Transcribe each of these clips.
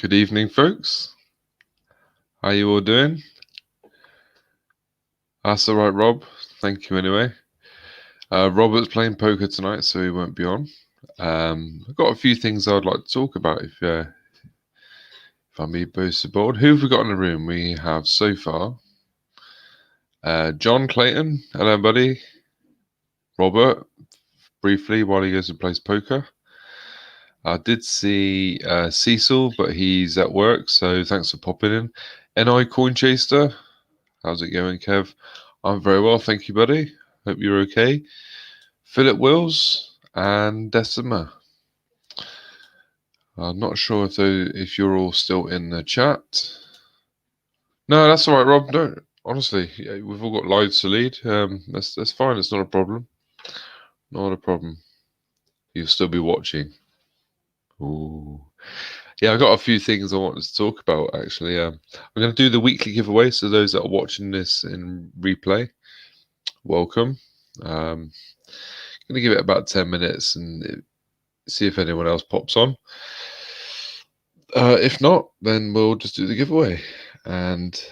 Good evening, folks. How you all doing? That's all right, Rob. Thank you anyway. Robert's playing poker tonight, so he won't be on. I've got a few things I'd like to talk about if I'm being both aboard. Who have we got in the room? We have so far John Clayton. Hello, buddy. Robert, briefly while he goes and plays poker. I did see Cecil, but he's at work, so thanks for popping in. NI Coinchaser, how's it going, Kev? I'm very well, thank you, buddy. Hope you're okay. Philip Wills and Decima. I'm not sure if you're all still in the chat. No, that's all right, Rob. Don't honestly. We've all got lives to lead. That's fine. It's not a problem. Not a problem. You'll still be watching. Ooh. Yeah, I got a few things I wanted to talk about actually. I'm going to do the weekly giveaway. So those that are watching this in replay, welcome. Going to give it about 10 minutes and see if anyone else pops on. If not, then we'll just do the giveaway, and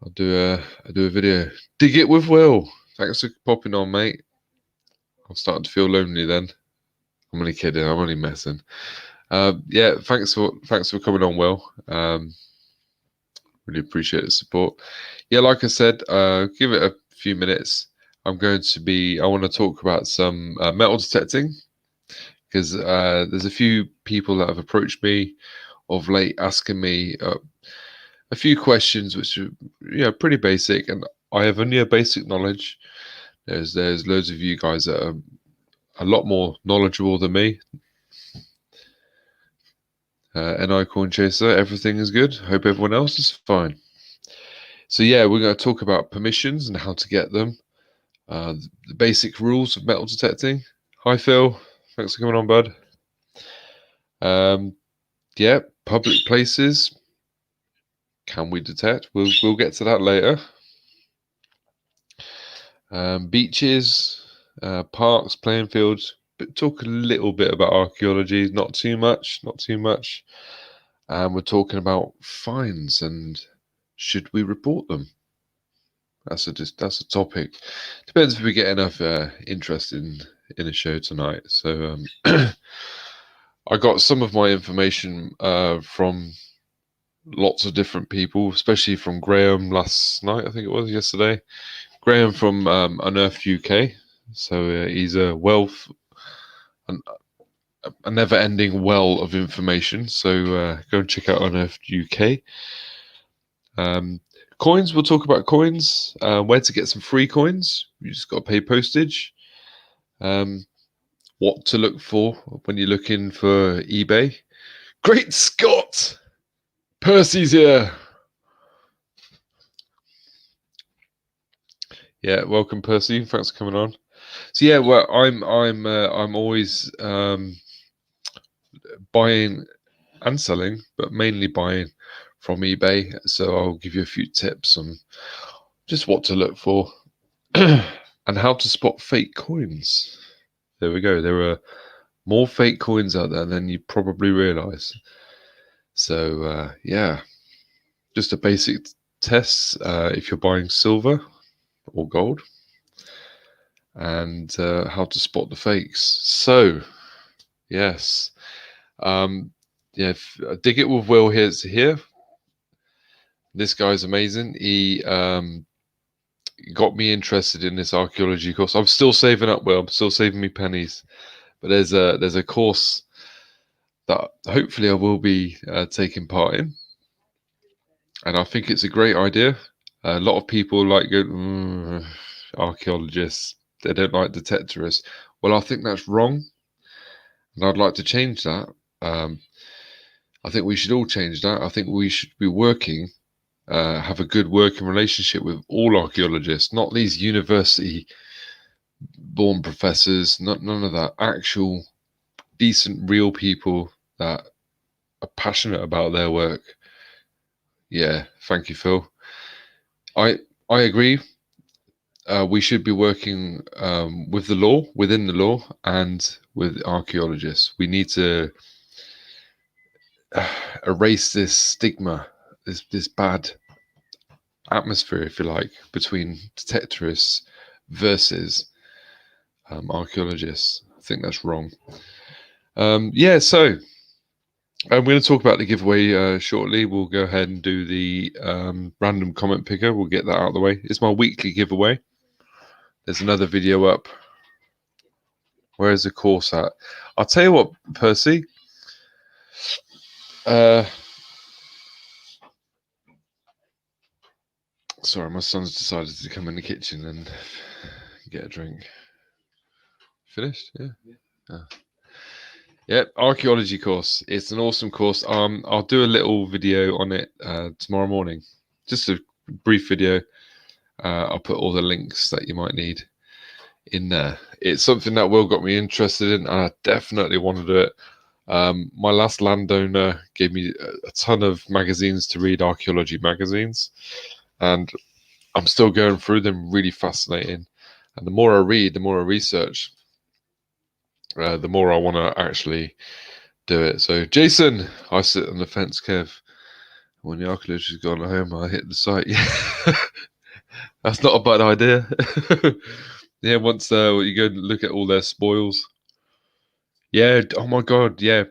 I'll do a video. Dig it with Will. Thanks for popping on, mate. I'm starting to feel lonely then. I'm only kidding. I'm only messing. Yeah, thanks for coming on, Will. Really appreciate the support. Yeah, like I said, give it a few minutes. I want to talk about some metal detecting, because there's a few people that have approached me of late asking me a few questions which are pretty basic, and I have only a basic knowledge. There's loads of you guys that are a lot more knowledgeable than me. NI Coin Chaser, everything is good. Hope everyone else is fine. So yeah, we're going to talk about permissions and how to get them. The basic rules of metal detecting. Hi Phil, thanks for coming on, bud. Yeah, public places. Can we detect? We'll get to that later. Beaches, parks, playing fields. But talk a little bit about archaeology. Not too much. We're talking about fines and should we report them? That's a topic. Depends if we get enough interest in a show tonight. So I got some of my information from lots of different people, especially from Graham last night. I think it was yesterday. Graham from Unearthed UK. So he's a never-ending well of information. So go and check out Unearthed UK. Coins. We'll talk about coins. Where to get some free coins. You just got to pay postage. What to look for when you're looking for eBay. Great Scott! Percy's here. Yeah, welcome, Percy. Thanks for coming on. So yeah, well, I'm always buying and selling, but mainly buying from eBay. So I'll give you a few tips on just what to look for and how to spot fake coins. There we go. There are more fake coins out there than you probably realize. So yeah, just a basic test if you're buying silver or gold, and how to spot the fakes. So yes, yeah, dig it with Will here. This guy's amazing. He got me interested in this archaeology course. I'm still saving up. Will, I'm still saving me pennies, but there's a course that hopefully I will be taking part in, and I think it's a great idea. A lot of people like archaeologists. They don't like detectorists. Well, I think that's wrong, and I'd like to change that. I think we should all change that. I think we should be working, have a good working relationship with all archaeologists, not these university-born professors, none of that. Actual, decent, real people that are passionate about their work. Yeah, thank you, Phil. I agree. We should be working with the law, within the law, and with archaeologists. We need to erase this stigma, this bad atmosphere, if you like, between detectorists versus archaeologists. I think that's wrong. Yeah, so I'm going to talk about the giveaway shortly. We'll go ahead and do the random comment picker. We'll get that out of the way. It's my weekly giveaway. There's another video up. Where's the course at? I'll tell you what, Percy. Sorry, my son's decided to come in the kitchen and get a drink. Finished? Yeah. Oh. Yep, archaeology course. It's an awesome course. I'll do a little video on it tomorrow morning. Just a brief video. I'll put all the links that you might need in there. It's something that Will got me interested in, and I definitely want to do it. My last landowner gave me a ton of magazines to read, archaeology magazines, and I'm still going through them. Really fascinating. And the more I read, the more I research, the more I want to actually do it. So, Jason, I sit on the fence, Kev. When the archaeologist has gone home, I hit the site. That's not a bad idea. Yeah, once you go and look at all their spoils. Yeah. Oh my God. Yeah.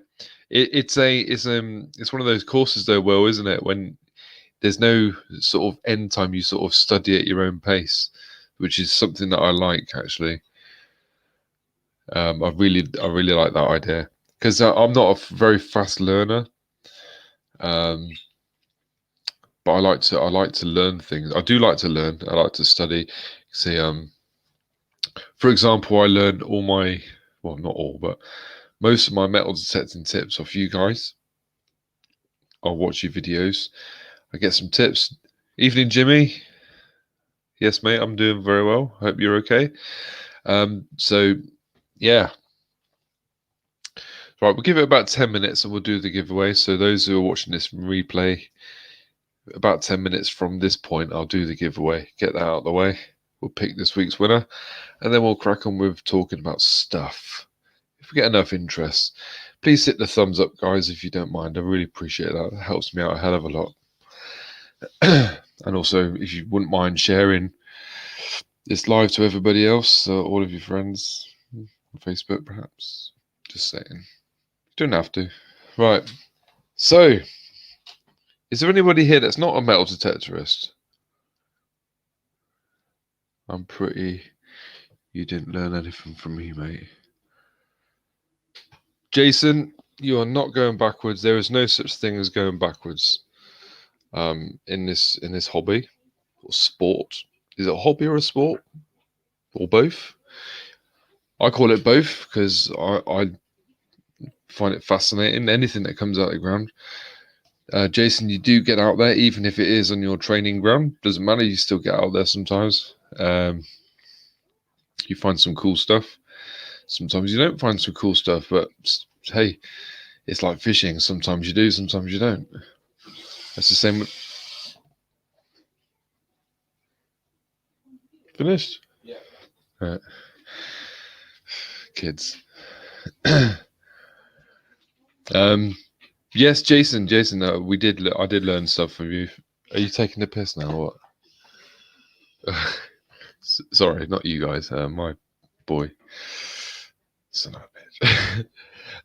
It's one of those courses though, Will, isn't it? When there's no sort of end time, you sort of study at your own pace, which is something that I like actually. I really like that idea because I'm not a very fast learner. But I like to learn things. I do like to learn. I like to study. See, for example, I learned not all, but most of my metal detecting tips off you guys. I'll watch your videos. I get some tips. Evening, Jimmy. Yes, mate, I'm doing very well. Hope you're okay. So, yeah. Right, we'll give it about 10 minutes and we'll do the giveaway. So those who are watching this replay, about 10 minutes from this point, I'll do the giveaway. Get that out of the way. We'll pick this week's winner, and then we'll crack on with talking about stuff. If we get enough interest, please hit the thumbs up, guys, if you don't mind. I really appreciate that. It helps me out a hell of a lot. And also, if you wouldn't mind sharing this live to everybody else, all of your friends on Facebook, perhaps. Just saying. You don't have to. Right. So, is there anybody here that's not a metal detectorist? I'm pretty... You didn't learn anything from me, mate. Jason, you are not going backwards. There is no such thing as going backwards in this hobby or sport. Is it a hobby or a sport? Or both? I call it both because I find it fascinating. Anything that comes out of the ground. Jason, you do get out there, even if it is on your training ground. Doesn't matter, you still get out there sometimes. You find some cool stuff. Sometimes you don't find some cool stuff, but hey, it's like fishing. Sometimes you do, sometimes you don't. That's the same with... Finished? Yeah. Right. Kids. Yes, Jason, I did learn stuff from you. Are you taking the piss now or what? Sorry, not you guys, my boy. Son of a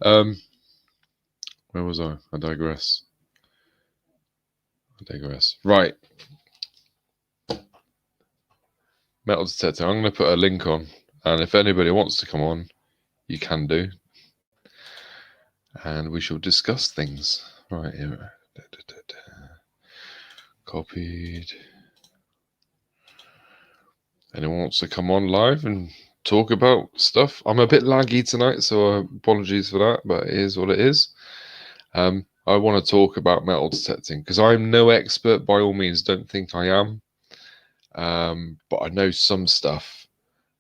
bitch. Where was I? I digress. Right. Metal detector. I'm going to put a link on, and if anybody wants to come on, you can do. And we shall discuss things. Right here. Copied. Anyone wants to come on live and talk about stuff? I'm a bit laggy tonight, so apologies for that, but it is what it is. I want to talk about metal detecting because I'm no expert by all means. Don't think I am, but I know some stuff,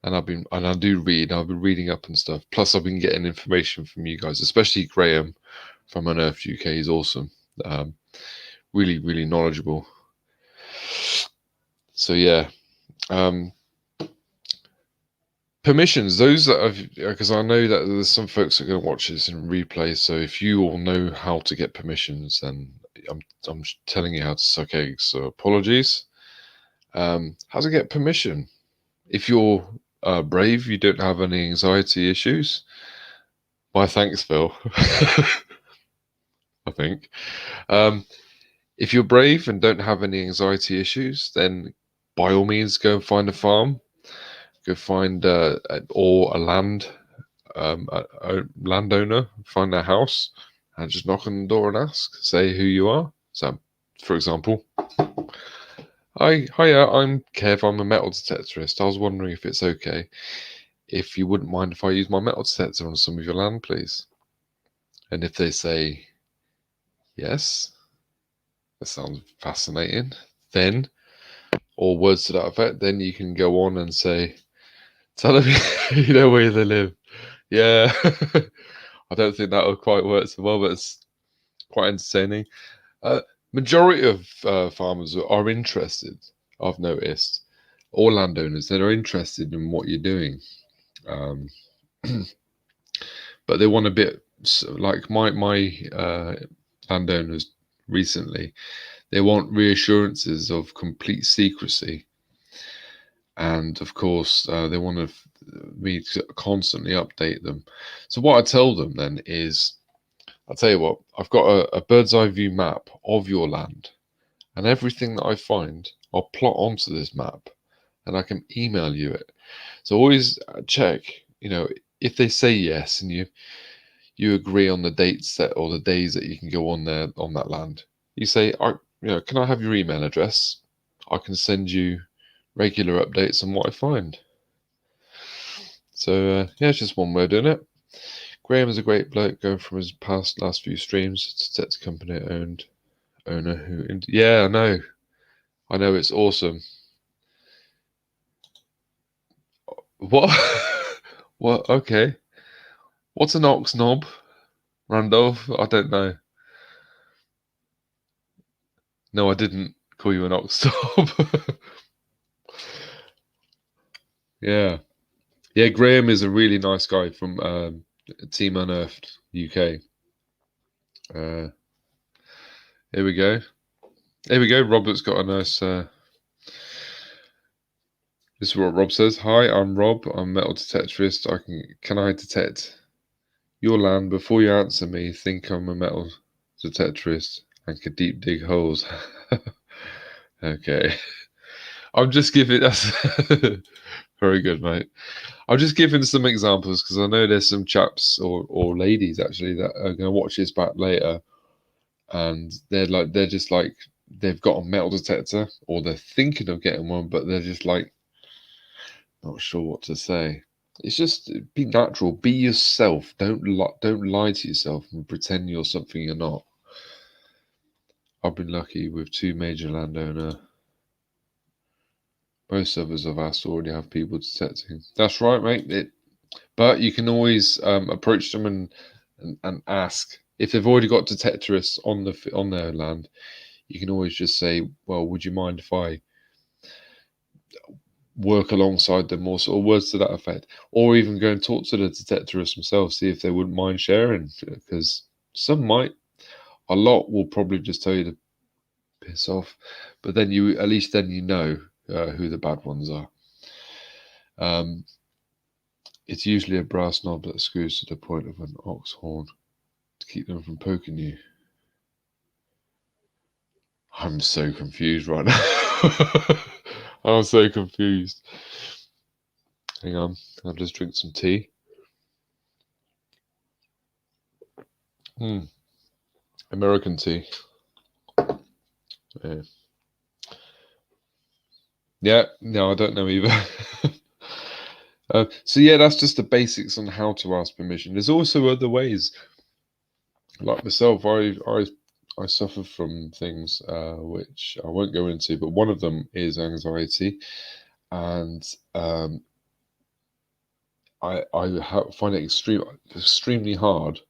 and I do read. I've been reading up and stuff. Plus, I've been getting information from you guys, especially Graham from Unearthed UK. He's awesome. Really, really knowledgeable. So yeah. Permissions, those that have, because I know that there's some folks that are going to watch this in replay. So if you all know how to get permissions, then I'm telling you how to suck eggs. So apologies. How to get permission? If you're brave, you don't have any anxiety issues. Why, thanks, Phil. I think. Um, if you're brave and don't have any anxiety issues, then by all means go and find a farm. Go find or a landowner, find their house, and just knock on the door and ask. Say who you are. So, for example, hiya, I'm Kev. I'm a metal detectorist. I was wondering if it's okay if you wouldn't mind if I use my metal detector on some of your land, please. And if they say yes, that sounds fascinating. Then, or words to that effect, then you can go on and say, tell them you know where they live. Yeah. I don't think that would quite work so well, but it's quite entertaining. Uh, Majority of farmers are interested, I've noticed, or landowners that are interested in what you're doing. Um, but they want a bit, like my landowners recently, they want reassurances of complete secrecy. And of course, they want me to constantly update them. So what I tell them then is, I'll tell you what, I've got a bird's eye view map of your land, and everything that I find, I'll plot onto this map, and I can email you it. So always check, if they say yes, and you agree on the dates that or the days that you can go on there on that land. You say, can I have your email address? I can send you regular updates on what I find. So yeah, it's just one way of doing it. Graham is a great bloke, going from his last few streams to tech company owner who. Yeah, I know, it's awesome. What? What? Okay. What's an ox knob, Randolph? I don't know. No, I didn't call you an ox knob. Yeah. Yeah, Graham is a really nice guy from Team Unearthed UK. Here we go. Here we go. Robert's got a nice. This is what Rob says. Hi, I'm Rob. I'm a metal detectorist. Can I detect your land before you answer me? Think I'm a metal detectorist and can deep dig holes. Okay. I'm just giving that's very good, mate. I'm just giving some examples because I know there's some chaps or ladies actually that are going to watch this back later, and they're just like they've got a metal detector or they're thinking of getting one, but they're just like not sure what to say. It's just be natural, be yourself. Don't lie to yourself and pretend you're something you're not. I've been lucky with two major landowner. Most of us have asked already have people detecting. That's right, mate. But you can always approach them and ask if they've already got detectorists on their land. You can always just say, "Well, would you mind if I work alongside them?" Or sort of words to that effect, or even go and talk to the detectorists themselves, see if they wouldn't mind sharing. Because some might, a lot will probably just tell you to piss off, but then at least then you know who the bad ones are. It's usually a brass knob that screws to the point of an ox horn to keep them from poking you. I'm so confused right now. I'm so confused. Hang on, I'll just drink some tea. American tea. Yeah, no, I don't know either. So yeah, that's just the basics on how to ask permission. There's also other ways. Like myself, I suffer from things which I won't go into, but one of them is anxiety, and I find it extremely hard.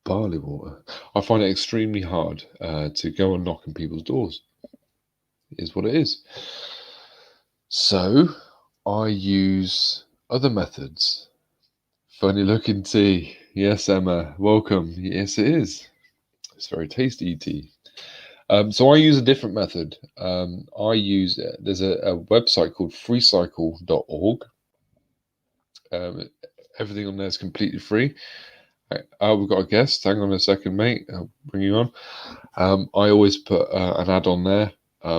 Barley water. I find it extremely hard to go and knock on people's doors. Is what it is. So I use other methods. Funny looking tea. Yes, Emma, welcome. Yes, it is. It's very tasty tea. So I use a different method. There's a website called freecycle.org. Um, Everything on there is completely free. We've got a guest. Hang on a second, mate. I'll bring you on. I always put an ad on there,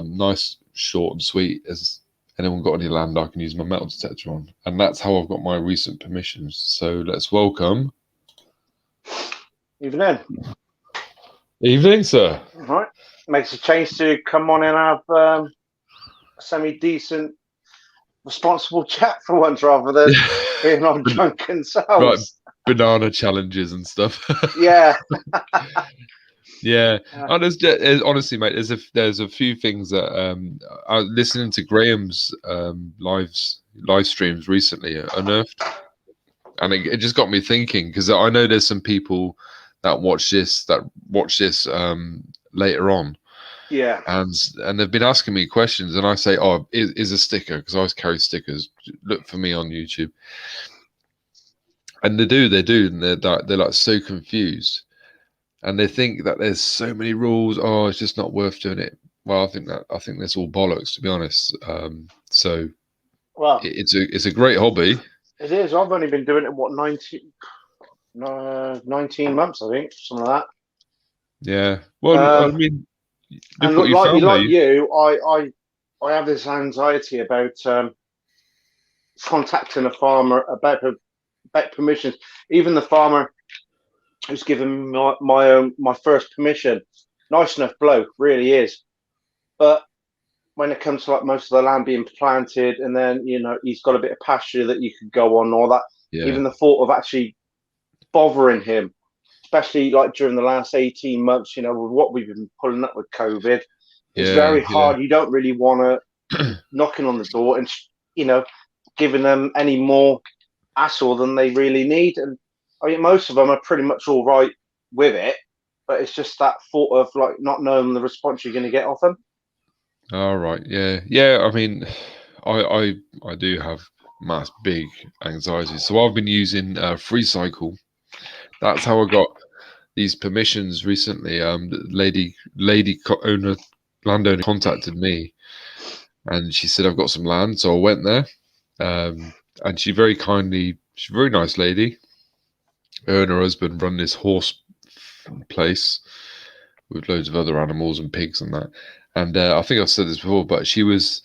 nice, short, and sweet. Has anyone got any land I can use my metal detector on? And that's how I've got my recent permissions. So let's welcome. Evening. Evening, sir. All right. Makes a change to come on and have a semi-decent, responsible chat for once rather than being on drunken Right, souls. banana challenges and stuff. Yeah. Yeah, honestly, mate. There's a few things that I was listening to Graham's live streams recently at Unearthed, and it just got me thinking because I know there's some people that watch this later on, Yeah. and they've been asking me questions, and I say, oh, is a sticker because I always carry stickers. Look for me on YouTube, and they do, and they're like so confused. And they think that there's so many rules. Oh, it's just not worth doing it. Well, I think that's all bollocks, to be honest. So Well, it's a great hobby. it is. I've only been doing it, what, 19 months, I think, something like Yeah. that. Well, I mean, And look what you like found there. you, I have this anxiety about contacting a farmer about permissions. Even the farmer who's given me my first permission, nice enough bloke, really is. But when it comes to like most of the land being planted, and then he's got a bit of pasture that you could go on, all that. Yeah. Even the thought of actually bothering him, especially like during the last 18 months, with what we've been pulling up with COVID, it's Yeah. very Yeah. hard. You don't really want to be knocking on the door and giving them any more hassle than they really need. And I mean, most of them are pretty much all right with it, but it's just that thought of like not knowing the response you're going to get off them. All right. Yeah. Yeah. I mean, I do have big anxiety, so I've been using Free Cycle. That's how I got these permissions recently. The landowner contacted me, and she said I've got some land, so I went there. And she's a very nice lady. Her and her husband run this horse place with loads of other animals and pigs and that. And I think I've said this before, but she was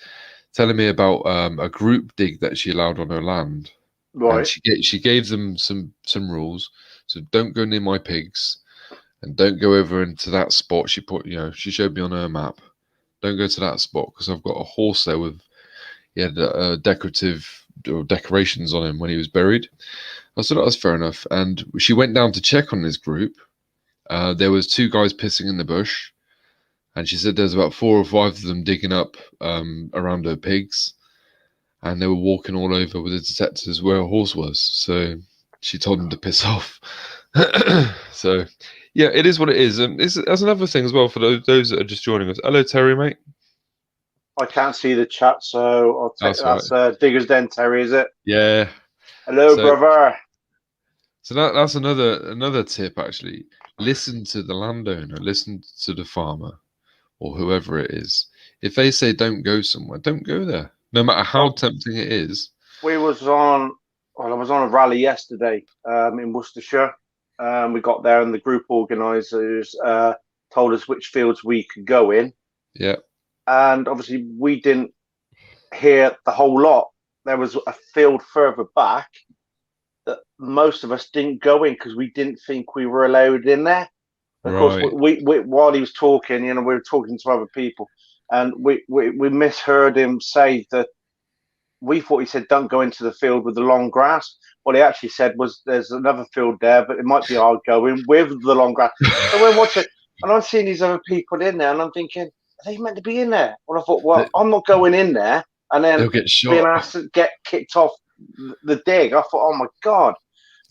telling me about a group dig that she allowed on her land, and Right. she gave them some rules. So don't go near my pigs, and don't go over into that spot. She showed me on her map. Don't go to that spot because I've got a horse there he had decorations on him when he was buried. I said, oh, that's fair enough. And she went down to check on this group. There was two guys pissing in the bush, and she said there's about 4 or 5 of them digging up around her pigs, and they were walking all over with the detectors where a horse was. So she told them to piss off. So yeah, it is what it is. And that's another thing as well for those that are just joining us. Hello, Terry, mate. I can't see the chat, so I'll take That's that's Digger's Den, Terry, is it? Yeah. Hello, So brother. that's another tip actually. Listen to the landowner, listen to the farmer or whoever it is. If they say don't go somewhere, don't go there. No matter how Well, tempting it is. I was on a rally yesterday in Worcestershire. We got there, and the group organisers told us which fields we could go in. Yeah. And obviously, we didn't hear the whole lot. There was a field further back that most of us didn't go in because we didn't think we were allowed in there. Of course, Right. we while he was talking, we were talking to other people, and we misheard him say that we thought he said don't go into the field with the long grass. What he actually said was there's another field there, but it might be hard going with the long grass. So we're watching, and I'm seeing these other people in there, and I'm thinking, are they meant to be in there? Well, I thought, well, I'm not going in there, and then They'll get being shot. asked to get kicked off the dig. I thought, oh my god.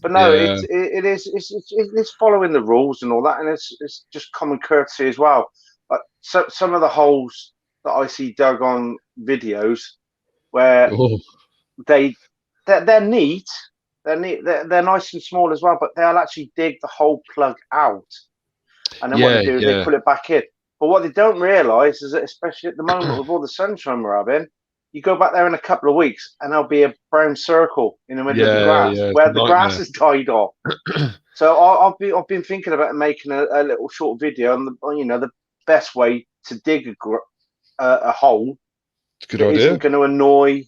But no, Yeah. it's following the rules and all that, and it's just common courtesy as well. Like some of the holes that I see dug on videos where Oh. they they're neat. They're neat. They're nice and small as well, but they'll actually dig the whole plug out, and then what they Yeah, do is they yeah, put it back in. But what they don't realise is that, especially at the moment with all the sunshine we're having, you go back there in a couple of weeks, and there'll be a brown circle in the middle of the yeah, grass yeah. It's a where the grass nightmare. has died off. So I've been thinking about making a little short video on the best way to dig a hole It's a good that isn't idea. going to annoy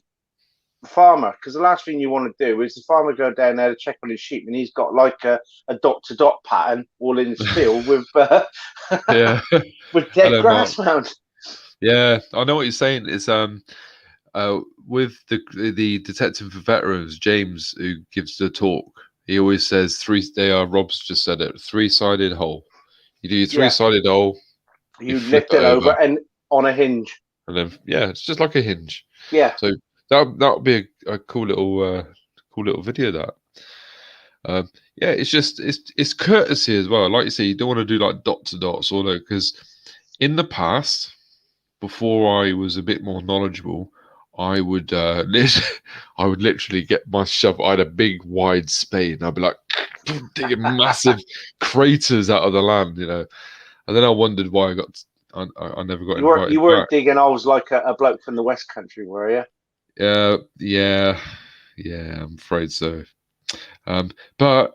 the farmer, because the last thing you want to do is the farmer go down there to check on his sheep and he's got like a dot to dot pattern all in his field with Yeah. with dead Hello, Mark. grass mound. Yeah, I know what you're saying. Is with the detective for veterans, James, who gives the talk, he always says three. They are. Rob's just said it. Three-sided hole. You do your Yeah, three-sided hole. You you flip lift it it over over, and on a hinge. and then yeah, it's just like a hinge. Yeah, So that would be a cool little video. That yeah, it's just it's courtesy as well. Like you say, you don't want to do like dot to dots or no, because in the past, before I was a bit more knowledgeable, I would I would literally get my shovel. I had a big wide spade, and I'd be like digging massive craters out of the land, And then I wondered why I never got you invited weren't back. digging holes like a bloke from the West Country, were you? Yeah, yeah. I'm afraid so. But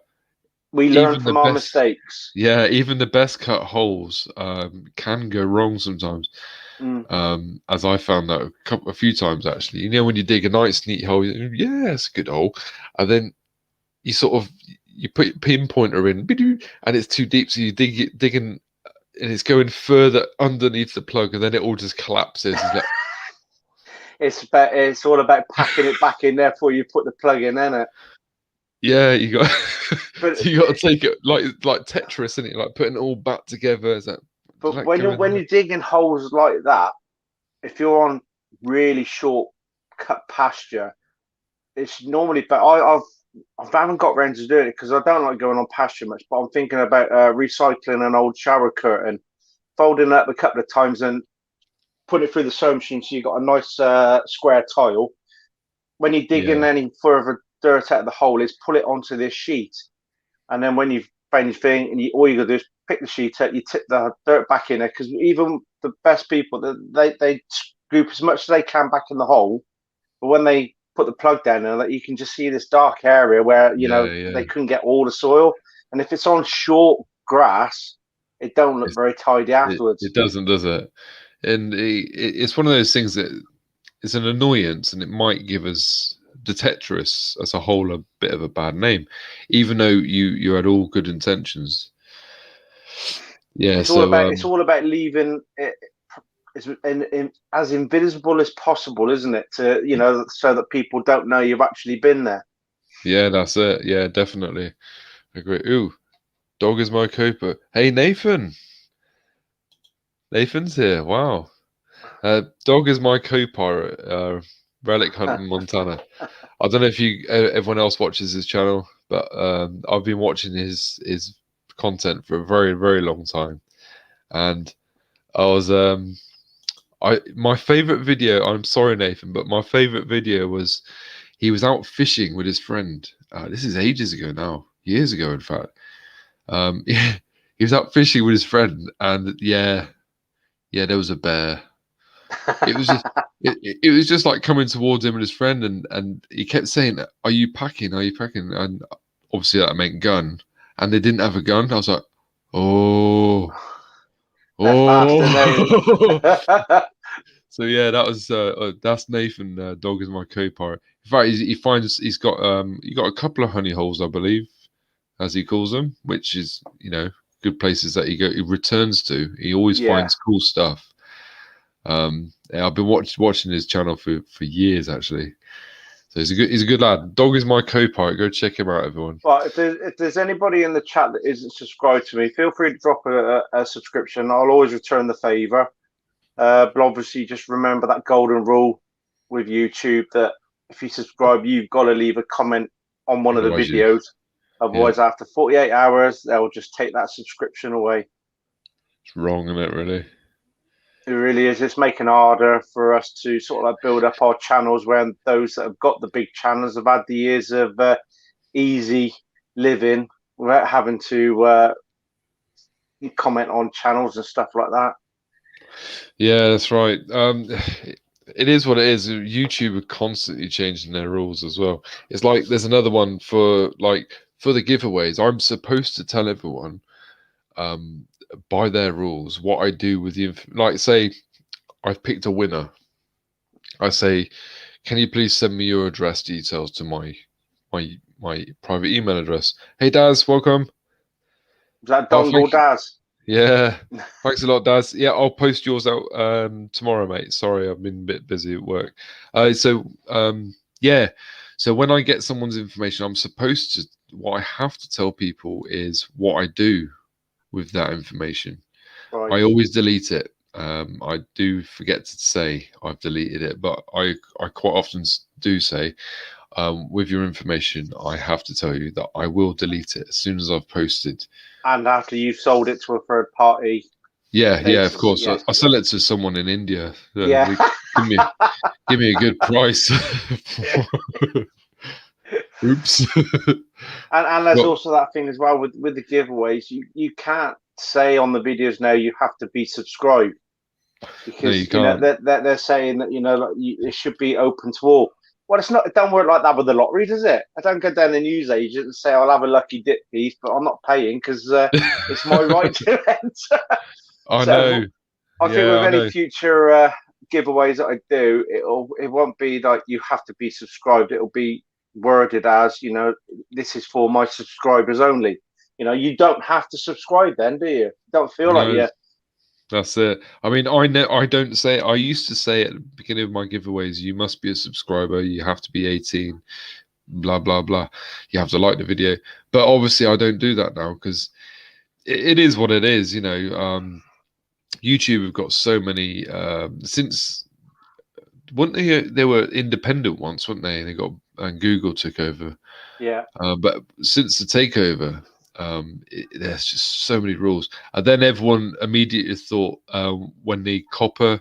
We learn even the from our best, mistakes. yeah, even the best cut holes can go wrong sometimes. Mm. As I found that a few times actually. When you dig a nice neat hole, yeah, it's a good hole, and then you sort of you put your pinpointer in, and it's too deep, so you digging, and it's going further underneath the plug, and then it all just collapses. It's like, It's all about packing it back in there before you put the plug in, isn't it? yeah, you got But so you got to take it like Tetris, isn't it? Like putting it all back together. Is that does but that go in when there? you're digging holes like that, if you're on really short cut pasture, it's normally. But I haven't got around to doing it because I don't like going on pasture much. But I'm thinking about recycling an old shower curtain, folding it up a couple of times, and putting it through the sewing machine so you got a nice square tile. When you dig in Yeah, any further dirt out of the hole, is pull it onto this sheet, and then when you've found your thing, and all you got to do is pick the sheet up, you tip the dirt back in there, because even the best people, they scoop as much as they can back in the hole, but when they put the plug down there, that you can just see this dark area where yeah, they yeah. couldn't get all the soil, and if it's on short grass, it don't look It's, very tidy it afterwards. doesn't, does it? And it's one of those things that it's an annoyance, and it might give us the Tetris as a whole a bit of a bad name, even though you had all good intentions. Yeah. So It's all about leaving it as invisible as possible, isn't it? To so that people don't know you've actually been there. yeah, that's it. Yeah, definitely agree. Ooh, dog is my Cooper. Hey, Nathan. Nathan's here. Wow. Dog is my co-pilot. Relic hunting Montana. I don't know if everyone else watches his channel, but I've been watching his content for a very very long time, and I was I my favorite video. I'm sorry, Nathan, but my favorite video was he was out fishing with his friend. This is ages ago now, years ago, in fact. He was out fishing with his friend, and yeah, yeah, there was a bear. It was just it was just like coming towards him and his friend, and he kept saying, "Are you packing? Are you packing?" And obviously that meant gun, and they didn't have a gun. I was like, "Oh, They're faster now. oh." So yeah, that's Nathan. Dog is my co-pilot. In fact, he finds he got a couple of honey holes, I believe, as he calls them, which is good places that he returns to. He always Yeah. finds cool stuff. Yeah, I've been watching his channel for years actually. So he's a good lad. Dog is my co-pilot. Go check him out, everyone. Well, if there's anybody in the chat that isn't subscribed to me, feel free to drop a subscription. I'll always return the favor. But obviously, just remember that golden rule with YouTube that if you subscribe, you've got to leave a comment on one of the Otherwise, videos. yeah, Otherwise, after 48 hours, they'll just take that subscription away. it's wrong, isn't it? Really. It really is. It's making it harder for us to sort of like build up our channels when those that have got the big channels have had the years of easy living without having to comment on channels and stuff like that. Yeah, that's right. It is what it is. YouTube are constantly changing their rules as well. It's like there's another one for the giveaways. I'm supposed to tell everyone um, by their rules what I do with like say I've picked a winner. I say, can you please send me your address details to my private email address? Hey Daz, welcome. Is that Oh, Dongle thank you. Daz? Yeah, thanks a lot, Daz. Yeah, I'll post yours out tomorrow, mate. Sorry, I've been a bit busy at work. Yeah, so when I get someone's information, I'm supposed to. What I have to tell people is what I do with that information. Right. I always delete it. I do forget to say I've deleted it, but I quite often do say, with your information, I have to tell you that I will delete it as soon as I've posted. And after you've sold it to a third party, Yeah, they yeah, of course. yeah, I sell it to someone in India. yeah. They give me give me a good price. Oops. And there's Well, also that thing as well with the giveaways. You can't say on the videos now you have to be subscribed no, you because can't. they're saying that like it should be open to all. Well, it's not. It don't work like that with the lottery, does it? I don't go down the news agent and say I'll have a lucky dip piece, but I'm not paying because it's my right to enter. I So know. I think Yeah, with I any know. future giveaways that I do, it won't be like you have to be subscribed. It'll be worded as this is for my subscribers only. You don't have to subscribe then, do you? Don't feel like No, you. that's it. I mean, I know I don't say. I used to say at the beginning of my giveaways, you must be a subscriber. You have to be 18. Blah blah blah. You have to like the video. But obviously, I don't do that now because it is what it is. YouTube have got so many since weren't they? They were independent once, weren't they? And they got and Google took over. Yeah, But since the takeover, there's just so many rules. And then everyone immediately thought when the copper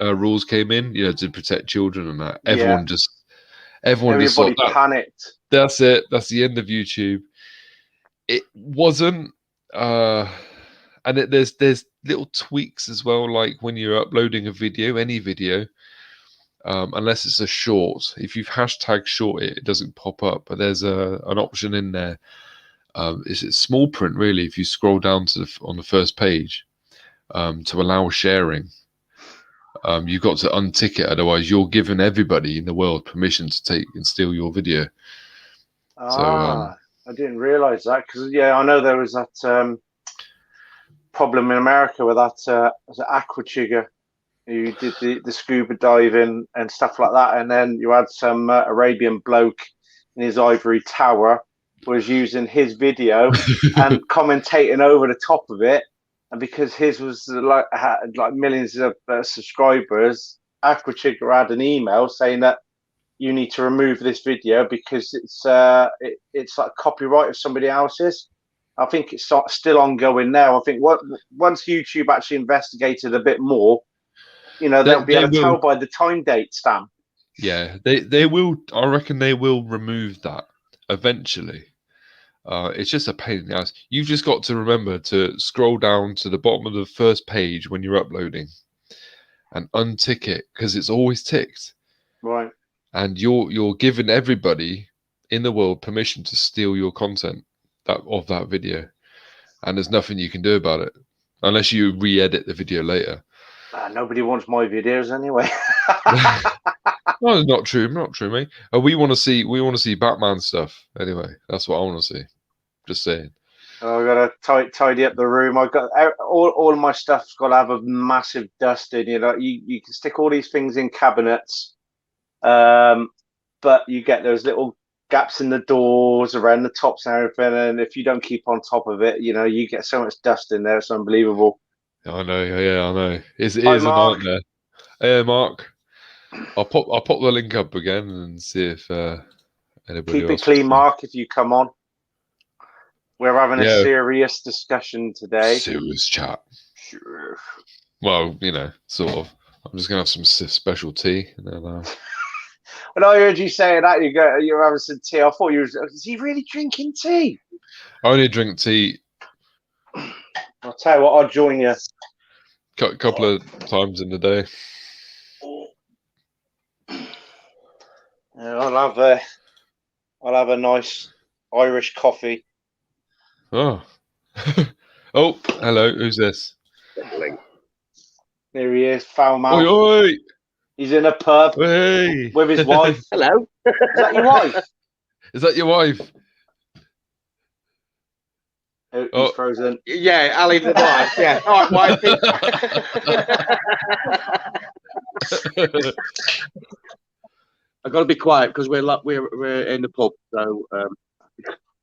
rules came in, to protect children and that, yeah. everyone just thought Everybody that panicked. that's it. That's the end of YouTube. It wasn't. Uh, and there's little tweaks as well, like when you're uploading a video, any video. Unless it's a short. If you've hashtag short it doesn't pop up. But there's an option in there. It's small print really. If you scroll down to on the first page to allow sharing, you've got to untick it. Otherwise, you're giving everybody in the world permission to take and steal your video. So I didn't realize that because I know there was that problem in America with that was it aqua who did the scuba diving and stuff like that. And then you had some Arabian bloke in his ivory tower was using his video and commentating over the top of it. And because his was had like millions of subscribers, Aquachica had an email saying that you need to remove this video because it's like copyright of somebody else's. I think it's still ongoing now. I think once YouTube actually investigated a bit more, they'll be they able to will. tell by the time date stamp. Yeah, they will. I reckon they will remove that eventually. It's just a pain in the ass. You've just got to remember to scroll down to the bottom of the first page when you're uploading and untick it because it's always ticked, Right. and you're giving everybody in the world permission to steal your content of that video, and there's nothing you can do about it unless you re-edit the video later. Nobody wants my videos anyway. No, not true, not true, mate. We want to see Batman stuff anyway. That's what I want to see. Just saying. I've got to tidy up the room. I've got all of my stuff's got to have a massive dusting. You can stick all these things in cabinets, but you get those little gaps in the doors around the tops and everything. And if you don't keep on top of it, you get so much dust in there. It's unbelievable. I know, yeah, I know. It Hi, is a Mark. nightmare. Hey, Mark. I'll pop the link up again and see if anybody Keep it else wants clean, to. Mark, if you come on. We're having a Yeah, serious discussion today. serious chat. Sure. Well, sort of. I'm just gonna have some special tea, and then When I heard you saying that, you're having some tea. I thought is he really drinking tea? I only drink tea I'll tell you what, I'll join you. a couple of times in the day. Yeah, I'll have a nice Irish coffee. Oh, oh, hello. Who's this? There he is, foul Oi, mouth. oi! He's in a pub Hey! with his wife. Hello. Is that your wife? Is that your wife? Oh, he's Oh. frozen. Yeah, Ali the wife. Yeah. All right, wifey. I've got to be quiet because we're in the pub, so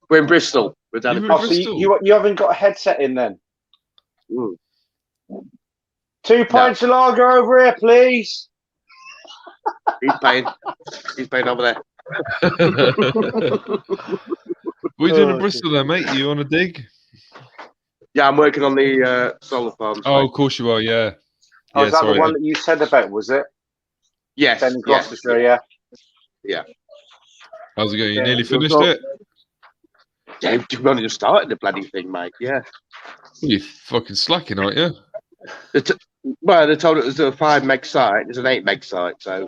we're in Bristol. We're down. You're in Oh, so Bristol? you haven't got a headset in then? Mm. 2 pints of lager over here, please. He's paying. He's paying over there. What are you doing in Bristol then, mate? You on a dig? Yeah, I'm working on the solar farm. Oh, of course you are, yeah. Oh, Yeah, is that sorry. the one that you said about, was it? Yes. Ben Gloucestershire, yeah. Yeah. How's it going? You Yeah, nearly so- finished it? Yeah, we've only just started the bloody thing, mate. Yeah. You're fucking slacking, aren't you? Well, they told it was a 5 meg site. It's an 8 meg site, so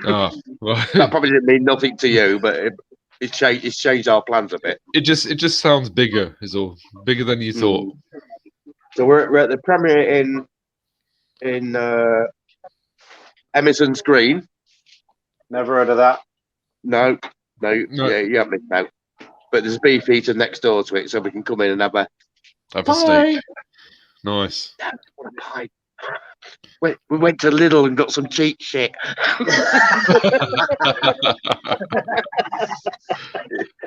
Oh, that right. probably didn't mean nothing to you, but it's changed our plans a bit. It just sounds bigger, is all. Bigger than you thought. So we're at the premiere in Emerson's Green. Never heard of that. No. No. Yeah, you haven't been out. But there's a beef eater next door to it, so we can come in and have a Have a steak. Nice. What a pie. We went to Lidl and got some cheap shit.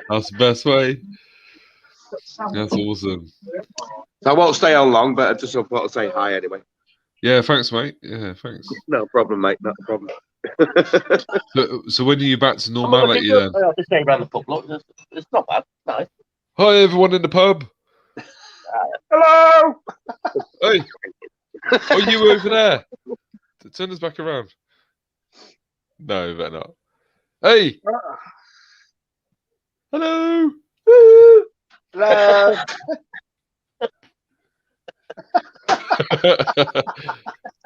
That's the best way. That's awesome. So I won't stay on long, but I just thought to say hi anyway. Yeah, thanks, mate. Yeah, thanks. No problem, mate. Not a problem. So when are you back to normality then? I'll just stay around the pub. Look, it's not bad. Nice. Hi, everyone in the pub. Hello! Hey, are you over there? Turn us back around. No, better not. Hey, hello. Hello!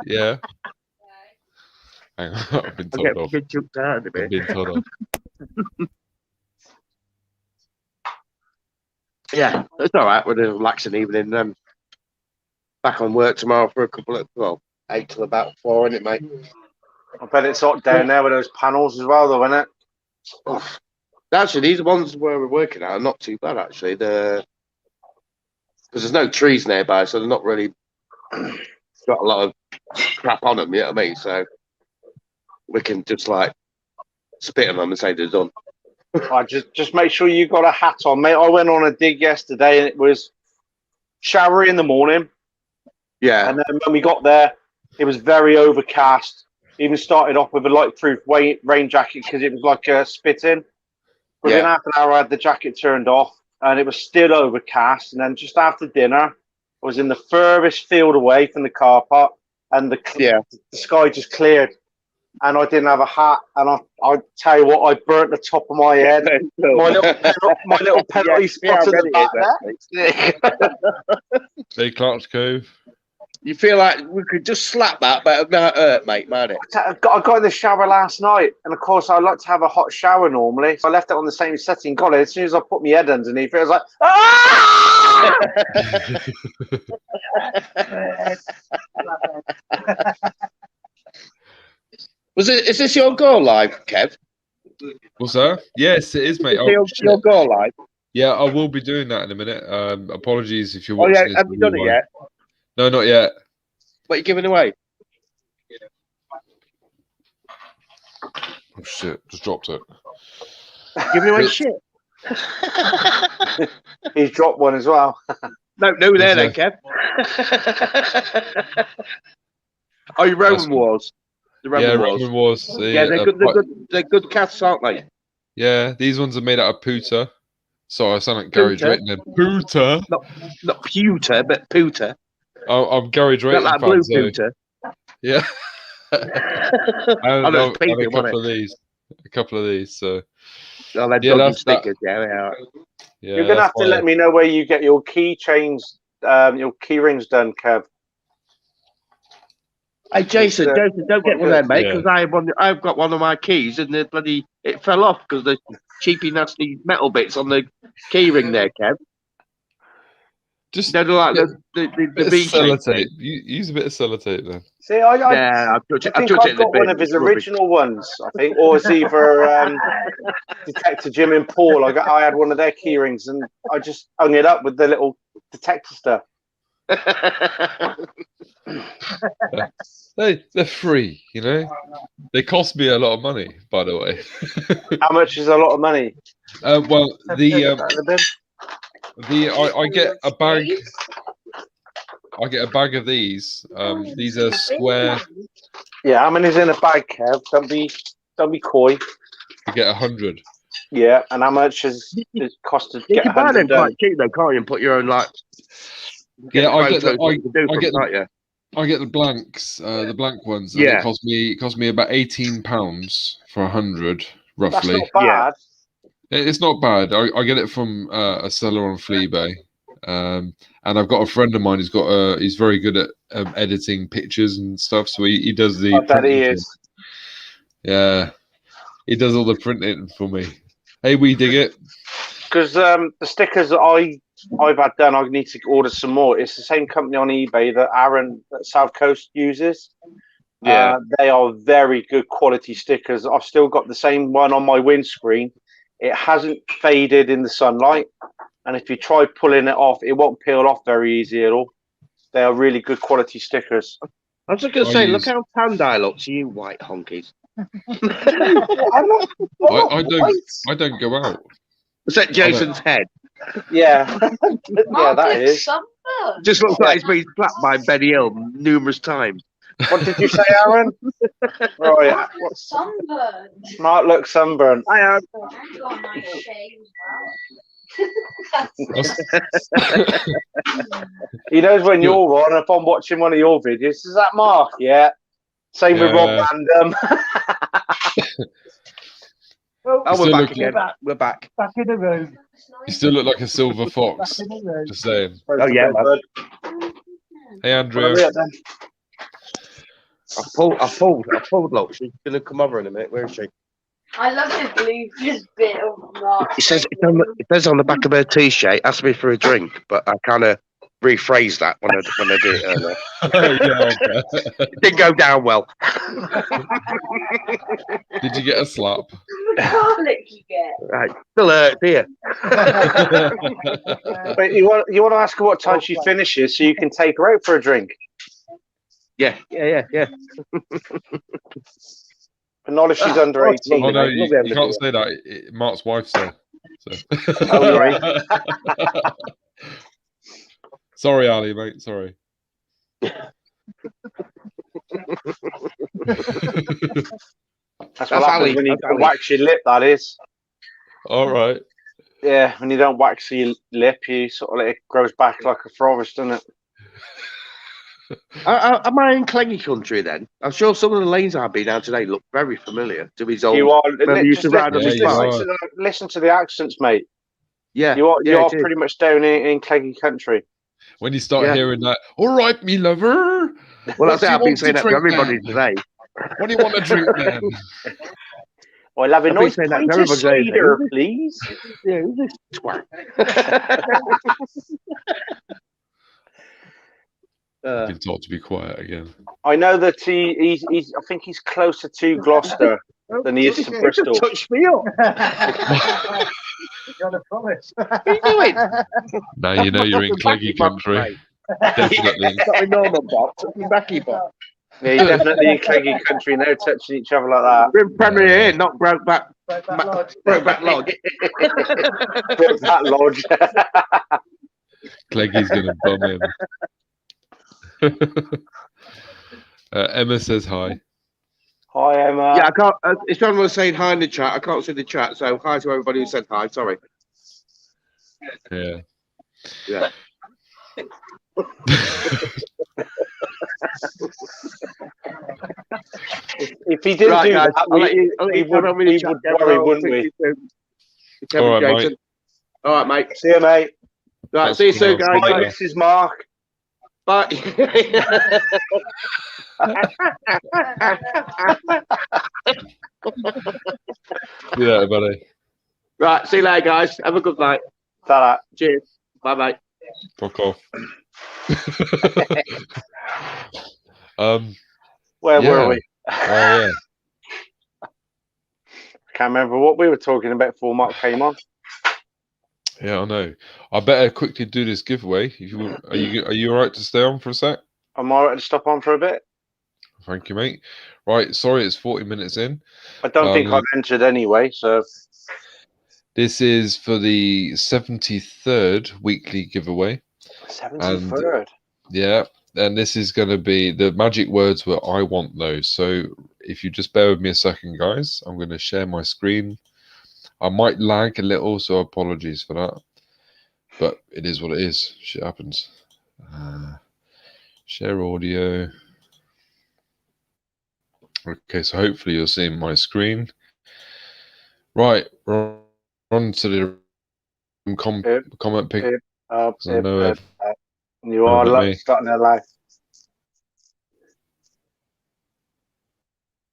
Yeah. Hang on, I've been told off. I've been told off. Yeah, it's all right. We're doing a relaxing evening. Back on work tomorrow for a couple of 8 till about 4, isn't it, mate? I bet it's hot down there with those panels as well, though, isn't it? Oh. Actually, these ones where we're working at are not too bad, actually. Because there's no trees nearby, so they're not really got a lot of crap on them, you know what I mean? So we can just like spit on them and say they're done. I just make sure you got a hat on, mate. I went on a dig yesterday and it was showery in the morning. Yeah. And then when we got there, it was very overcast. Even started off with a light-proof rain jacket because it was like spitting. Within half an hour, I had the jacket turned off and it was still overcast. And then just after dinner, I was in the furthest field away from the car park and the sky just cleared. And I didn't have a hat. And I tell you what, I burnt the top of my head. my little penalty spot at the back there. Hey, Clark's Cove. You feel like we could just slap that, but it might hurt, mate, might it? I got in the shower last night, and of course, I like to have a hot shower normally. So I left it on the same setting. God, as soon as I put my head underneath it, I was like, ah! Is this your goal live, Kev? What's that? Yes, it is, mate. Your goal live? Yeah, I will be doing that in a minute. Apologies if you're watching this. Have you done it yet? No, not yet. What are you giving away? Oh, shit. Just dropped it. Giving away shit? He's dropped one as well. No, there then, Kev. Oh, your Roman Wars. The Roman Wars. Yeah, they're good casts, aren't they? Yeah, these ones are made out of pewter. Sorry, I sound like Gary Drayton then. Pewter. Not pewter, but pewter. I'm Gary Got Drayton that fan, blue so filter. yeah. I And know I've it's had a paper, wasn't couple it? of these. A couple of these, so Oh, they're yeah, dodgy that's that. stickers. Yeah, they are. You're Yeah, gonna that's have to my. let me know where you get your key chains, your key rings done, Kev. Hey, Jason, don't get quite one there, good. mate, Yeah. because I've got one of my keys and it fell off because the cheapy nasty metal bits on the key ring there, Kev. Just They're like bit, the bit of V-shaped sellotape. thing. Use a bit of sellotape then. See, Yeah, I I think touched it I've in the got one bin. of his It's rubbish. original ones. I think, or it's either Detector Jim and Paul. I had one of their key rings, and I just hung it up with the little detector stuff. They're free, you know. They cost me a lot of money, by the way. How much is a lot of money? Well, The I get a bag. I get a bag of these. These are square. Yeah, how many's in a bag, Kev? Don't be coy. You get 100. Yeah, and how much is it cost to You get can buy 100 them done? quite cheap though, can't you? And put your own Yeah, I photos, get the what you can do I from get it, the can't you? I get the blanks, the blank ones, and Yeah. it cost me about £18 for 100, That's roughly. not bad. It's not bad. I get it from a seller on Fleabay, and I've got a friend of mine who's got he's very good at editing pictures and stuff, so he does the I bet he printing for me. is. Yeah, he does all the printing for me. Hey, we dig it. Because the stickers that I've had done, I need to order some more. It's the same company on eBay that Aaron at South Coast uses. Yeah. They are very good quality stickers. I've still got the same one on my windscreen. It hasn't faded in the sunlight, and if you try pulling it off, it won't peel off very easy at all. They are really good quality stickers. I was just going to I say, use- look how tanned I look to you white honkies. I don't go out. Is that Jason's head? Yeah, yeah, that is. Just looks like he's been slapped by Benny Hill numerous times. What did you say, Aaron? Right. Sunburn. Mark looks sunburned. I am. I got a nice shave as well. He knows when you're on. If I'm watching one of your videos, is that Mark? Yeah. Same with Rob Random. Oh, we're back again. We're back. Back in the room. You still look like a silver fox. Back in the room. Just saying. Oh, yeah, man. Hey, Andrew. I pulled, look. She's going to come over in a minute. Where is she? I love the blue just bit of Mark. It says on the back of her t-shirt, ask me for a drink, but I kind of rephrased that when I did it earlier. Yeah, It didn't go down well. Did you get a slap? Garlic you get. Right, still hurt here. But you want to ask her what time she finishes so you can take her out for a drink. Yeah. But not if she's under 18. Oh no, mate. you can't say that. Mark's wife's there. So. Oh, right. Sorry, Ali, mate. Sorry. That's what happens Ali. when you That's Ali. wax your lip, that is. All right. Yeah, when you don't wax your lip, you sort of it grows back like a forest, doesn't it? Am I in Cleggy country then? I'm sure some of the lanes I've been down today look very familiar to his old. You are. Remember you used to ride on Yeah, his you bike? are. Listen to the accents, mate. Yeah, You are it is. pretty much down in Cleggy country. When you start Yeah. hearing that, all right, me lover. Well, what that's do it. you I've been want saying to that to drink, everybody man? today. What do you want to drink, man? I'll have a I've been nice saying that to pint of everybody today. cider, please. Yeah, who's this twat? I've been told to be quiet again. I know that he's I think he's closer to Gloucester than he is to Bristol. Touch me up. You're the promise. What are you doing? Now you know you're in Cleggy country. Definitely. Got my normal box. My backy box. Yeah, you're definitely in Cleggy country now, touching each other like that. We're in Premier here, not Brokeback Lodge. Lodge. That lodge. Cleggy's going to bum him. Emma says hi. Hi, Emma. Yeah, I can't. If someone was saying hi in the chat, I can't see the chat. So hi to everybody who said hi. Sorry. Yeah. Yeah. If he didn't Right, do guys, that, I'll let you we would worry, wouldn't we? All right, Jason. mate. All right, mate. See you, mate. Right, That's see you cool. soon, guys. See you Bye, later. Mrs. Mark. Bye. See you later, buddy. Right, see you later, guys. Have a good night. Ta-da. Cheers. Bye, bye. Fuck off. Where Yeah. were we? Oh yeah. Can't remember what we were talking about before Mark came on. Yeah, I know. I better quickly do this giveaway. If you are you all right to stay on for a sec? I'm all right to stop on for a bit. Thank you, mate. Right, sorry, it's 40 minutes in. I don't think I've entered anyway, so This is for the 73rd weekly giveaway. 73rd. Yeah, and this is going to be the magic words were I want those. So if you just bear with me a second, guys, I'm going to share my screen. I might lag a little, so apologies for that. But it is what it is. Shit happens. Share audio. Okay, so hopefully you're seeing my screen. Right, we're on to the comment pick. You are starting to lag.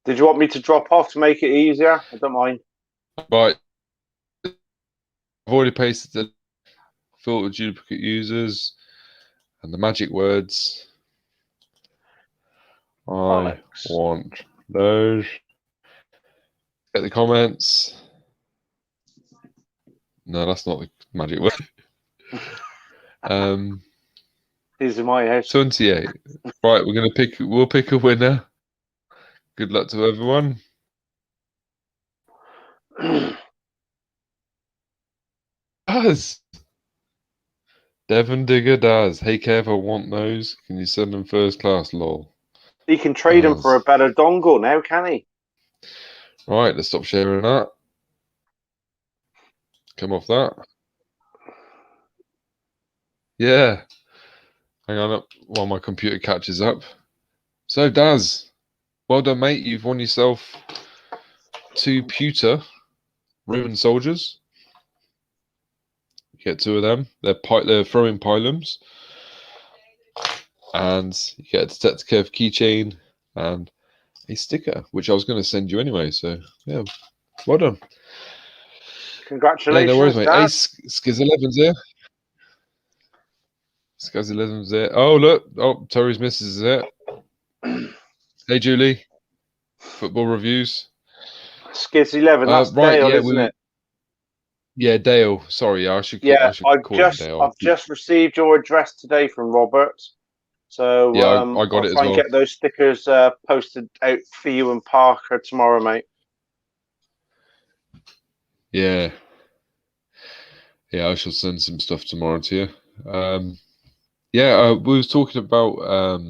Did you want me to drop off to make it easier? I don't mind. Right. I've already pasted the filter duplicate users and the magic words. I want those. Get the comments. No, that's not the magic word. These are my house. 28. Right, we'll pick a winner. Good luck to everyone. Does. Devon Digger does. Hey Kev, I want those. Can you send them first class, lol? He can trade them for a better dongle now, can he? Right, let's stop sharing that. Come off that. Yeah. Hang on up while my computer catches up. So, Daz, well done, mate. You've won yourself 2 pewter Roman soldiers. You get 2 of them. They're throwing pylons. And you get a Detective Curve keychain and a sticker, which I was going to send you anyway. So, yeah, well done. Congratulations, no worries, mate. Dad. Hey, Skiz11's here. Skiz11's here. Oh, look. Oh, Terry's missus is here. Hey, Julie. Football reviews. Skiz11, that's right, Dale, yeah, isn't it? Yeah, Dale. Sorry, I should call him Dale. I've just received your address today from Robert. So yeah, I got I'll it as try and well. get those stickers posted out for you and Parker tomorrow, mate. Yeah. Yeah, I shall send some stuff tomorrow to you. We was talking about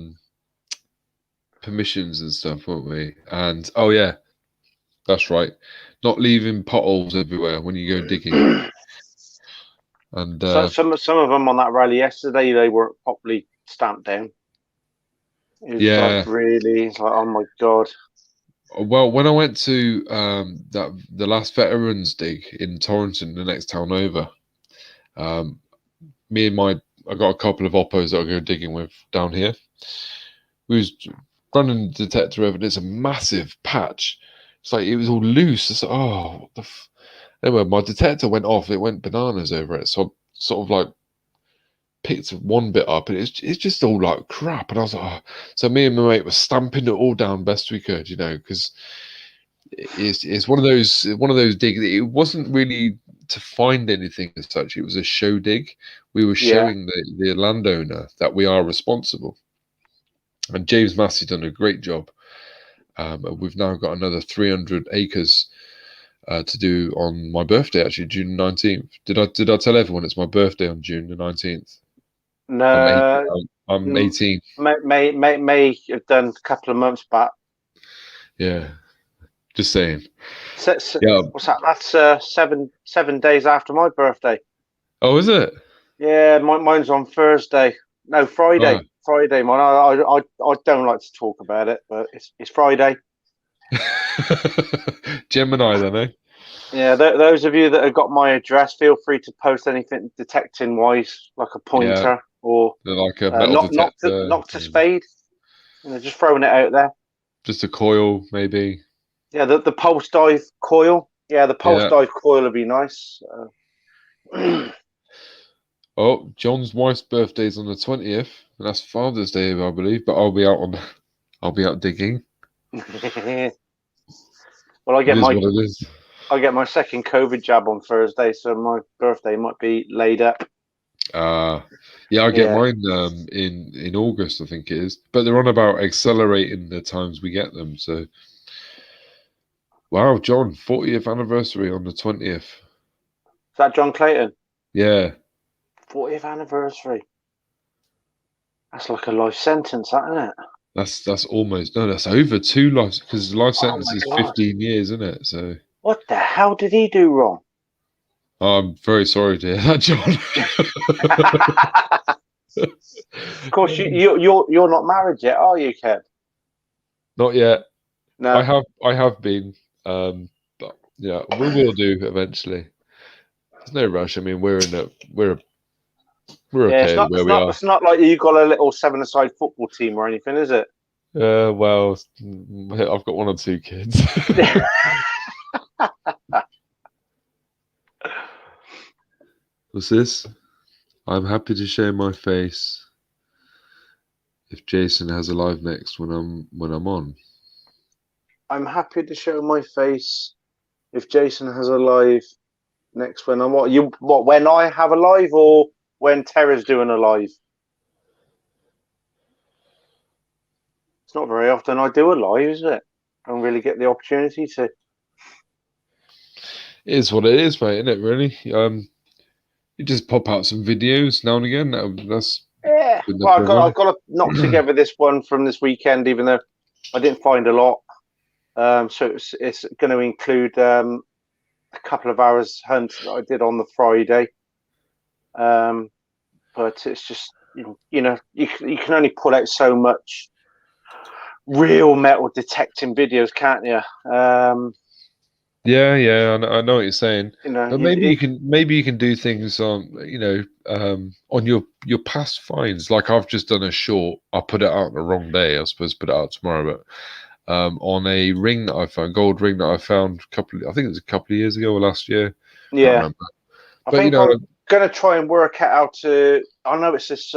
permissions and stuff, weren't we? And oh yeah, that's right. Not leaving potholes everywhere when you go digging. And some of them on that rally yesterday, they weren't properly stamped down. It was like really, it's like, oh my god. Well, when I went to the last veterans dig in Torrington, the next town over, I got a couple of oppos that I go digging with down here. We was running the detector over. There's a massive patch. It's like it was all loose. It's like, oh, what the anyway, my detector went off. It went bananas over it. So I sort of like picked one bit up, and it's just all like crap. And I was like, oh. So me and my mate were stamping it all down best we could, because it's one of those digs. It wasn't really to find anything as such. It was a show dig. We were showing the landowner that we are responsible. And James Massey done a great job. We've now got another 300 acres to do on my birthday, actually, June 19th. Did I tell everyone it's my birthday on June the 19th? No, I'm 18. May have done a couple of months back. Yeah, just saying. Yeah, what's that? That's 7 days after my birthday. Oh, is it? Yeah, mine's on Thursday. No, Friday. Friday, man. I don't like to talk about it, but it's Friday. Gemini, then, eh? Yeah, those of you that have got my address, feel free to post anything detecting wise, like a Yeah, pointer or they're like a metal detector, knock to spade. You know, just throwing it out there. just a coil, maybe. Yeah, the pulse dive coil. Yeah, the pulse Yeah. dive coil would be nice. Oh, John's wife's birthday's on the 20th, and that's Father's Day, I believe. But I'll be out on, I'll be out digging. Well, It is what it is. I get my second COVID jab on Thursday, so my birthday might be laid up. Yeah, I get Yeah. mine in August, I think it is. But they're on about accelerating the times we get them. So, wow, John, 40th anniversary on the 20th. Is that John Clayton? Yeah, 40th anniversary. That's like a life sentence, that, isn't it? that's almost no, that's over 2 lives because the life Oh sentence my is God. 15 years, isn't it? So, What the hell did he do wrong? I'm very sorry to hear that, John. Of course, you're not married yet, are you, Kev? Not yet. No. I have been, but yeah, we will do eventually. There's no rush. I mean, we're Yeah, okay where we are. it's not like you got a little seven-a-side football team or anything, is it? Well, I've got 1 or 2 kids. What's this? I'm happy to show my face if Jason has a live next when I'm on. I'm happy to show my face if Jason has a live next when I'm what when I have a live or when Tara's doing a live? It's not very often I do a live, is it? I don't really get the opportunity to. It is what it is, mate, isn't it, really? You just pop out some videos now and again. That's Yeah. good enough Well, for I've everyone. got to knock together this one from this weekend, even though I didn't find a lot. So it's going to include a couple of hours hunt that I did on the Friday. But it's just you can only pull out so much real metal detecting videos, can't you? Yeah, I know what you're saying. You know, But maybe you can do things on on your past finds. Like I've just done a short. I put it out the wrong day. I was supposed to put it out tomorrow, but on a ring that I found, gold ring that I found I think it was a couple of years ago or last year. Can't remember. I But think I'm going to try and work out how to. I know it's this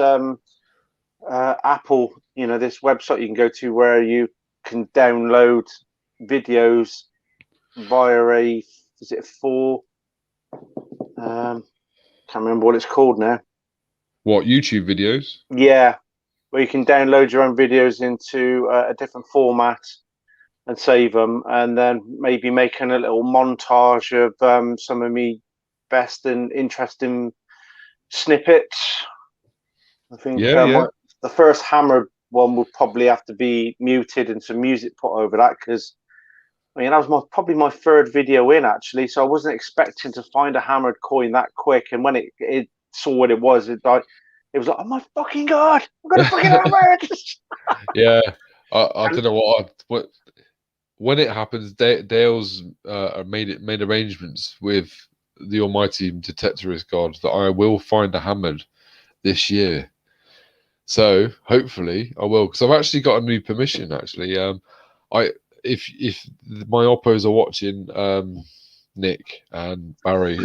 Apple, this website you can go to where you can download videos via is it can't remember what it's called now. what, YouTube videos? Yeah, where you can download your own videos into a different format and save them, and then maybe making a little montage of some of me best and interesting snippets. I think Yeah. the first hammered one would probably have to be muted and some music put over that because I mean that was probably my third video in actually, so I wasn't expecting to find a hammered coin that quick. And when it saw what it was like, it was like, oh my fucking God, I'm gonna fucking hammer it. Yeah. I don't know what when it happens. Dale's made arrangements with the almighty detectorist god that I will find a hammered this year. So hopefully I will, because I've actually got a new permission. Actually, I if my oppos are watching, Nick and Barry,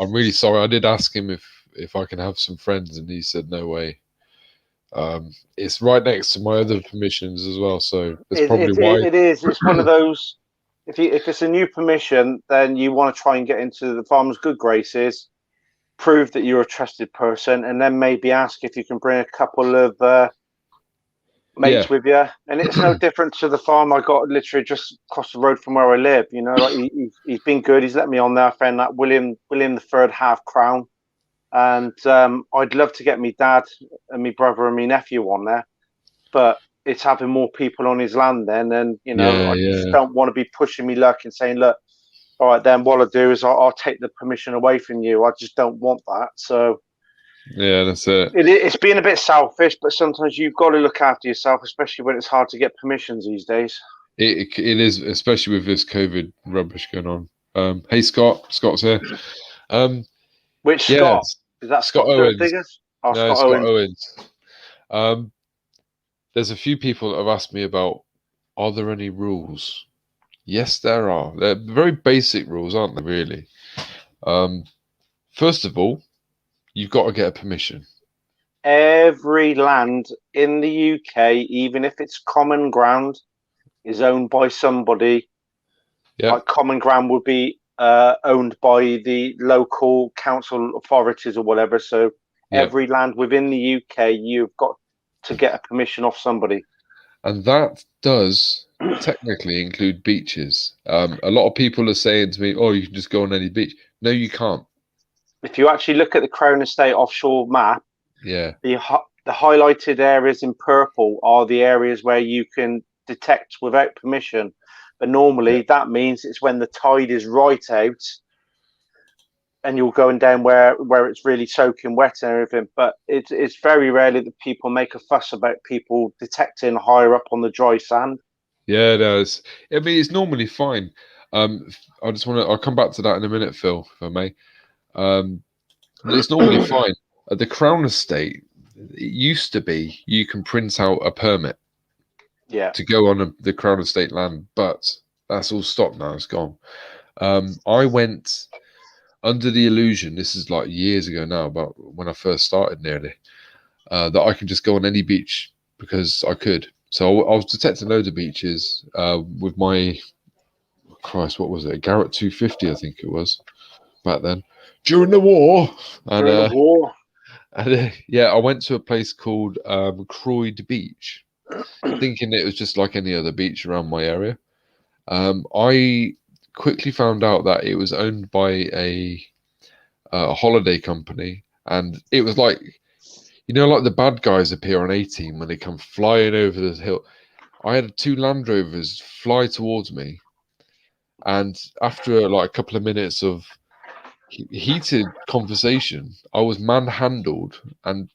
I'm really sorry. I did ask him if I can have some friends, and he said no way. It's right next to my other permissions as well, so that's probably why. It is. It's one of those. If it's a new permission, then you want to try and get into the farmer's good graces, prove that you're a trusted person, and then maybe ask if you can bring a couple of mates Yeah, with you. And it's no different to the farm I got literally just across the road from where I live. Like he's been good. He's let me on there. I found that William the Third Half Crown, and I'd love to get me dad and me brother and me nephew on there, but it's having more people on his land then, and I just yeah. don't want to be pushing me luck and saying, look, all right, then what I'll do is I'll take the permission away from you. I just don't want that. So Yeah, that's it. It's being a bit selfish, but sometimes you've got to look after yourself, especially when it's hard to get permissions these days. It is, especially with this COVID rubbish going on. Hey Scott, Scott's here. Which Yeah, Scott? Is that Scott Scott Dirt Owens. Diggers? Oh, No, Scott Scott Owens. Owens. There's a few people that have asked me about, are there any rules? Yes, there are. They're very basic rules, aren't they, really? First of all, you've got to get a permission. Every land in the UK, even if it's common ground, is owned by somebody. Yeah, Like common ground would be owned by the local council authorities or whatever. So yeah. every land within the UK, you've got to get a permission off somebody. And that does technically include beaches. A lot of people are saying to me, oh, you can just go on any beach. No, you can't. If you actually look at the Crown Estate offshore map, Yeah, the highlighted areas in purple are the areas where you can detect without permission. But normally that means it's when the tide is right out and you're going down where it's really soaking wet and everything. But it's very rarely that people make a fuss about people detecting higher up on the dry sand. yeah, no, I mean, it's normally fine. I'll come back to that in a minute, Phil, if I may. It's normally fine. At the Crown Estate, it used to be you can print out a permit Yeah. to go on the Crown Estate land, but that's all stopped now. It's gone. I went under the illusion, this is like years ago now, about when I first started nearly, that I can just go on any beach because I could. So I was detecting loads of beaches with my, Christ, what was it? A Garrett 250, I think it was back then, during the war. And, During the war. yeah, I went to a place called Croyd Beach, thinking it was just like any other beach around my area. I quickly found out that it was owned by a holiday company, and it was like, like the bad guys appear on A-Team when they come flying over the hill. I had two Land Rovers fly towards me, and after like a couple of minutes of heated conversation, I was manhandled and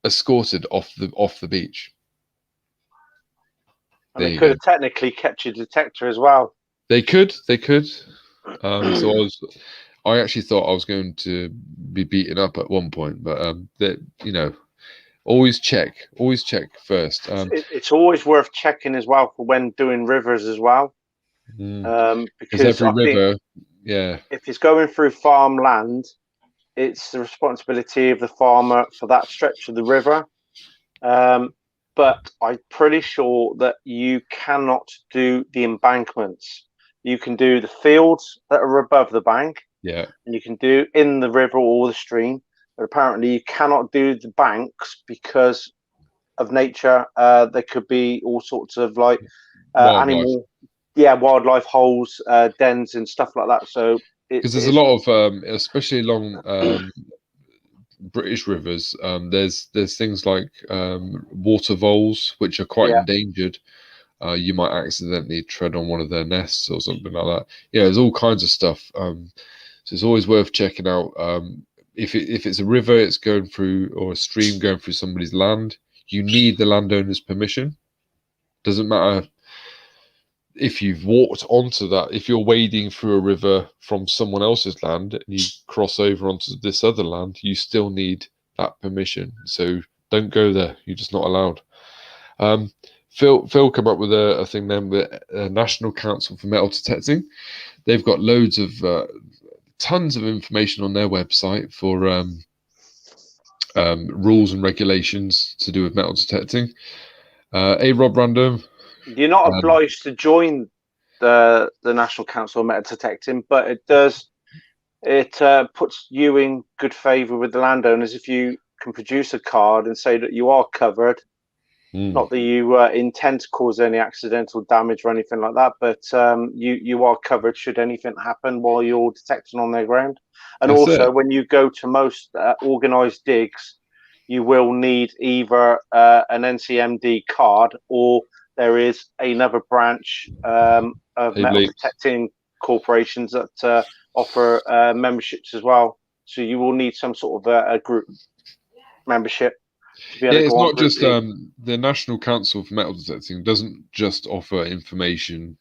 escorted off the beach. And There they you could go. have technically kept your detector as well. They could. So I actually thought I was going to be beaten up at one point, but always check first. It's always worth checking as well for when doing rivers as well. Because Because every I think river, yeah, if it's going through farmland, it's the responsibility of the farmer for that stretch of the river. But I'm pretty sure that you cannot do the embankments. You can do the fields that are above the bank, yeah, and you can do in the river or the stream. But apparently, you cannot do the banks because of nature. There could be all sorts of like wildlife. animal, wildlife holes, dens, and stuff like that. So Because there's a it's lot of, especially along British rivers. There's things like water voles, which are quite yeah. endangered. You might accidentally tread on one of their nests or something like that. Yeah, there's all kinds of stuff. So it's always worth checking out. If it's a river, it's going through, or a stream going through somebody's land, you need the landowner's permission. Doesn't matter if you've walked onto that. If you're wading through a river from someone else's land and you cross over onto this other land, you still need that permission. So don't go there. You're just not allowed. Phil come up with a thing then with National Council for Metal Detecting. They've got loads of tons of information on their website for rules and regulations to do with metal detecting. Rob Random. You're not obliged to join the National Council of Metal Detecting, but it does. It puts you in good favour with the landowners if you can produce a card and say that you are covered. Not that you intend to cause any accidental damage or anything like that, but you are covered should anything happen while you're detecting on their ground. And That's also, it. when you go to most organised digs, you will need either an NCMD card or there is another branch of metal detecting corporations that offer memberships as well. So you will need some sort of a group. membership to be Yeah, able to it's go on not Group just D. the National Council for Metal Detecting doesn't just offer information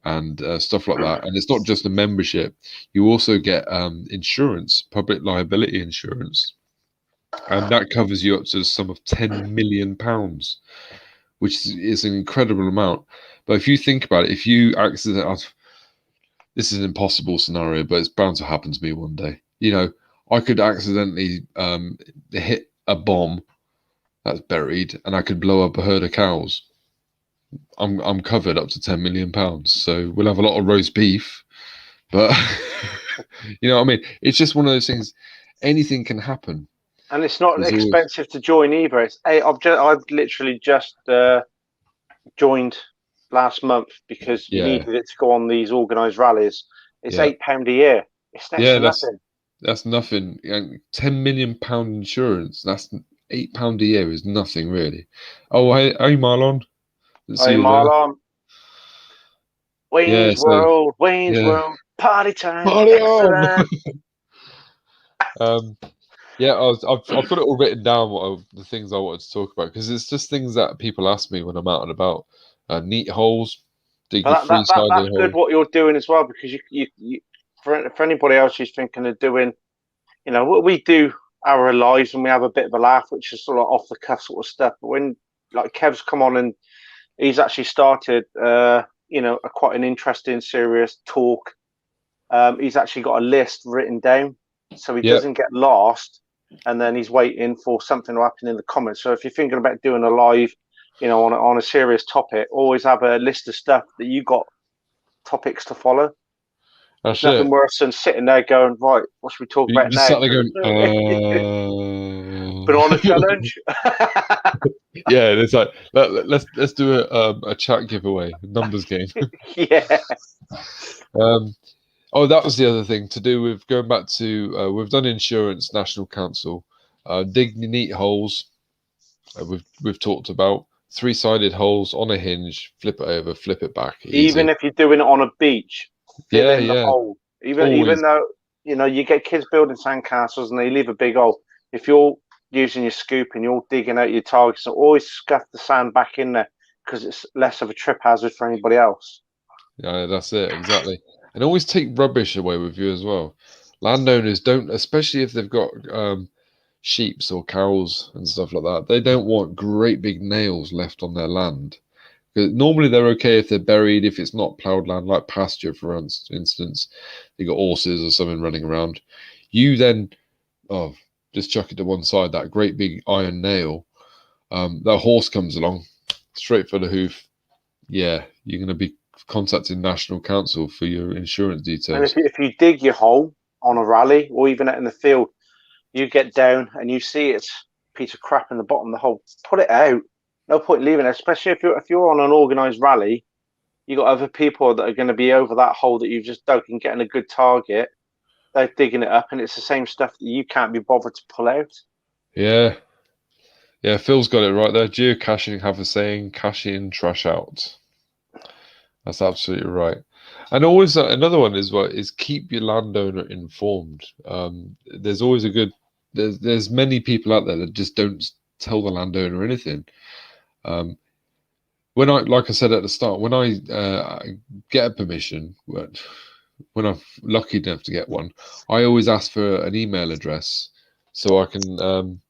and stuff like that, and it's not just a membership. You also get insurance, public liability insurance, and that covers you up to the sum of £10 million, which is an incredible amount. But if you think about it, if you accident, this is an impossible scenario, but it's bound to happen to me one day. You know, I could accidentally hit a bomb that's buried, and I could blow up a herd of cows. I'm covered up to £10 million, so we'll have a lot of roast beef. But you know what I mean? It's just one of those things. Anything can happen. And it's not There's always, expensive to join either. I've literally just joined last month because we yeah, needed it to go on these organised rallies. It's yeah, £8 a year. It's next yeah. to nothing. That's nothing. And £10 million insurance. That's £8 a year is nothing really. Oh, hey, Marlon. Let's see Hey, you there. Marlon. Yeah. So Wayne's yeah, World, party time, party on. excellent. Yeah, I've got it all written down. The things I wanted to talk about, because it's just things that people ask me when I'm out and about. Neat holes, dig your But three-sided that's good hole. what you're doing as well, because you for anybody else who's thinking of doing, we do our lives and we have a bit of a laugh, which is sort of off the cuff sort of stuff. But when like Kev's come on and he's actually started, quite an interesting, serious talk. He's actually got a list written down, so he Yep. doesn't get lost. And then he's waiting for something to happen in the comments. So if you're thinking about doing a live, on a serious topic, always have a list of stuff that you got topics to follow. That's There's nothing it. worse than sitting there going, right, what should we talk You about just now? sat there going, Banana challenge. yeah. And it's like let's do a chat giveaway, numbers game. Yeah. Oh, that was the other thing to do with going back to we've done insurance, National Council, dig neat holes. We've talked about three-sided holes on a hinge, flip it over, flip it back, Even easy. if you're doing it on a beach, fill Yeah, in the yeah, hole. Even always. though you get kids building sandcastles and they leave a big hole. If you're using your scoop and you're digging out your targets, always scuff the sand back in there because it's less of a trip hazard for anybody else. Yeah, that's it, exactly. And always take rubbish away with you as well. Landowners don't, especially if they've got sheeps or cows and stuff like that, they don't want great big nails left on their land. 'Cause normally they're okay if they're buried, if it's not ploughed land, like pasture, for instance. You got horses or something running around. You then, just chuck it to one side, that great big iron nail. That horse comes along, straight for the hoof. Yeah, you're going to be contacting National Council for your insurance And details. if you dig your hole on a rally or even out in the field, you get down and you see it's a piece of crap in the bottom of the hole. Put it out. No point leaving it, especially if you're on an organised rally. You got other people that are going to be over that hole that you've just dug and getting a good target. They're digging it up, and it's the same stuff that you can't be bothered to pull out. Yeah, yeah, Phil's got it right there. Geocaching have a saying: cash in, trash out. That's absolutely right. And always another one is keep your landowner informed. There's always a good there's many people out there that just don't tell the landowner anything. When I, like I said at the start, when I get a permission, when I'm lucky enough to get one, I always ask for an email address so I can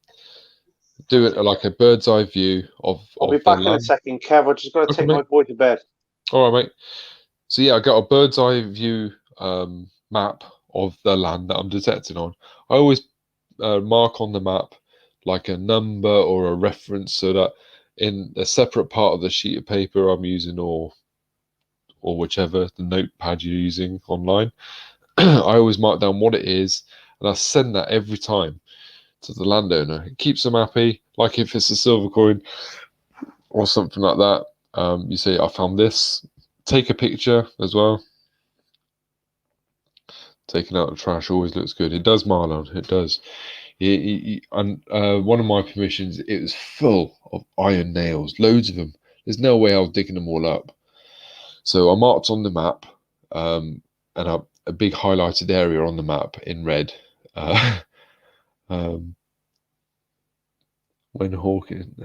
do it like a bird's eye view I'll be of the back in a land. second, Kev. I just got to Okay, take my mate. boy to bed. All right, mate. So yeah, I got a bird's eye view map of the land that I'm detecting on. I always mark on the map like a number or a reference so that in a separate part of the sheet of paper I'm using or whichever the notepad you're using online, I always mark down what it is and I send that every time to the landowner. It keeps them happy. Like if it's a silver coin or something like that, you say I found this. Take a picture as well. Taking out the trash always looks good. It does, Marlon. It does. And one of my permissions, it was full of iron nails, loads of them. There's no way I was digging them all up. So I marked on the map, and a big highlighted area on the map in red. Um, when hawking.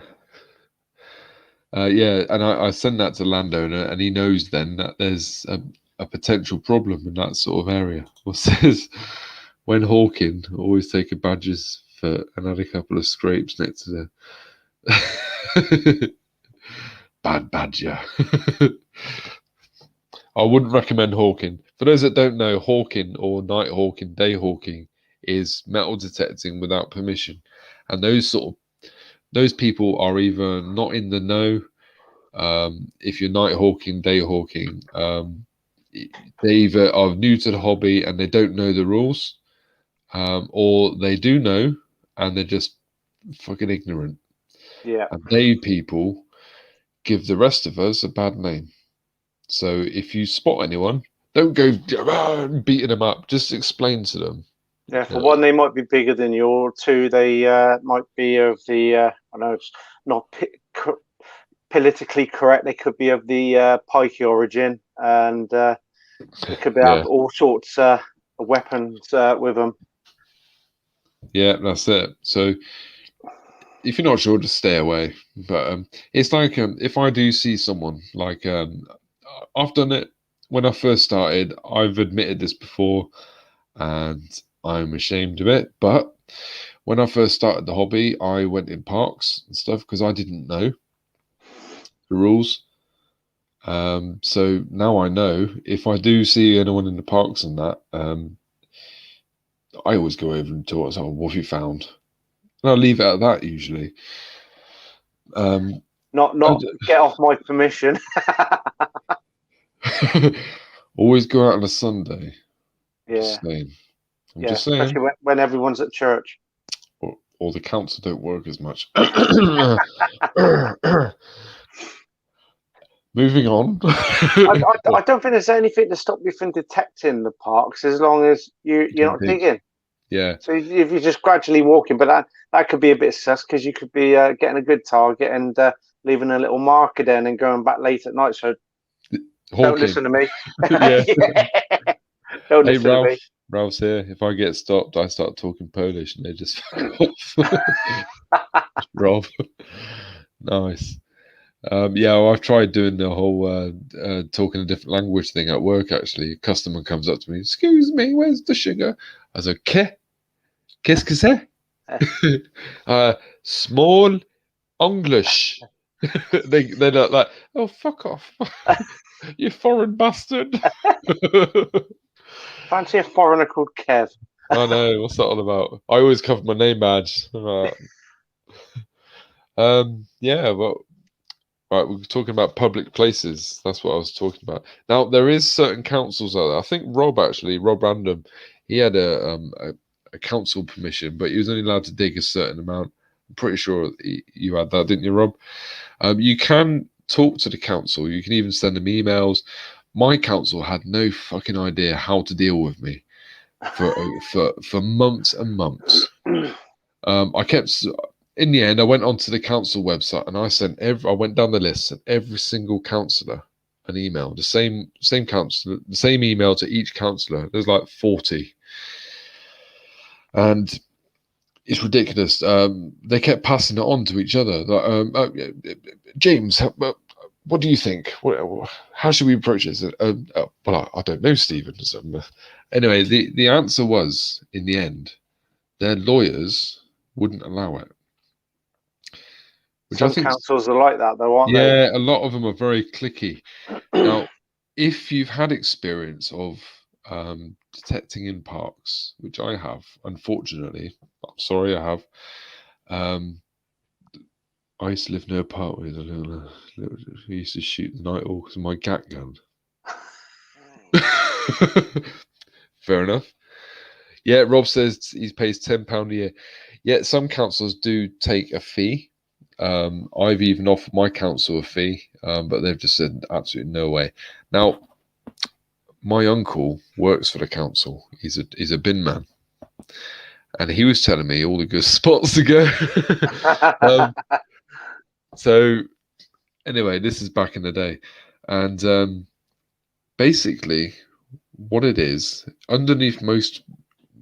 Yeah, and I send that to the landowner, and he knows then that there's a potential problem in that sort of area. What says, when hawking, always take a badges for and add a couple of scrapes next to the bad badger. I wouldn't recommend hawking. For those that don't know, hawking or night hawking, day hawking is metal detecting without permission, and those people are either not in the know. If you're night hawking, day hawking, they either are new to the hobby and they don't know the rules, or they do know and they're just fucking ignorant. Yeah. And they people give the rest of us a bad name. So if you spot anyone, don't go beating them up. Just explain to them. Yeah, for one, they might be bigger than you, or two, they might be of the, I know it's not politically correct, they could be of the pikey origin, and they could be Yeah. have all sorts of weapons with them. Yeah, that's it. So if you're not sure, just stay away. But it's like if I do see someone, like I've done it when I first started. I've admitted this before, and I'm ashamed of it. But when I first started the hobby, I went in parks and stuff because I didn't know the rules. So now I know if I do see anyone in the parks and that, I always go over and talk. So, what have you found? And I'll leave it at that usually. Not get off my permission. Always go out on a Sunday. Yeah, Just saying. I'm yeah, just saying. especially when everyone's at church. Or the council don't work as much. Moving on. I don't think there's anything to stop you from detecting the parks as long as you're not digging. Yeah. So if you're just gradually walking, but that could be a bit sus because you could be getting a good target and leaving a little marker then and going back late at night. So don't listen to me. Yeah. Don't Hey, listen to me. Ralph's here. If I get stopped, I start talking Polish and they just fuck off. Rob. Nice. Yeah, well, I've tried doing the whole talking a different language thing at work, actually. A customer comes up to me, excuse me, where's the sugar? I was like, Qu'est-ce que c'est? Small English. They're not like, oh, fuck off. You foreign bastard. Fancy a foreigner called Kev. I know, what's that all about? I always cover my name badge. Yeah, well, right, we were talking about public places. That's what I was talking about. Now, there is certain councils out there. I think Rob Random, he had a council permission, but he was only allowed to dig a certain amount. I'm pretty sure you had that, didn't you, Rob? You can talk to the council. You can even send them emails. My council had no fucking idea how to deal with me for months and months. I kept. In the end, I went onto the council website and I went down the list, sent every single councillor an email, the same councillor, the same email to each councillor. There's like 40, and it's ridiculous. They kept passing it on to each other. Like, James, what do you think? How should we approach this? Well, I don't know, Stephen. Anyway, the answer was, in the end, their lawyers wouldn't allow it. Some councils are like that, though, aren't they? Yeah, a lot of them are very cliquey. Now, if you've had experience of detecting in parks, which I have, unfortunately, I'm sorry I have. I used to live near a park with a little we used to shoot the night hawks with my gat gun. Fair enough. Yeah, Rob says he pays £10 a year. Yeah, some councils do take a fee. I've even offered my council a fee, but they've just said absolutely no way. Now, my uncle works for the council. He's a bin man, and he was telling me all the good spots to go. So, anyway, this is back in the day, and basically, what it is, underneath most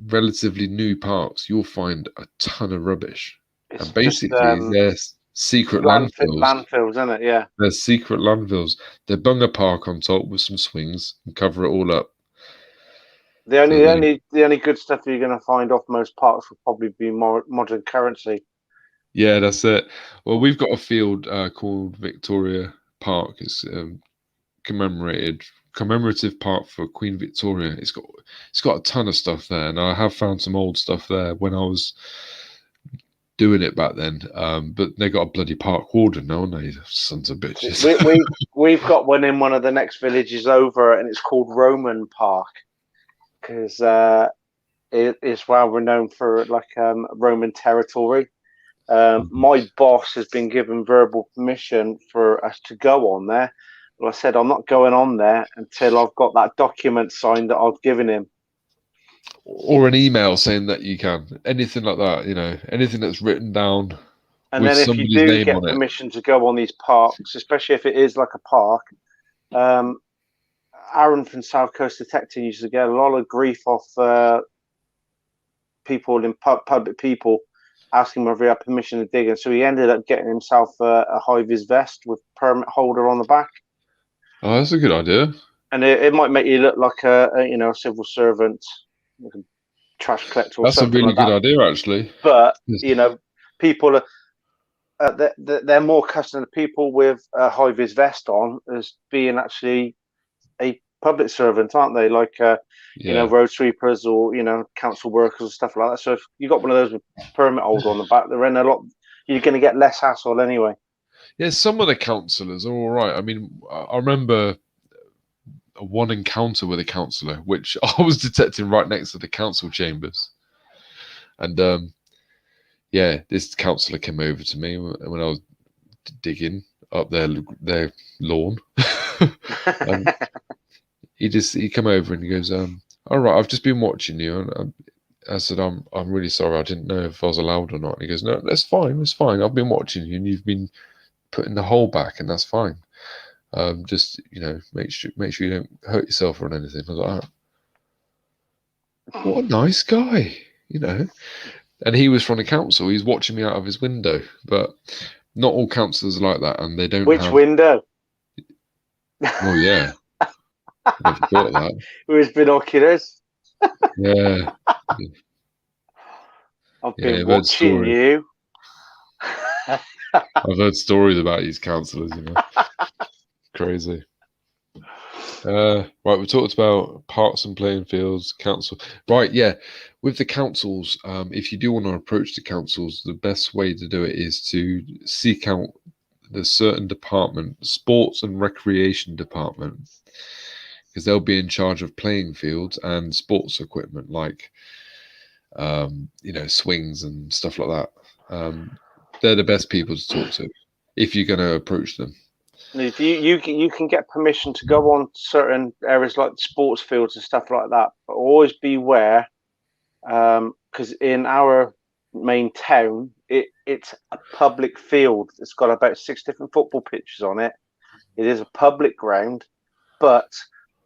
relatively new parks, you'll find a ton of rubbish. It's And just basically, they're secret landfills. landfills, isn't it? Yeah. They're secret landfills. They bung a park on top with some swings and cover it all up. The So they, only good stuff you're going to find off most parks will probably be more modern currency. yeah, that's it. Well, we've got a field called Victoria Park. It's commemorative park for Queen Victoria. It's got a ton of stuff there, and I have found some old stuff there when I was doing it back then. But they got a bloody park warden now, haven't they? Sons of bitches. We've got one in one of the next villages over, and it's called Roman Park because it is well renowned for like Roman territory. My boss has been given verbal permission for us to go on there. But I said I'm not going on there until I've got that document signed that I've given him. Or an email saying that you can. Anything like that, anything that's written down And with then if you somebody's do name get on it. permission to go on these parks, especially if it is like a park, Aaron from South Coast Detecting used to get a lot of grief off people in public people asking whether he had permission to dig, and so he ended up getting himself a high vis vest with permit holder on the back. Oh, that's a good idea. And it might make you look like a civil servant, like a trash collector or That's a something really like good that. idea, actually. But Yes. people are they're more accustomed to people with a high vis vest on as being actually a public servant, aren't they? Like Yeah. road sweepers or council workers and stuff like that. So if you got one of those with permit holder on the back, they're in a lot. You're going to get less hassle anyway. Yeah, some of the councillors are all right. I mean, I remember one encounter with a councillor, which I was detecting right next to the council chambers. And yeah, this councillor came over to me when I was digging up their lawn. And he come over and he goes, all right, I've just been watching you. And I said, I'm really sorry. I didn't know if I was allowed or not. And he goes, no, that's fine. It's fine. I've been watching you and you've been putting the hole back and that's fine. Just make sure you don't hurt yourself or anything. I was like, oh, what a nice guy, And he was from the council. He's watching me out of his window, but not all councillors are like that, and they don't Which have. window? Oh yeah, I never thought of that. With binoculars. Yeah, I've yeah. been I've heard watching stories. you. I've heard stories about these councillors. Crazy. Right, we talked about parks and playing fields, council. Right, yeah. With the councils, if you do want to approach the councils, the best way to do it is to seek out the certain department, sports and recreation department, because they'll be in charge of playing fields and sports equipment like, swings and stuff like that. They're the best people to talk to if you're going to approach them. If you can get permission to go on certain areas like sports fields and stuff like that, but always beware, because in our main town, it's a public field. It's got about 6 different football pitches on it. It is a public ground, but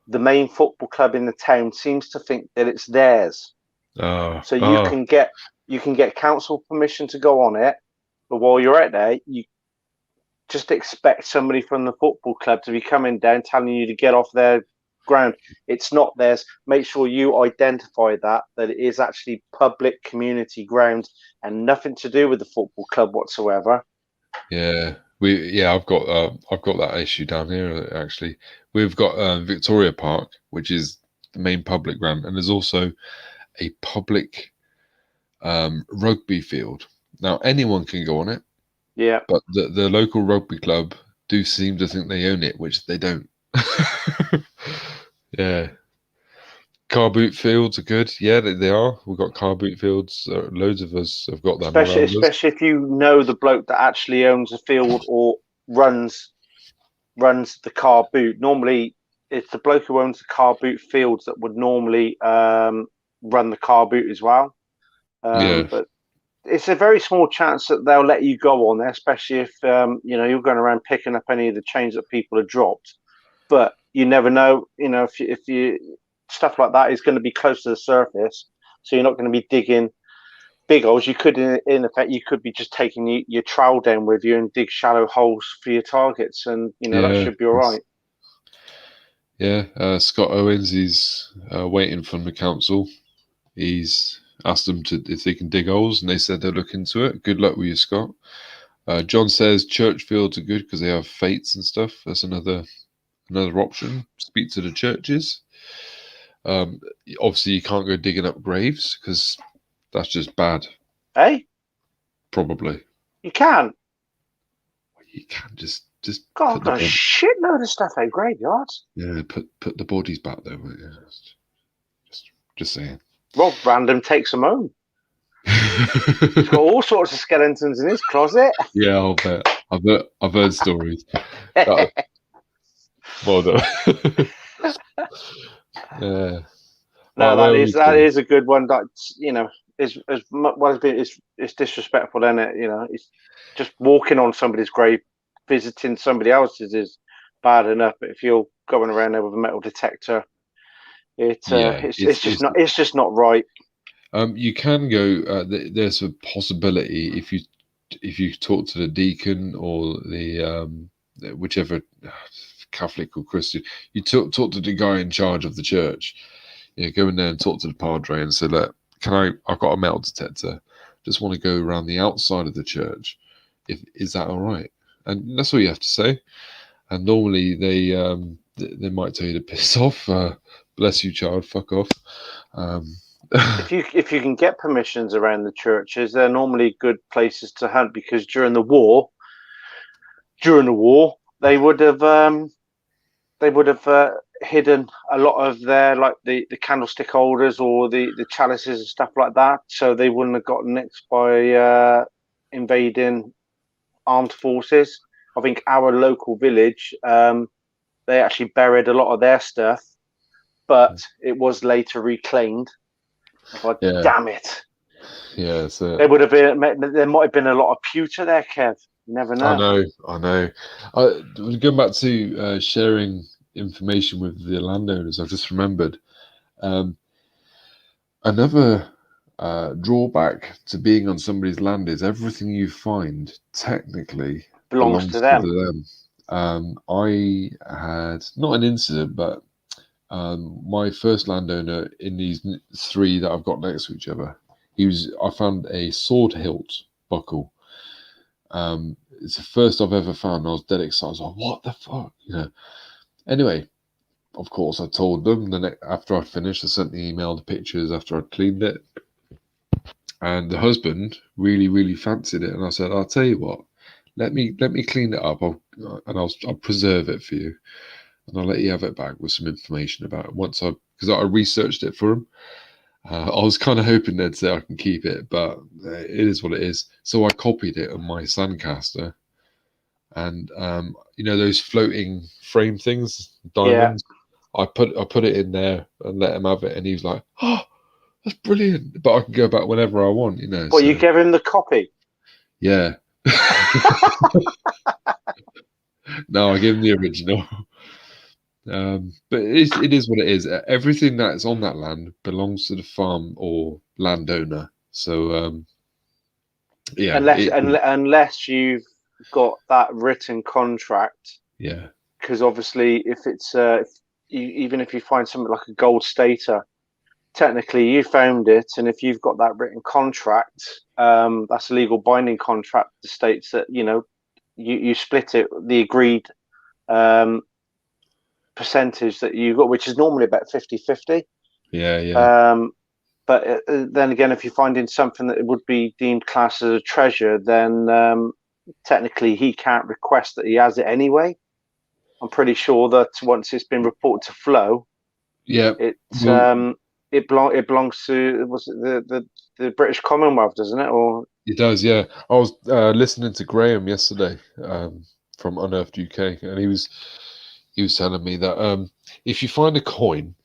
the main football club in the town seems to think that it's theirs. So you can get council permission to go on it, but while you're out there, you just expect somebody from the football club to be coming down telling you to get off their ground. It's not theirs. Make sure you identify that it is actually public community ground and nothing to do with the football club whatsoever. Yeah, I've got that issue down here actually. We've got Victoria Park, which is the main public ground, and there's also a public rugby field. Now anyone can go on it. Yeah. But the local rugby club do seem to think they own it, which they don't. Yeah. Car boot fields are good. Yeah, they are. We've got car boot fields. Loads of us have got them around us. Especially if you know the bloke that actually owns a field or runs the car boot. Normally, it's the bloke who owns the car boot fields that would normally run the car boot as well. Yeah. But it's a very small chance that they'll let you go on there, especially if you're going around picking up any of the chains that people have dropped. But you never know. If you stuff like that is going to be close to the surface, so you're not going to be digging big holes, you could, in effect, you could be just taking your trowel down with you and dig shallow holes for your targets, and that Yeah, should be all right. yeah. Scott Owens, he's waiting from the council. He's asked them if they can dig holes, and they said they'll look into it. Good luck with you, Scott. John says church fields are good because they have fates and stuff. That's another option. Speak to the churches. Obviously, you can't go digging up graves because that's just bad. Hey, Probably you can. you can't just God, put I've got a the shitload of stuff out graveyards. put the bodies back though. Yeah. Just saying. Rob Random takes them home. He's got all sorts of skeletons in his closet. Yeah, I'll bet. I've heard stories. Well done. Yeah. No, Well, that is a good one. That is as well as being it's disrespectful, isn't it? It's just walking on somebody's grave, visiting somebody else's is bad enough. But if you're going around there with a metal detector, it's just not right. You can go. There's a possibility if you talk to the deacon or the whichever Catholic or Christian, you talk to the guy in charge of the church. Go in there and talk to the padre and say, "Look, I've got a metal detector. Just want to go around the outside of the church. Is that all right?" And that's all you have to say. And normally they might tell you to piss off. Bless you, child. Fuck off. If you can get permissions around the churches, they're normally good places to hunt, because during the war, they would have hidden a lot of their, like the candlestick holders or the chalices and stuff like that, so they wouldn't have got nicked by invading armed forces. I think our local village, they actually buried a lot of their stuff, but it was later reclaimed. But Yeah. damn it. Yeah, so There would have been. There might have been a lot of pewter there, Kev. You never know. I know. Going back to sharing information with the landowners, I've just remembered another drawback to being on somebody's land is everything you find technically Belongs to to them. them. I had not an incident, but my first landowner in these three that I've got next to each other, I found a sword hilt buckle. It's the first I've ever found. I was dead excited. I was like, "What the fuck?" Anyway, of course, I told them. After I finished, I sent the email, the pictures after I'd cleaned it, and the husband really, really fancied it. And I said, "I'll tell you what. Let me clean it up. I'll preserve it for you, and I'll let you have it back with some information about it because I researched it for him." I was kind of hoping they'd say I can keep it, but it is what it is. So I copied it on my Sandcaster, and those floating frame things, diamonds. I put it in there and let him have it, and he was like, "Oh, that's brilliant!" But I can go back whenever I want, Well, So you gave him the copy. yeah. No, I gave him the original. But it is what it is. Everything that's on that land belongs to the farm or landowner. So yeah, Unless you've got that written contract, yeah, because obviously if it's even if you find something like a gold stater, technically you found it, and if you've got that written contract, that's a legal binding contract that states that you split it, the agreed percentage that you got, which is normally about 50-50. yeah. But then again, if you're finding something that would be deemed classed as a treasure, then technically he can't request that he has it anyway. I'm pretty sure that once it's been reported to Flow, Yeah, it well, it belongs to, was it the British Commonwealth, doesn't it? Or it does. Yeah, I was listening to Graham yesterday from Unearthed UK, and he was telling me that if you find a coin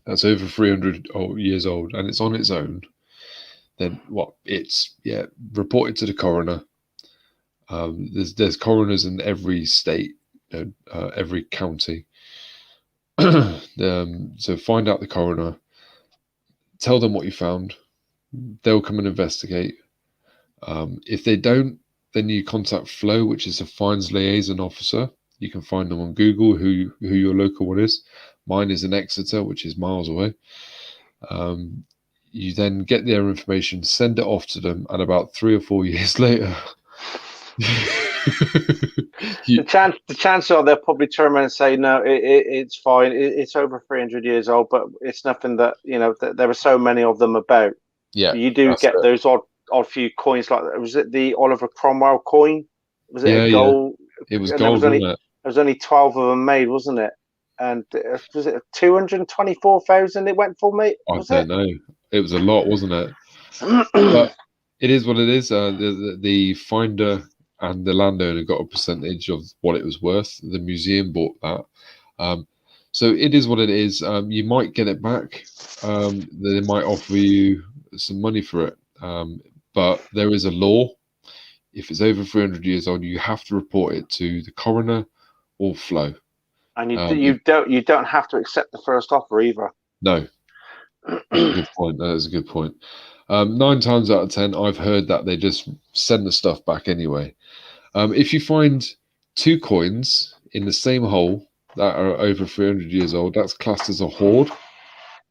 that's over 300 years old and it's on its own, then it's reported to the coroner. There's coroners in every state, every county. So find out the coroner, tell them what you found, they'll come and investigate. If they don't, then you contact Flo, which is a fines liaison officer. You can find them on Google who your local one is. Mine is in Exeter, which is miles away. You then get their information, send it off to them, and about 3 or 4 years later, The chances are they'll probably turn around and say, no, it's fine. It's over 300 years old, but it's nothing that, there are so many of them about. yeah, You do that's get it. those odd few coins. Like, was it the Oliver Cromwell coin? Was it a Yeah. gold? It was And there gold, was wasn't it? only 12 of them made, wasn't it? And was it 224,000 it went for, mate? I Was don't know. It was a lot, wasn't it? But it is what it is. The finder and the landowner got a percentage of what it was worth. The museum bought that. So it is what it is. You might get it back. They might offer you some money for it. But there is a law. If it's over 300 years old, you have to report it to the coroner or Flo. And you don't have to accept the first offer either. No, that's a good point. That is a good point. 9 times out of 10, I've heard that they just send the stuff back anyway. If you find 2 coins in the same hole that are over 300 years old, that's classed as a hoard,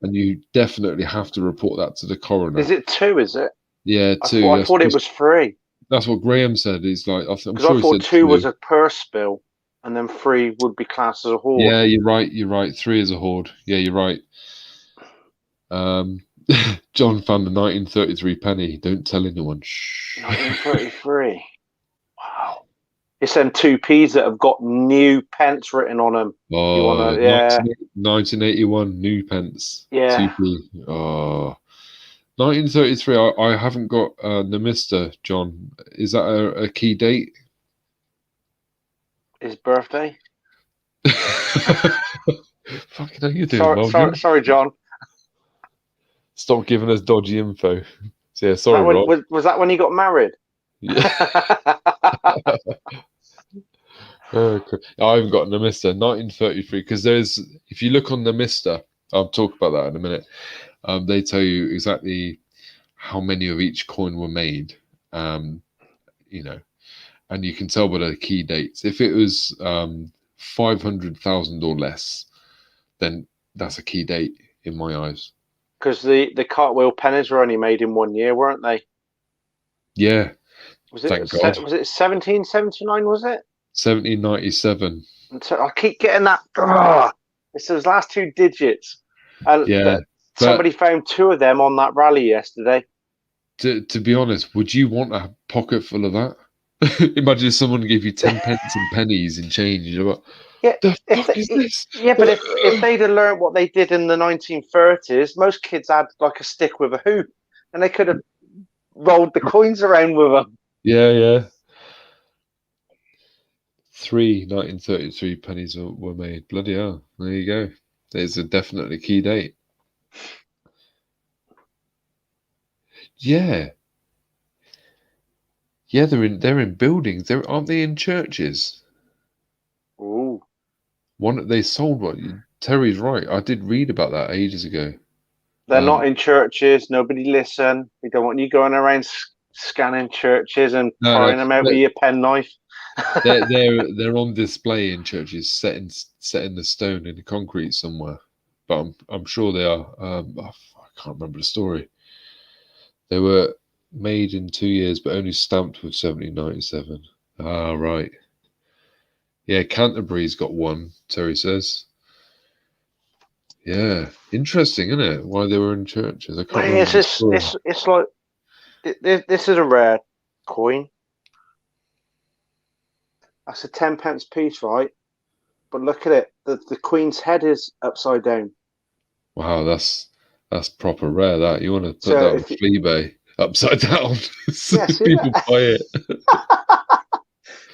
and you definitely have to report that to the coroner. Is it 2? Is it? Yeah, I 2. thought it was 3. That's what Graham said. He's like, I'm Because sure I he thought said 2 2. was a purse spill, and then 3 would be classed as a hoard. Yeah, you're right. 3 is a hoard. Yeah, you're right. John found the 1933 penny. Don't tell anyone. Shh. 1933. Wow. It's them 2p's that have got new pence written on them. Oh, You wanna, yeah. 1981 new pence. Yeah. 2p. Oh, 1933. I haven't got the Mister John. Is that a key date? His birthday. Fucking how you doing, Sorry, John. Stop giving us dodgy info. So, yeah, Was sorry, that when, Rob. was that when he got married? Yeah. Okay. I haven't got the Mister 1933 because there's. If you look on the Mister, I'll talk about that in a minute. They tell you exactly how many of each coin were made. And you can tell by the key dates. If it was 500,000 or less, then that's a key date in my eyes. Because the cartwheel pennies were only made in 1 year, weren't they? Yeah. Was Thank God. Was it 1779? Was it? 1797. So I keep getting that. It's those last 2 digits. And Yeah. somebody found 2 of them on that rally yesterday. To be honest, would you want a pocket full of that? Imagine if someone gave you 10 pence and pennies in change. You're like, Yeah, the fuck is this? Yeah, but if they'd have learned what they did in the 1930s, most kids had like a stick with a hoop, and they could have rolled the coins around with them. Yeah. 3 1933 pennies were made. Bloody hell. There you go. There's a definitely key date. Yeah. Yeah, they're in buildings. Aren't they in churches? Ooh. They sold one. Terry's right. I did read about that ages ago. They're not in churches. Nobody listen. We don't want you going around scanning churches and prying them out with your penknife. they're on display in churches, set in the stone in the concrete somewhere. But I'm sure they are. I can't remember the story. They were made in 2 years, but only stamped with 1797. Ah, right. Yeah, Canterbury's got one. Terry says. Yeah, interesting, isn't it? Why they were in churches? I can't remember the story. It's like this is a rare coin. That's a 10 pence piece, right? But look at it. The Queen's head is upside down. Wow, that's proper rare. That you want to put that on eBay upside down? People buy it.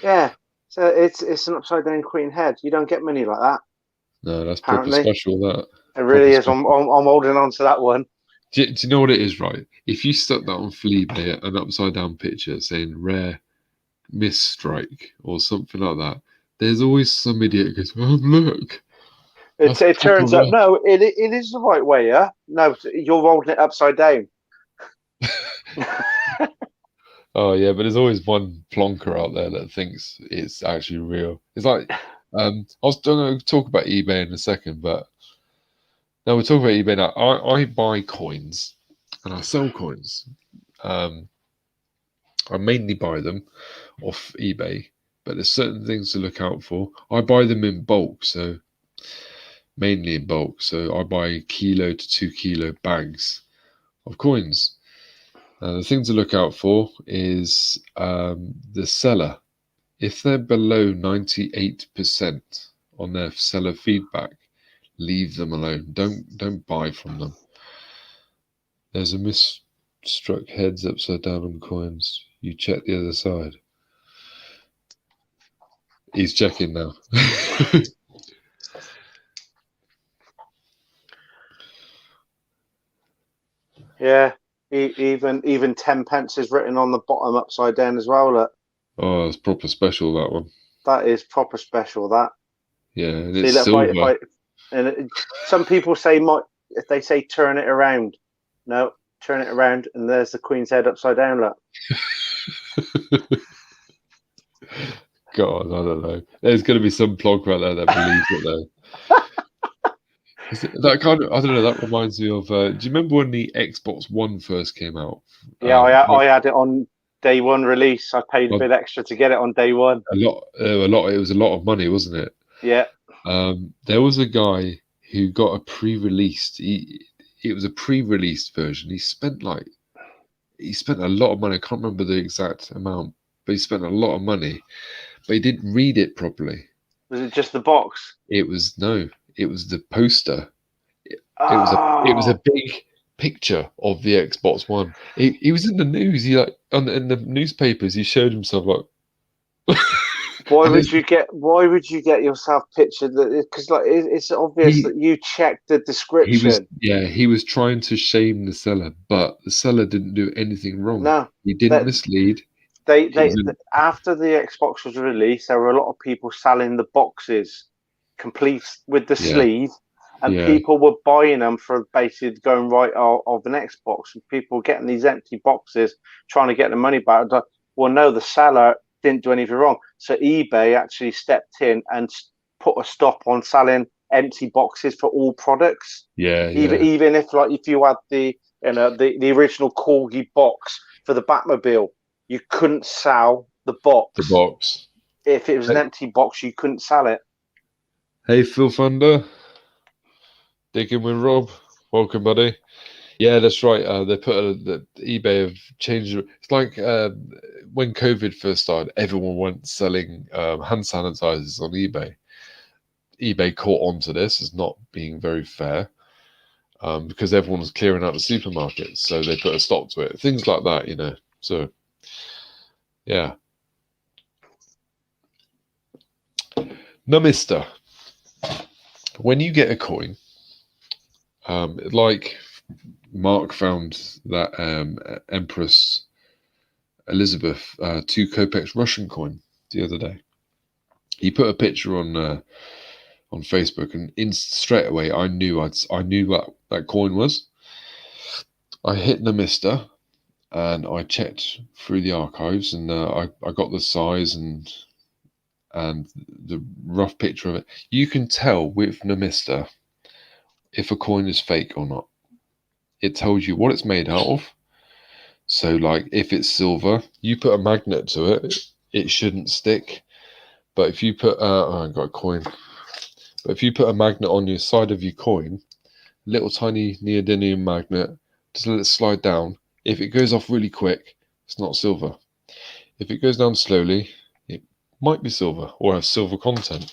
Yeah, so it's an upside down Queen head. You don't get many like that. No, that's proper special. That it really is. I'm holding on to that one. Do you know what it is, right? If you stuck that on eBay, an upside down picture saying rare miss strike or something like that, there's always some idiot who goes, "Oh, look." It turns out, no, it is the right way, yeah? No, you're holding it upside down. Oh yeah, but there's always one plonker out there that thinks it's actually real. It's like I was going to talk about eBay in a second, but no, we're talking about eBay now. I buy coins and I sell coins. Um, I mainly buy them off eBay, but there's certain things to look out for. I buy them in bulk, so mainly in bulk. So I buy kilo to 2 kilo bags of coins. The thing to look out for is the seller. If they're below 98% on their seller feedback, leave them alone. Don't buy from them. There's a misstruck heads upside down on coins. You check the other side. He's checking now. Yeah, even 10 pence is written on the bottom upside down as well. Look, Oh, it's proper special, that one. that is proper special. That. Yeah, and See, it's look, silver. some people say if they say turn it around, no, turn it around, and there's the Queen's head upside down. Look, God, I don't know. There's going to be some plonker out there that believes it, though. That kind of, I don't know, that reminds me of, do you remember when the Xbox One first came out? yeah, I had it on day one release. I paid a bit extra to get it on day one. It was a lot of money, wasn't it? Yeah. There was a guy who got a pre-released. It was a pre-released version. He spent a lot of money. I can't remember the exact amount, but he spent a lot of money. But he didn't read it properly. Was it just the box? It was the poster. It Oh. was a big picture of the Xbox One. He was in the news. In the newspapers. He showed himself like. Why would you get yourself pictured? Because it's obvious that you checked the description. He was trying to shame the seller, but the seller didn't do anything wrong. No, He didn't mislead. After the Xbox was released, there were a lot of people selling the boxes complete with the sleeve, and people were buying them for basically going right of an Xbox. And people were getting these empty boxes, trying to get the money back. Well, no, the seller didn't do anything wrong. So eBay actually stepped in and put a stop on selling empty boxes for all products. Even if you had the original Corgi box for the Batmobile, you couldn't sell the box. The box. If it was an empty box, you couldn't sell it. Hey, Phil Thunder. Digging with Rob. Welcome, buddy. Yeah, that's right. They put the eBay have changed. It's like when COVID first started, everyone went selling hand sanitizers on eBay. eBay caught on to this as not being very fair because everyone was clearing out the supermarkets, so they put a stop to it. Things like that, So, yeah. Now, mister, when you get a coin, like Mark found that Empress Elizabeth 2 kopecks Russian coin the other day. He put a picture on Facebook, and straight away I knew what that coin was. I hit the mister, and I checked through the archives, and I got the size and the rough picture of it. You can tell with Namister if a coin is fake or not. It tells you what it's made out of. So, like, if it's silver, you put a magnet to it, it shouldn't stick. But if you put, I got a coin. But if you put a magnet on your side of your coin, little tiny neodymium magnet, just let it slide down. If it goes off really quick, it's not silver. If it goes down slowly, it might be silver or have silver content.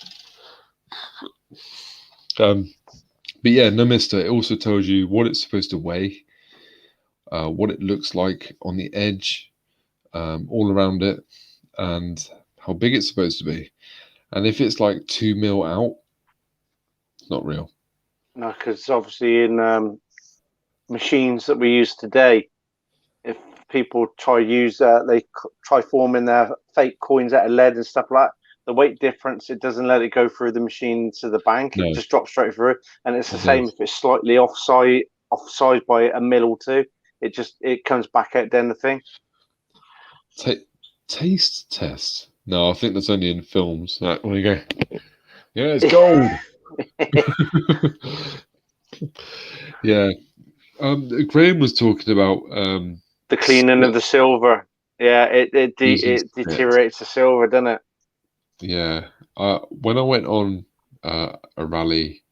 But yeah, no mister. It also tells you what it's supposed to weigh, what it looks like on the edge, all around it, and how big it's supposed to be. And if it's like 2 mil out, it's not real. No, because obviously in machines that we use today, if people they try forming their fake coins out of lead and stuff like that, the weight difference, it doesn't let it go through the machine to the bank. No. It just drops straight through. And it's the same if it's slightly offside by a mil or two. it comes back out then the thing. Taste test? No, I think that's only in films. Right, there you go. Yeah, it's gold. Yeah. Graham was talking about The cleaning of the silver. Yeah, it using spit. deteriorates the silver, doesn't it? Yeah. When I went on a rally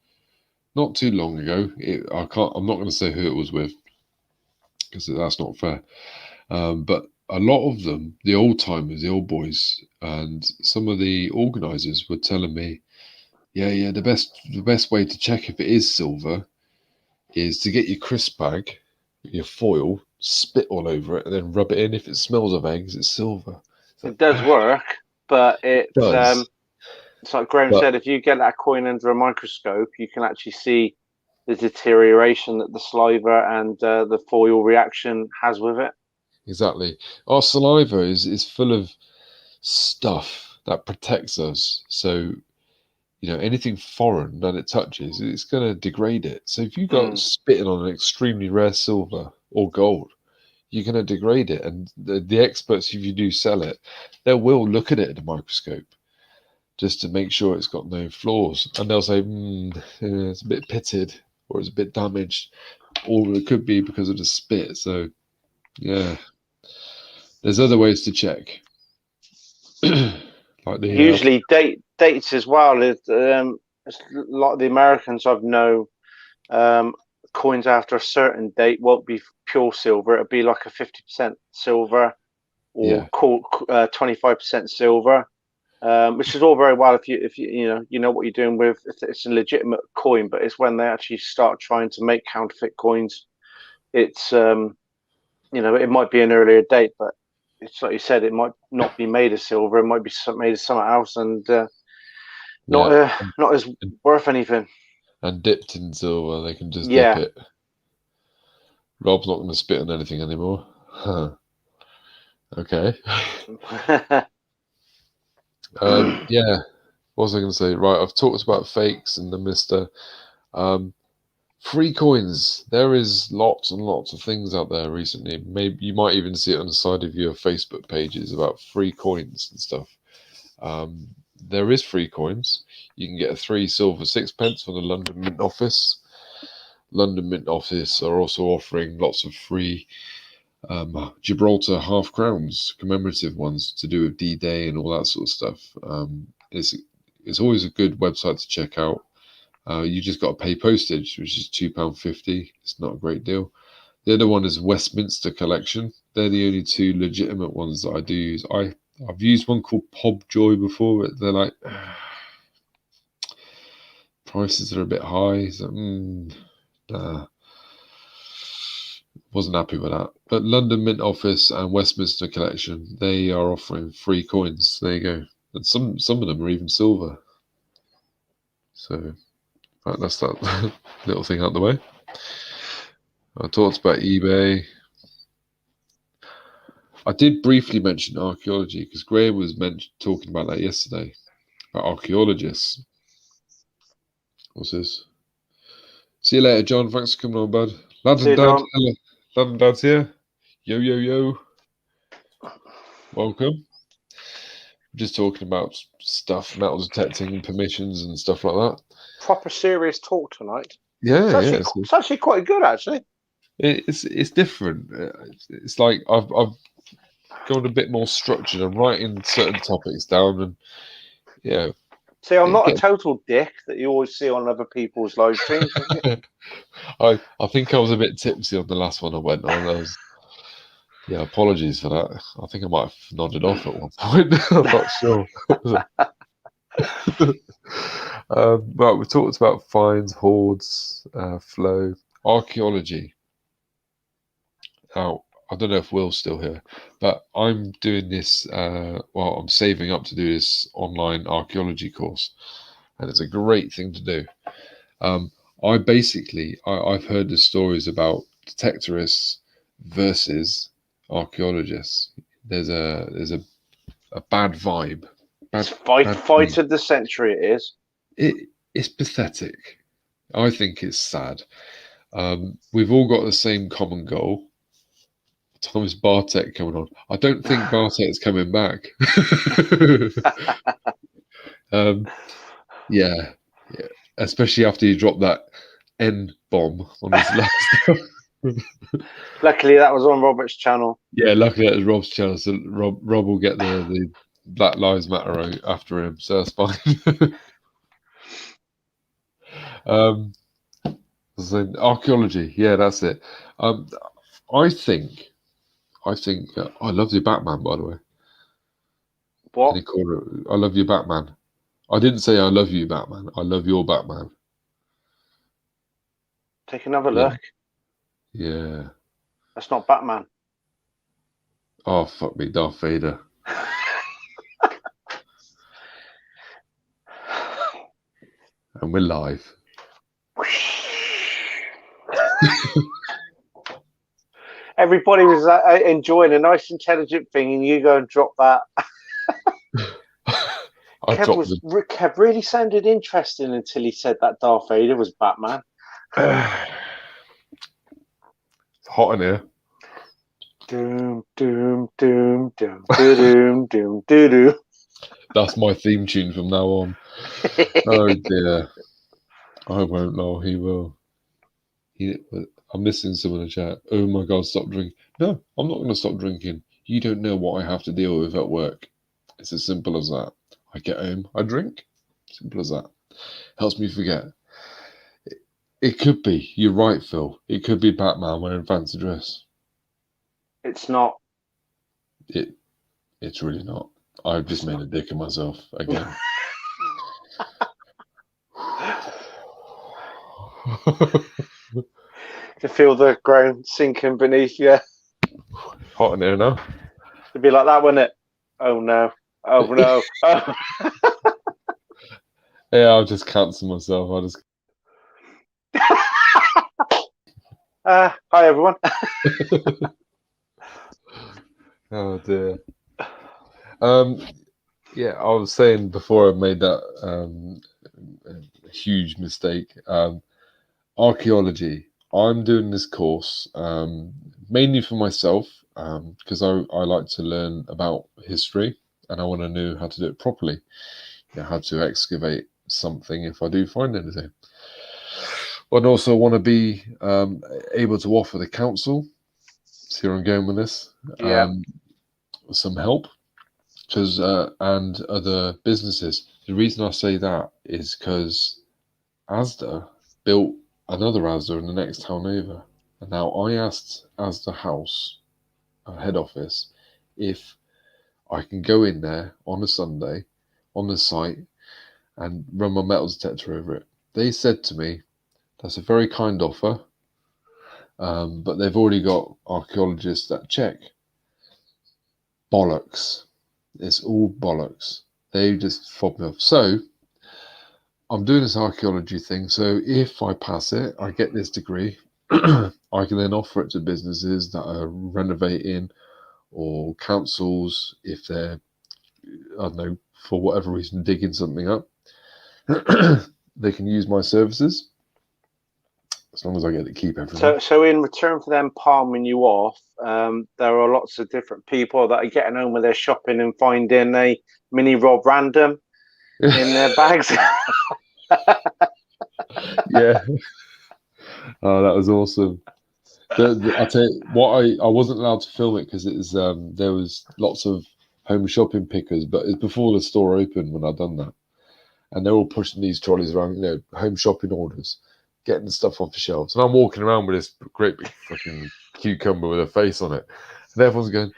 not too long ago, I'm not going to say who it was with because that's not fair. But a lot of them, the old timers, the old boys, and some of the organisers were telling me, yeah, the best way to check if it is silver is to get your crisp bag, your foil, spit all over it, and then rub it in. If it smells of eggs, it's silver. It does work, but It does. it's like Graham But said, if you get that coin under a microscope, you can actually see the deterioration that the saliva and the foil reaction has with it. exactly, our saliva is full of stuff that protects us. So anything foreign that it touches, it's going to degrade it. So if you go spitting on an extremely rare silver or gold, you're going to degrade it. And the experts, if you do sell it, they will look at it at a microscope just to make sure it's got no flaws. And they'll say, it's a bit pitted or it's a bit damaged, or it could be because of the spit. So, yeah, there's other ways to check. Like Usually dates as well. A lot of the Americans I've known, coins after a certain date won't be pure silver. It'll be like a 50% silver or 25% silver, which is all very well if you know what you're doing with. It's a legitimate coin, but it's when they actually start trying to make counterfeit coins. It's it might be an earlier date, but it's like you said, it might not be made of silver. It might be made of something else, and not as worth anything. And dipped in silver, they can just Yeah. dip it. Rob's not going to spit on anything anymore. Huh. Okay. Yeah. What was I going to say? Right, I've talked about fakes and the Mister. Free coins. There is lots and lots of things out there recently. Maybe you might even see it on the side of your Facebook pages about free coins and stuff. There is free coins. You can get a 3 silver sixpence from the London Mint Office. London Mint Office are also offering lots of free Gibraltar half crowns, commemorative ones to do with D-Day and all that sort of stuff. It's always a good website to check out. You just got to pay postage, which is £2.50. It's not a great deal. The other one is Westminster Collection. They're the only 2 legitimate ones that I do use. I've used one called Pobjoy before, but they're like prices are a bit high. So, wasn't happy with that. But London Mint Office and Westminster Collection, they are offering free coins. There you go. And some of them are even silver. So that's that little thing out the way. I talked about eBay. I did briefly mention archaeology because Graham was talking about that yesterday. About archaeologists. What's this? See you later, John. Thanks for coming on, bud. Lad and Dad. Hello. Lad and Dad's here. Yo. Welcome. We're just talking about stuff, metal detecting and permissions and stuff like that. Proper serious talk tonight. Yeah, it's actually quite good, actually. It's different. It's like I've gone a bit more structured. I'm writing certain topics down, and yeah. See, I'm not a total dick that you always see on other people's live streams. I think I was a bit tipsy on the last one I went on. Apologies for that. I think I might have nodded off at one point. I'm not sure. But we talked about finds, hoards, flow, archaeology. Now, I don't know if Will's still here, but I'm doing this. I'm saving up to do this online archaeology course, and it's a great thing to do. I've heard the stories about detectorists versus archaeologists. There's a bad vibe. Fight of the century. It is. It's pathetic. I think it's sad. We've all got the same common goal. Thomas Bartek coming on. I don't think Bartek's coming back. Yeah, especially after he dropped that N bomb on his last. Luckily, that was on Robert's channel. Yeah, luckily it was Rob's channel, so Rob will get the Black Lives Matter out after him, so that's fine. So archaeology, yeah, that's it. I think I love your Batman, by the way. What? Any corner, I love your Batman. I didn't say I love you, Batman. I love your Batman. Take another Yeah. look. Yeah. That's not Batman. Oh, fuck me, Darth Vader. And we're live. Everybody was enjoying a nice, intelligent thing, and you go and drop that. Kev really sounded interesting until he said that Darth Vader was Batman. It's hot in here. Doom, doom, doom, doom, doom, doom, doom, doom. That's my theme tune from now on. Oh dear. I won't know. He will. I'm missing some in the chat. Oh my God, stop drinking. No, I'm not going to stop drinking. You don't know what I have to deal with at work. It's as simple as that. I get home, I drink. Simple as that. Helps me forget. It could be. You're right, Phil. It could be Batman wearing fancy dress. It's not. It's really not. I've just made a dick of myself again. To feel the ground sinking beneath you. Hot in here now. It'd be like that, wouldn't it? Oh no. Oh no. Oh. Yeah, I'll just cancel myself. I'll just. Hi everyone. Oh dear. Yeah, I was saying before I made that a huge mistake. Archaeology. I'm doing this course mainly for myself because I like to learn about history and I want to know how to do it properly. You know, how to excavate something if I do find anything. I'd also want to be able to offer the council, see where I'm going with this, some help, because and other businesses. The reason I say that is because Asda built another Asda in the next town over, and now I asked Asda House, head office, if I can go in there on a Sunday on the site and run my metal detector over it. They said to me, that's a very kind offer, but they've already got archaeologists that check. Bollocks. It's all bollocks. They just fob me off. So I'm doing this archaeology thing. So if I pass it, I get this degree. I can then offer it to businesses that are renovating or councils if they're, I don't know, for whatever reason, digging something up. They can use my services as long as I get to keep everything. So in return for them palming you off, there are lots of different people that are getting home with their shopping and finding a mini Rob Random in their bags. Yeah. Oh, that was awesome. I tell you what, I wasn't allowed to film it because it was there was lots of home shopping pickers, but it's before the store opened when I'd done that, and they're all pushing these trolleys around, you know, home shopping orders, getting the stuff off the shelves, and I'm walking around with this great big fucking cucumber with a face on it, and everyone's going,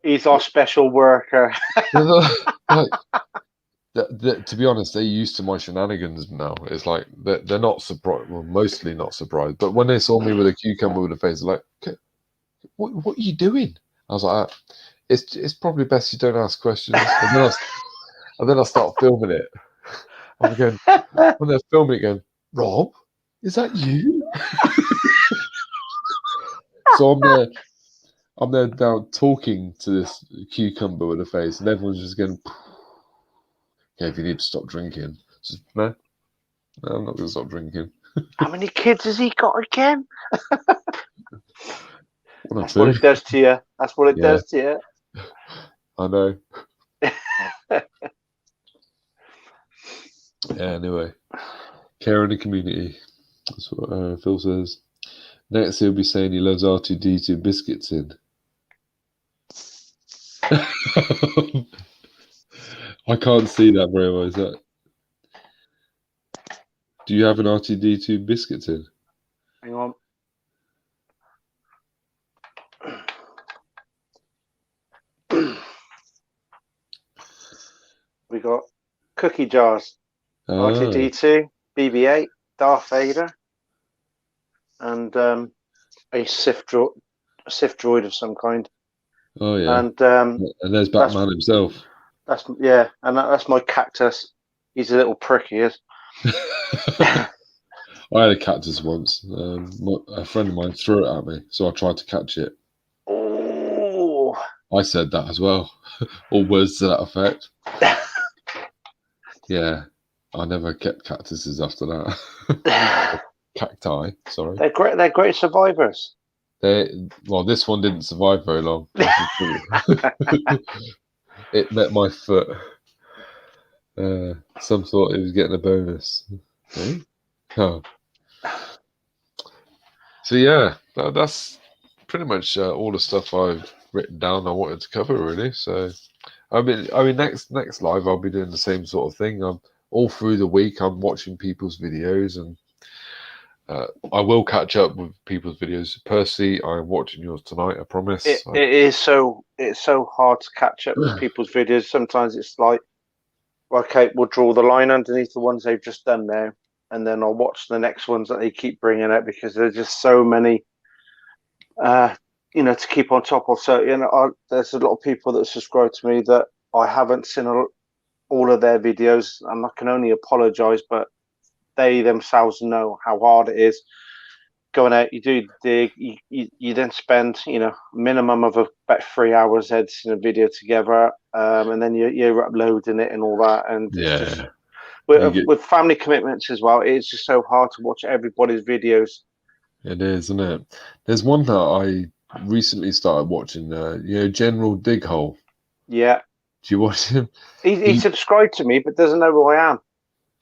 He's our special worker. like, to be honest, they're used to my shenanigans now. It's like they're not surprised, well, mostly not surprised. But when they saw me with a cucumber with a face, they're like, "What are you doing?" I was like, "It's probably best you don't ask questions." And then I start filming it. I'm going when they're filming it, going, "Rob, is that you?" So I'm there now talking to this cucumber with a face, and everyone's just going, "Okay, if you need to stop drinking." Just, no, I'm not going to stop drinking. How many kids has he got again? What That's a what it food. does to you. That's what it Yeah. does to you. I know. Yeah, anyway. Care in the community. That's what Phil says. Next, he'll be saying he loves R2D2 biscuits in. I can't see that very well. Is that? Do you have an R2D2 biscuits in? Hang on. We got cookie jars, Ah, R2D2, BB-8, Darth Vader, and a Sith droid of some kind. oh yeah. And And there's Batman himself. that's my cactus. He's a little prick, he is. I had a cactus once. A friend of mine threw it at me, so I tried to catch it. Oh, I said that as well, or words to that effect. Yeah, I never kept cactuses after that. Cacti, sorry. they're great. They're great survivors. Well, this one didn't survive very long. It met my foot. Some thought it was getting a bonus. Eh? Oh. So yeah, that's pretty much all the stuff I've written down. I wanted to cover really. So I mean, next live I'll be doing the same sort of thing. I'm all through the week. I'm watching people's videos, and I will catch up with people's videos. Percy, I'm watching yours tonight. I promise. It's so hard to catch up with people's videos. Sometimes it's like, okay, we'll draw the line underneath the ones they've just done now, and then I'll watch the next ones that they keep bringing up because there's just so many, to keep on top of. So there's a lot of people that subscribe to me that I haven't seen all of their videos, and I can only apologise, but they themselves know how hard it is. Going out, you do dig, you then spend, minimum of about 3 hours editing a video together, and then you're uploading it and all that. And it's just with family commitments as well, it's just so hard to watch everybody's videos. It is, isn't it? There's one that I recently started watching. General Dighole. Yeah. Do you watch him? He subscribed to me, but doesn't know who I am.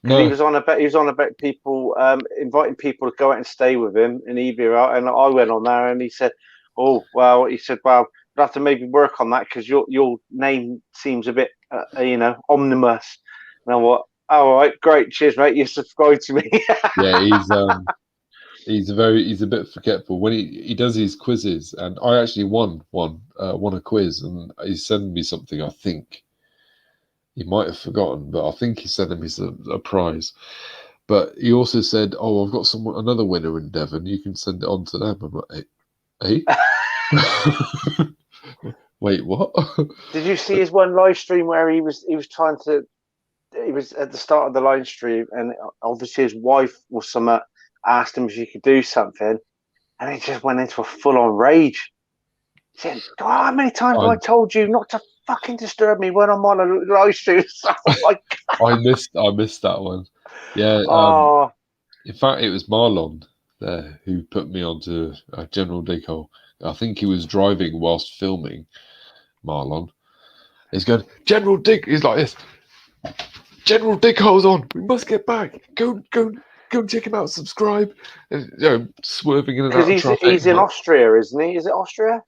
No. He was on about people inviting people to go out and stay with him in Ibiza, and I went on there, and he said, "Oh, well," he said, "Well, we'll have to maybe work on that because your name seems a bit, ominous." And I went, "All right, great, cheers, mate. You subscribed to me." Yeah, he's a bit forgetful when he does his quizzes, and I actually won a quiz, and he's sending me something. I think he might have forgotten, but I think he's sending me a prize. But he also said, "Oh, I've got another winner in Devon. You can send it on to them." I'm like, "Hey, wait, what?" Did you see his one live stream where he was at the start of the live stream, and obviously his wife was asked him if she could do something, and he just went into a full-on rage. He said, "God, how many times have I told you not to fucking disturb me when I'm on a live stream?" I missed that one. Yeah. In fact, it was Marlon there who put me onto General Dighole. I think he was driving whilst filming. Marlon. He's going, "General Dig." He's like this. "General Dighole's on. We must get back. Go check him out. Subscribe." And, swerving in and out of traffic. He's in Austria, isn't he? Is it Austria?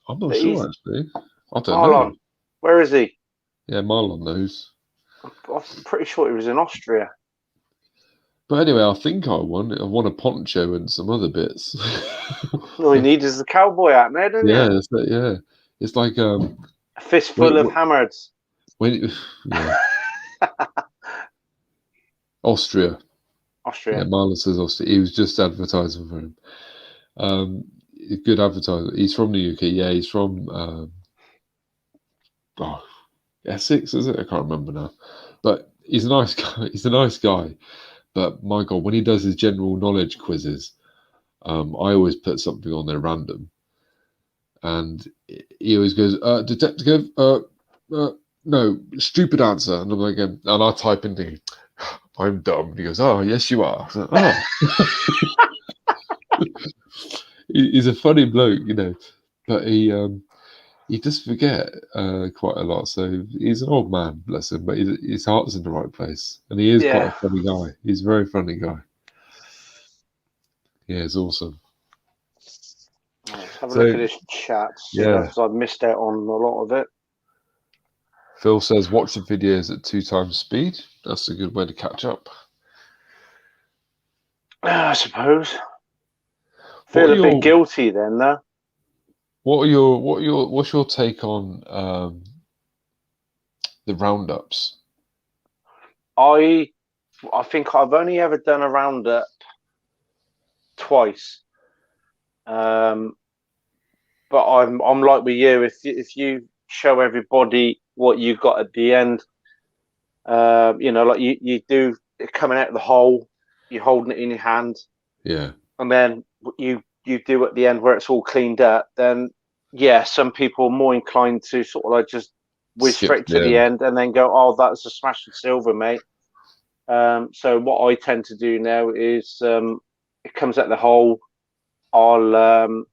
I'm not sure actually. I don't Marlon, know. where is he? Yeah, Marlon knows. I'm pretty sure he was in Austria. But anyway, I think I won. I won a poncho and some other bits. All he needs is the cowboy hat, man, doesn't Yeah, he? that's it, yeah. It's like A fistful of hammers. Yeah. Austria. Yeah, Marlon says Austria. He was just advertising for him. Good advertiser. He's from the UK. Yeah, he's from Essex, is it? I can't remember now. But he's a nice guy. He's a nice guy. But my God, when he does his general knowledge quizzes, I always put something on there random. And he always goes, "Detective, no, stupid answer." And I'm like, and I type in the, "I'm dumb." And he goes, "Oh, yes, you are." Like, oh. he's a funny bloke, but he does forget quite a lot. So he's an old man, bless him, but his heart's in the right place, and he is quite Yeah. a funny guy. He's a very funny guy. Yeah, it's awesome. Let's have a So, look at this chat, see yeah. because I've missed out on a lot of it. Phil says, watch the videos at 2 times speed. That's a good way to catch up. I suppose. What Feel are a bit your guilty then, though. what's your take on the roundups? I think I've only ever done a roundup twice. But I'm like with you. If you show everybody what you got at the end, like you do it coming out of the hole, you're holding it in your hand, Yeah, and then you do at the end where it's all cleaned up. Then yeah, some people are more inclined to sort of like just whiz skip straight to to the the end. end and then go, oh, that's a smash and silver, mate. So what I tend to do now is it comes out the hole. I'll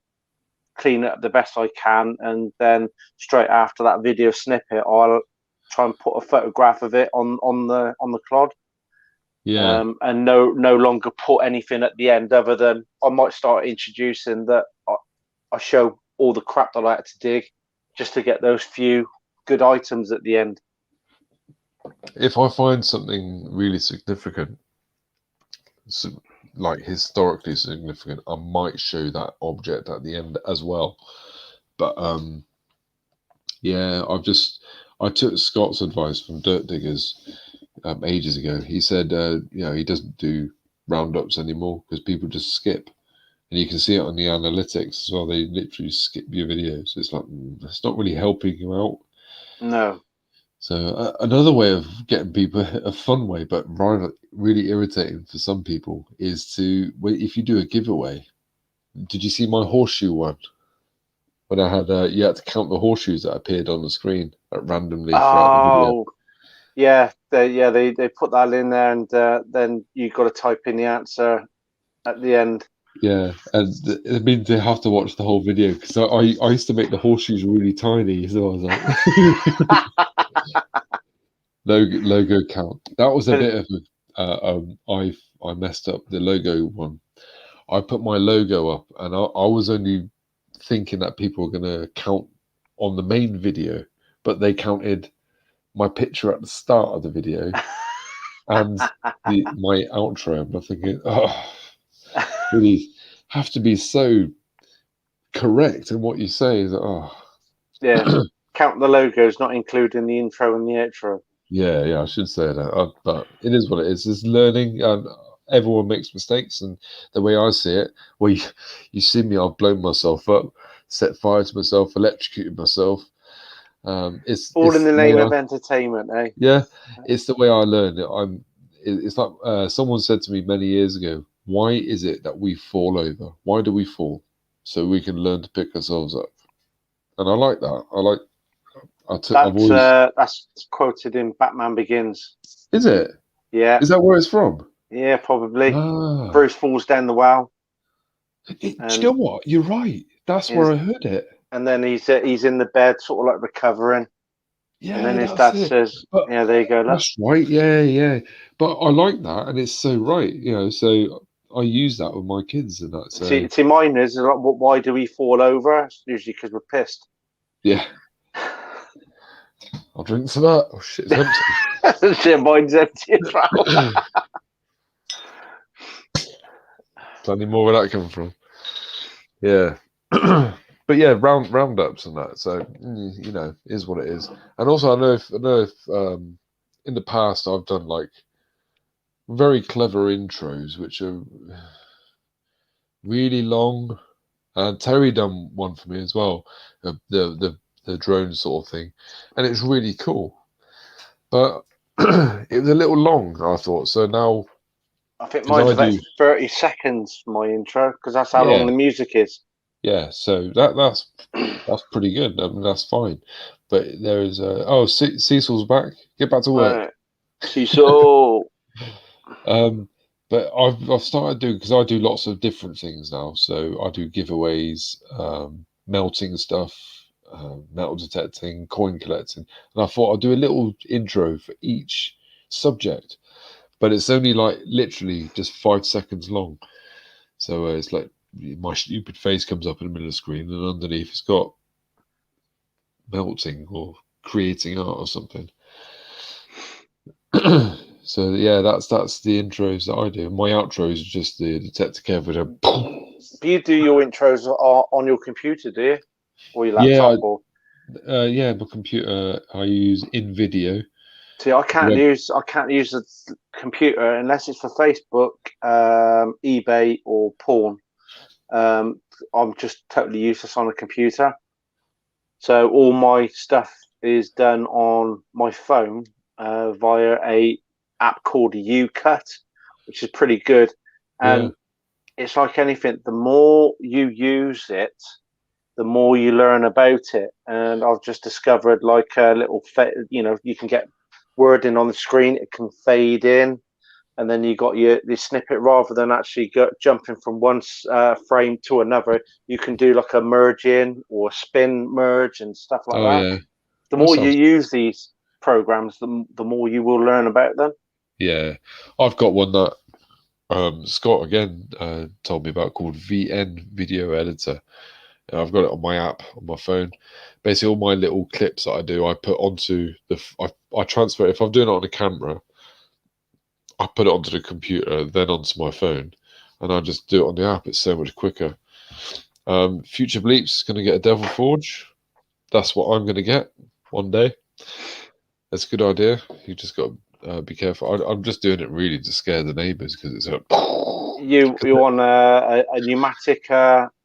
clean it up the best I can, and then straight after that video snippet, I'll try and put a photograph of it on the clod, Yeah, and no longer put anything at the end other than I might start introducing that I show all the crap that I had to dig just to get those few good items at the end. if I find something really significant, like historically significant, I might show that object at the end as well. But yeah, I took Scott's advice from Dirt Diggers ages ago. He said, he doesn't do roundups anymore because people just skip, and you can see it on the analytics as well. They literally skip your videos. It's like it's not really helping you out. No. So another way of getting people, a fun way, but really irritating for some people, is if you do a giveaway. Did you see my horseshoe one? When I had, you had to count the horseshoes that appeared on the screen randomly throughout the video. Oh, yeah, they put that in there, and then you got to type in the answer at the end. Yeah, and it means they have to watch the whole video because I used to make the horseshoes really tiny, so I was like, logo count. That was a bit of I messed up the logo one. I put my logo up, and I was only thinking that people were going to count on the main video, but they counted my picture at the start of the video and my outro. And I'm thinking, oh, really have to be so correct in what you say. Oh, Yeah, count the logos, not including the intro and the outro. yeah, I should say that. But it is what it is. It's learning, and everyone makes mistakes. And the way I see it, well, you see me, I've blown myself up, set fire to myself, electrocuted myself. It's All in the the name way of entertainment, eh? yeah, it's the way I learn. It's like someone said to me many years ago, why is it that we fall over? Why do we fall? So we can learn to pick ourselves up. And I like that. I've always. That's quoted in Batman Begins. Is it? Yeah, Is that where it's from? yeah, probably. Ah. Bruce falls down the well, Do you know what? You're right. That's where I heard it. and then he's in the bed, sort of like recovering. Yeah, And then his that's dad it. says, But "Yeah, there you go, look." that's right. Yeah. But I like that, and it's so right. So I use that with my kids and that. So See, mine is like, why do we fall over? It's usually because we're pissed. yeah, I'll drink to that. Oh shit, it's empty. See, mine's empty as well. Plenty more where that come from. Yeah. But yeah, roundups and that. So is what it is. And also, I know if in the past I've done like very clever intros, which are really long. And Terry done one for me as well, the drone sort of thing, and it's really cool. But it was a little long, I thought. So now I think mine's about 30 seconds, my intro, because that's how long the music is. Yeah, so that's pretty good. I mean, that's fine. But there is Cecil's back. Get back to work. Cecil. But I've started doing, because I do lots of different things now. So I do giveaways, melting stuff, metal detecting, coin collecting, and I thought I'd do a little intro for each subject. But it's only like literally just 5 seconds long. So it's like my stupid face comes up in the middle of the screen, and underneath it's got melting or creating art or something. So yeah, that's the intros that I do. My outros are just the Detective Kev with a Do you do your intros on your computer, do you? Or your yeah, laptop? Or yeah. My computer I use InVideo. see, I can't use the computer unless it's for Facebook, eBay, or porn. I'm just totally useless on a computer. So all my stuff is done on my phone via a app called UCut, which is pretty good. Yeah, And it's like anything, the more you use it, the more you learn about it. And I've just discovered like a little, you can get wording on the screen, it can fade in, and then you got your snippet rather than actually jumping from one frame to another. You can do like a merge in or a spin merge and stuff like oh that. yeah, The that more you sounds use these programs, the more you will learn about them. yeah. I've got one that Scott again told me about called VN Video Editor. And I've got it on my app on my phone. Basically, all my little clips that I do, I put onto I transfer. If I'm doing it on a camera, I put it onto the computer, then onto my phone, and I just do it on the app. It's so much quicker. Future Bleeps is going to get a Devil Forge. That's what I'm going to get one day. That's a good idea. You just got to be careful. I'm just doing it really to scare the neighbours because it's a. You want a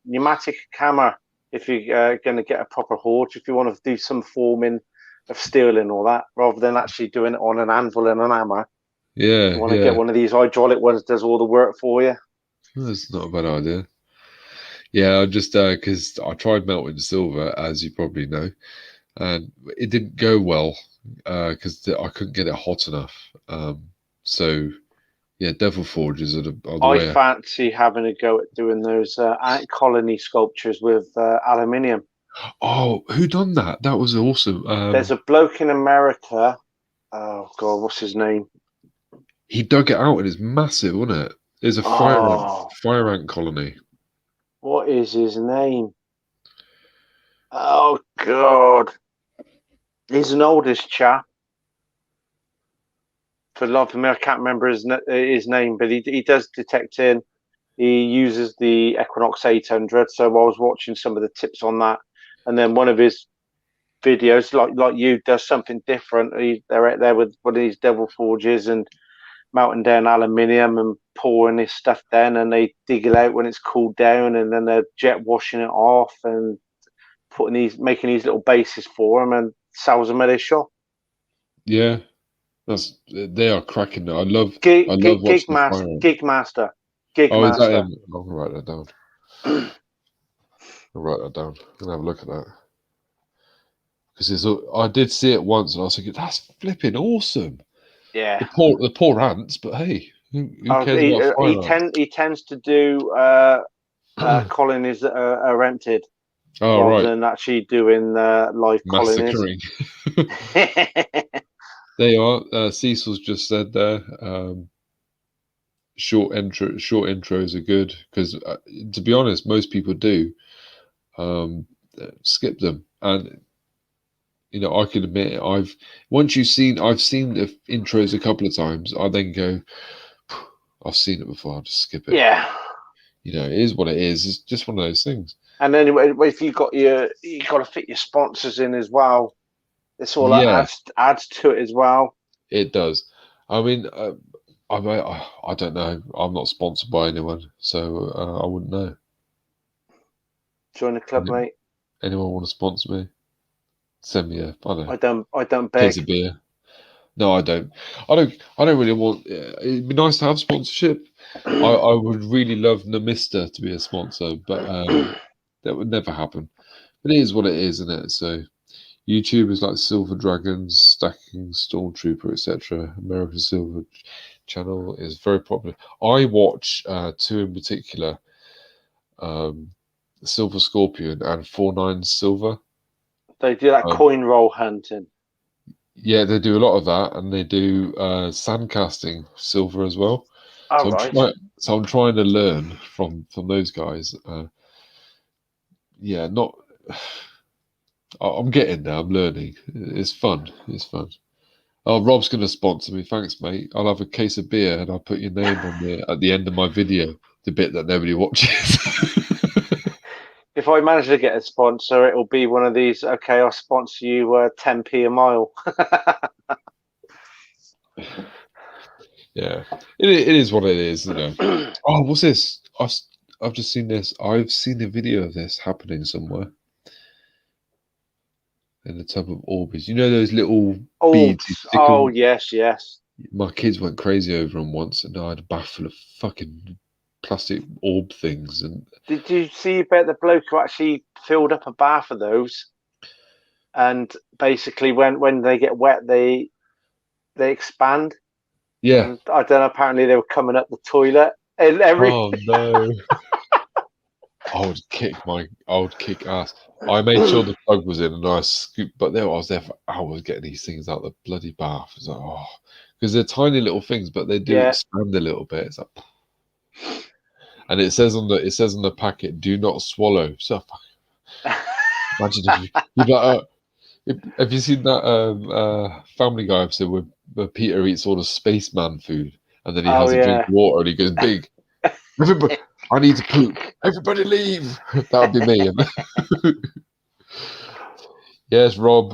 pneumatic hammer if you're going to get a proper forge. If you want to do some forming of steel and all that, rather than actually doing it on an anvil and an hammer. Yeah, You want to get yeah. one of these hydraulic ones that does all the work for you. That's not a bad idea. Yeah, I just because I tried melting silver, as you probably know, and it didn't go well because I couldn't get it hot enough. So yeah, Devil Forges are the I way. fancy having a go at doing those ant colony sculptures with aluminium. Oh, who done that? That was awesome. There's a bloke in America. Oh God, what's his name? He dug it out and it's massive, wasn't it? There's a Oh, fire ant colony. what is his name? Oh God, he's an oldish chap. For the life of me, I can't remember his name, but he does detecting. He uses the Equinox 800. So I was watching some of the tips on that, and then one of his videos, like you, does something different. They're out there with one of these devil forges and melting down aluminium and pouring this stuff down, and they dig it out when it's cooled down, and then they're jet washing it off and making these little bases for them and sells them at his shop. Yeah, they are cracking. I Gig, love gig, gig watching the master, fire ant. gig master, gig Oh, is that master. him? I'm gonna write that down. I'll write that down. I'm gonna have a look at that because I did see it once and I was thinking that's flipping awesome. Yeah. The poor ants, but hey, who cares about fire ants? He tends to do colonies that are rented Oh rather right, than actually doing live colonies. massacring. They are. Cecil's just said there. Short intros are good because, to be honest, most people do skip them, and I can admit it. I've seen the intros a couple of times. I then go, I've seen it before. I'll just skip it. Yeah. It is what it is. It's just one of those things. And then if you got to fit your sponsors in as well. This all Yeah, adds to it as well. it does. I mean, I don't know. I'm not sponsored by anyone, so I wouldn't know. Join the club, mate. Anyone want to sponsor me? Send me a, I don't know, I don't case beg. of beer. No, I don't. I don't really want. It'd be nice to have sponsorship. I would really love Namista to be a sponsor, but that would never happen. But it is what it is, isn't it? So YouTubers like Silver Dragons, Stacking Stormtrooper, etc. American Silver channel is very popular. I watch two in particular, Silver Scorpion and 49 Silver. They do that Um, coin roll hunting. Yeah, they do a lot of that, and they do sandcasting silver as well. All So right. I'm trying to learn from those guys. Yeah, not. I'm getting there. I'm learning. It's fun. It's fun. Oh, Rob's going to sponsor me. Thanks, mate. I'll have a case of beer and I'll put your name on there at the end of my video, the bit that nobody watches. If I manage to get a sponsor, it'll be one of these. Okay, I'll sponsor you 10p a mile. Yeah, it is what it is, you know. Oh, what's this? I've just seen this. I've seen a video of this happening somewhere in the tub of Orbeez. You know those little beads you stick Oh, on? yes, yes. My kids went crazy over them once, and I had a bath full of fucking plastic orb things. And Did you see about the bloke who actually filled up a bath of those? And basically, when they get wet, they expand. yeah, And I don't know. Apparently, they were coming up the toilet and every. oh no. I would kick ass. I made sure the plug was in and I scooped, but I was there for hours getting these things out of the bloody bath. It's like, oh, because they're tiny little things, but they do Yeah. expand a little bit. It's like, and it says on the packet, do not swallow. So imagine if you'd like, have you seen that Family Guy episode where Peter eats all the spaceman food and then he Oh has a drink yeah. of water and he goes big. Everybody, I need to poop. Everybody leave. That would be me. Yes, Rob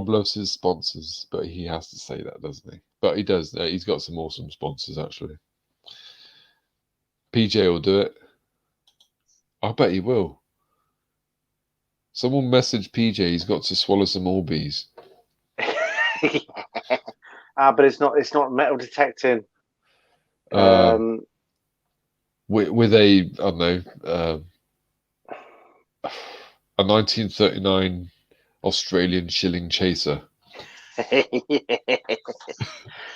loves his sponsors, but he has to say that, doesn't he? But he does. He's got some awesome sponsors, actually. PJ will do it. I bet he will. Someone message PJ. He's got to swallow some Orbeez. But it's not metal detecting. With a, I don't know, a 1939 Australian shilling chaser.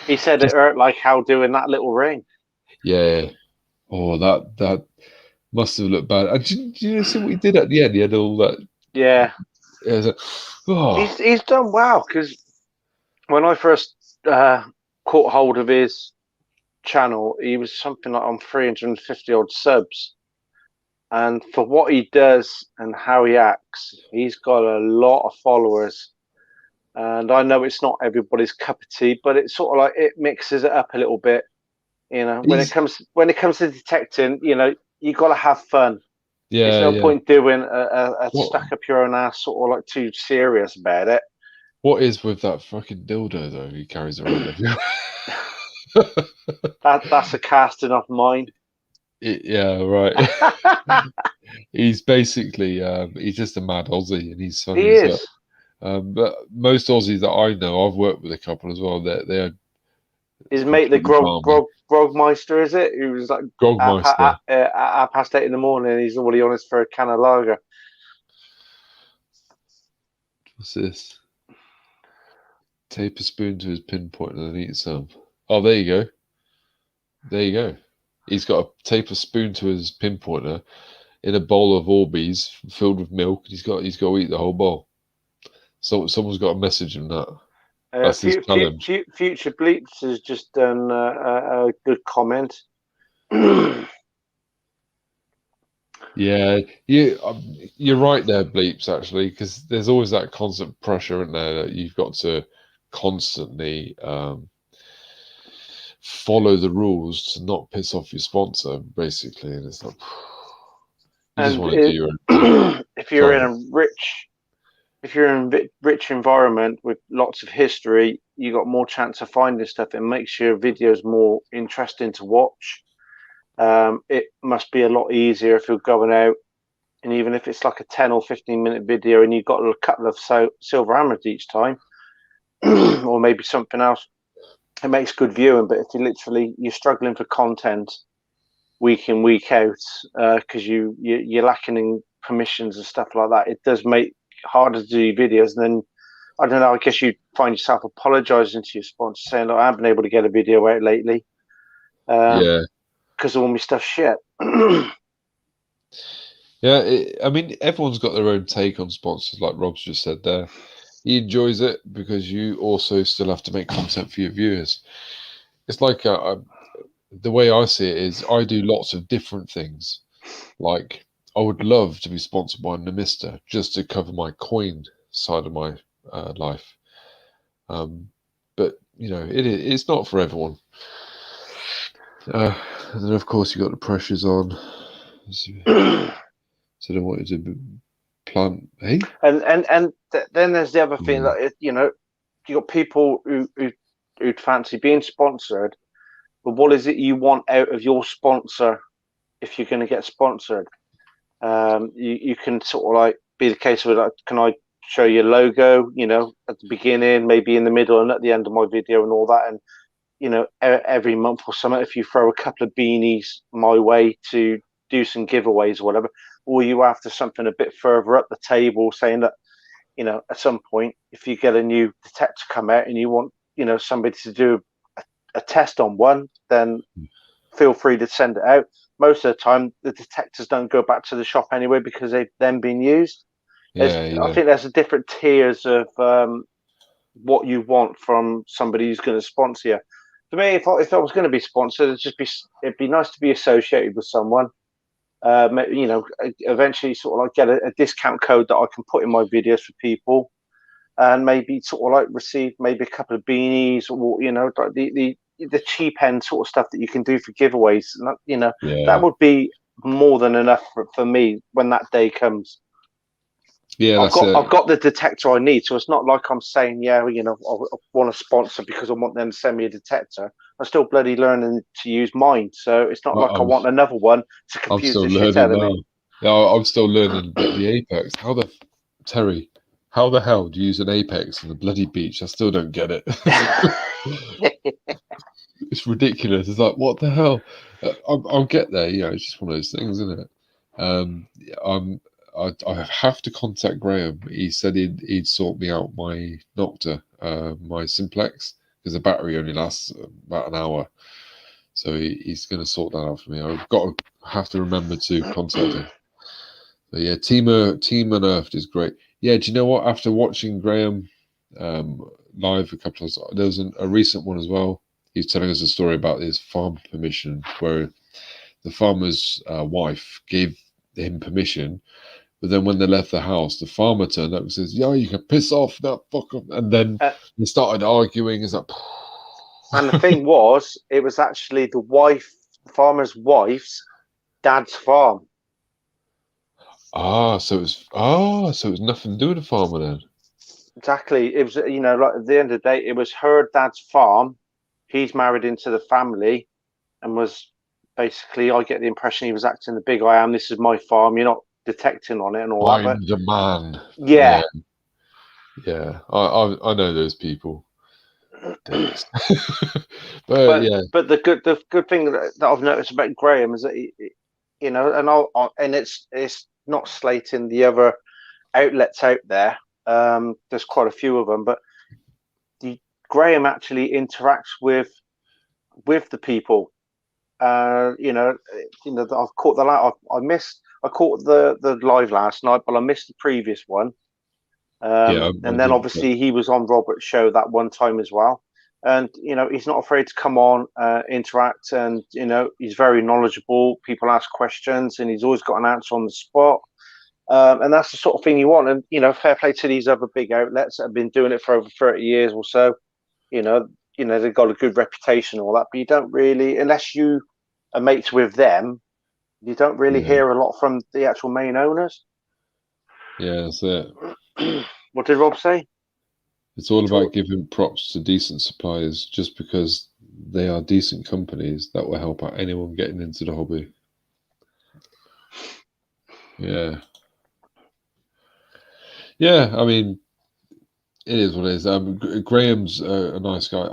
He said it hurt like hell doing that little ring. Yeah. Oh, that must have looked bad. And did you see what he did at the end? He had all that. Yeah. Yeah, like, oh. He's done well, because when I first caught hold of his channel, he was something like on 350 odd subs. And for what he does and how he acts, he's got a lot of followers. And I know it's not everybody's cup of tea, but it's sort of like it mixes it up a little bit. You know, when it comes to detecting, you know, you got to have fun. Yeah, There's no yeah. point doing a stuck up your own ass sort of like too serious about it. What is with that fucking dildo though? He carries around everywhere. That's a casting off mine. Yeah, right. He's basically he's just a mad Aussie, and he's funny He as is. well. But most Aussies that I know, I've worked with a couple as well. They're His mate, the Grogmeister, is it? Who was like Grogmeister. at 8:30 in the morning. He's already on us for a can of lager. What's this? Tape a spoon to his pinpoint and then eat some. Oh, there you go. There you go. He's got to tape a spoon to his pinpointer in a bowl of Orbeez filled with milk. He's got to eat the whole bowl. So someone's got to message him that. That's his challenge. Future Bleeps has just done a good comment. Yeah, you're right there, Bleeps, actually, because there's always that constant pressure in there that you've got to constantly follow the rules to not piss off your sponsor, basically. And it's like, you just want to do your own thing. If you're in a rich environment with lots of history, you got more chance of finding stuff. It makes your videos more interesting to watch. It must be a lot easier if you're going out, and even if it's like a 10 or 15-minute video and you've got a couple of silver hammers each time, or maybe something else, it makes good viewing. But if you're struggling for content week in, week out, because you're lacking in permissions and stuff like that, it does make harder to do videos. And then I don't know. I guess you find yourself apologising to your sponsor, saying, "Look, I haven't been able to get a video out lately Yeah. because all my stuff's shit." Yeah, I mean, everyone's got their own take on sponsors, like Rob's just said there. He enjoys it because you also still have to make content for your viewers. It's like the way I see it is I do lots of different things. Like, I would love to be sponsored by Namista just to cover my coin side of my life. But, you know, it's not for everyone. And then, of course, you got the pressures on. So they wanted to plant, hey? Then there's the other thing that you got people who'd fancy being sponsored, but what is it you want out of your sponsor if you're going to get sponsored? You can sort of like be the case of like, can I show your logo? You know, at the beginning, maybe in the middle, and at the end of my video, and all that, and you know, every month or something, if you throw a couple of beanies my way to do some giveaways or whatever, or you after something a bit further up the table, saying that, you know, at some point, if you get a new detector come out and you want, you know, somebody to do a test on one, then feel free to send it out. Most of the time, the detectors don't go back to the shop anyway because they've then been used. I think there's a different tiers of what you want from somebody who's going to sponsor you. For me, if I was going to be sponsored, it'd be nice to be associated with someone. You know, eventually sort of like get a discount code that I can put in my videos for people, and maybe sort of like receive maybe a couple of beanies, or you know, like the cheap end sort of stuff that you can do for giveaways. And that, you know, that would be more than enough for me when that day comes. Yeah, I've got the detector I need, so it's not like I'm saying, yeah, you know, I want a sponsor because I want them to send me a detector. I'm still bloody learning to use mine, so it's not like I want another one to confuse the shit out of me. Yeah, I'm still learning the Apex. Terry, how the hell do you use an Apex on the bloody beach? I still don't get it. It's ridiculous. It's like, what the hell? I'll get there. You know, it's just one of those things, isn't it? I have to contact Graham. He said he'd sort me out my Nocta, my Simplex, because the battery only lasts about an hour. So he's going to sort that out for me. Have to remember to contact him. But yeah, Team Unearthed is great. Yeah, do you know what? After watching Graham live a couple of times, there was a recent one as well. He's telling us a story about his farm permission, where the farmer's wife gave him permission, but then when they left the house, the farmer turned up and says, "Yeah, you can piss off, that fuck off." And then they started arguing. It's like, and the thing was, it was actually the farmer's wife's dad's farm. so it was nothing to do with the farmer then. Exactly. It was, you know, like at the end of the day, it was her dad's farm. He's married into the family, and was basically, I get the impression he was acting the big I am. This is my farm. You're not detecting on it and all that. I'm the man. Yeah. Yeah. I know those people. but yeah. But the good thing that I've noticed about Graham is that he, you know, and it's not slating the other outlets out there. There's quite a few of them, but Graham actually interacts with the people. You know, I've caught I caught the live last night, but I missed the previous one. And then obviously he was on Robert's show that one time as well. And, you know, he's not afraid to come on, interact, and, you know, he's very knowledgeable. People ask questions and he's always got an answer on the spot. And that's the sort of thing you want. And, you know, fair play to these other big outlets that have been doing it for over 30 years or so. You know, they've got a good reputation and all that, but you don't really, unless you are mates with them, you don't really hear a lot from the actual main owners. Yeah, that's it. What did Rob say? It's all about giving props to decent suppliers. Just because they are decent companies, that will help out anyone getting into the hobby. Yeah. Yeah, I mean, it is what it is. Graham's a nice guy.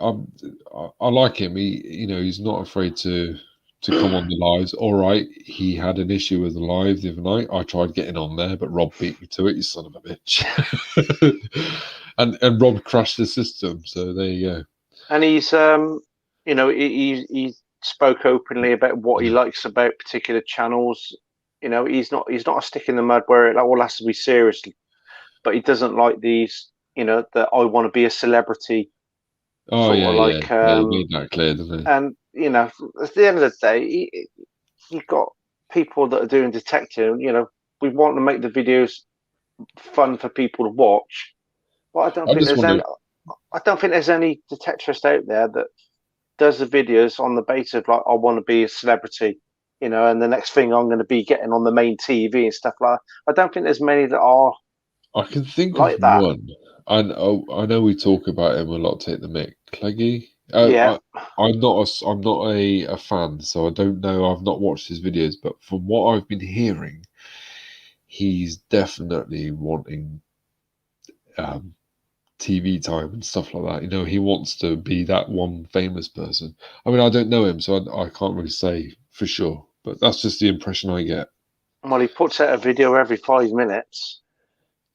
I like him. He's not afraid to come on the lives. All right, he had an issue with the live the other night. I tried getting on there, but Rob beat me to it. You son of a bitch. And Rob crashed the system, so there you go. And he's you know, he spoke openly about what he likes about particular channels. You know, he's not a stick in the mud where it all has to be serious, but he doesn't like these. You know, that I want to be a celebrity Oh sort yeah, of yeah, like. yeah. He made that clear, didn't he? And you know, at the end of the day, you've got people that are doing detective. You know, we want to make the videos fun for people to watch, but I just wonder. I don't think there's any detectorist out there that does the videos on the basis of like I want to be a celebrity, you know, and the next thing I'm going to be getting on the main TV and stuff like that. I don't think there's many that are I can think of like that. one. I know we talk about him a lot. Take the mic, Cleggy. Yeah, I'm not a fan, so I don't know. I've not watched his videos, but from what I've been hearing, he's definitely wanting um, TV time and stuff like that. You know, he wants to be that one famous person. I mean, I don't know him, so I can't really say for sure, but that's just the impression I get. well, he puts out a video every 5 minutes.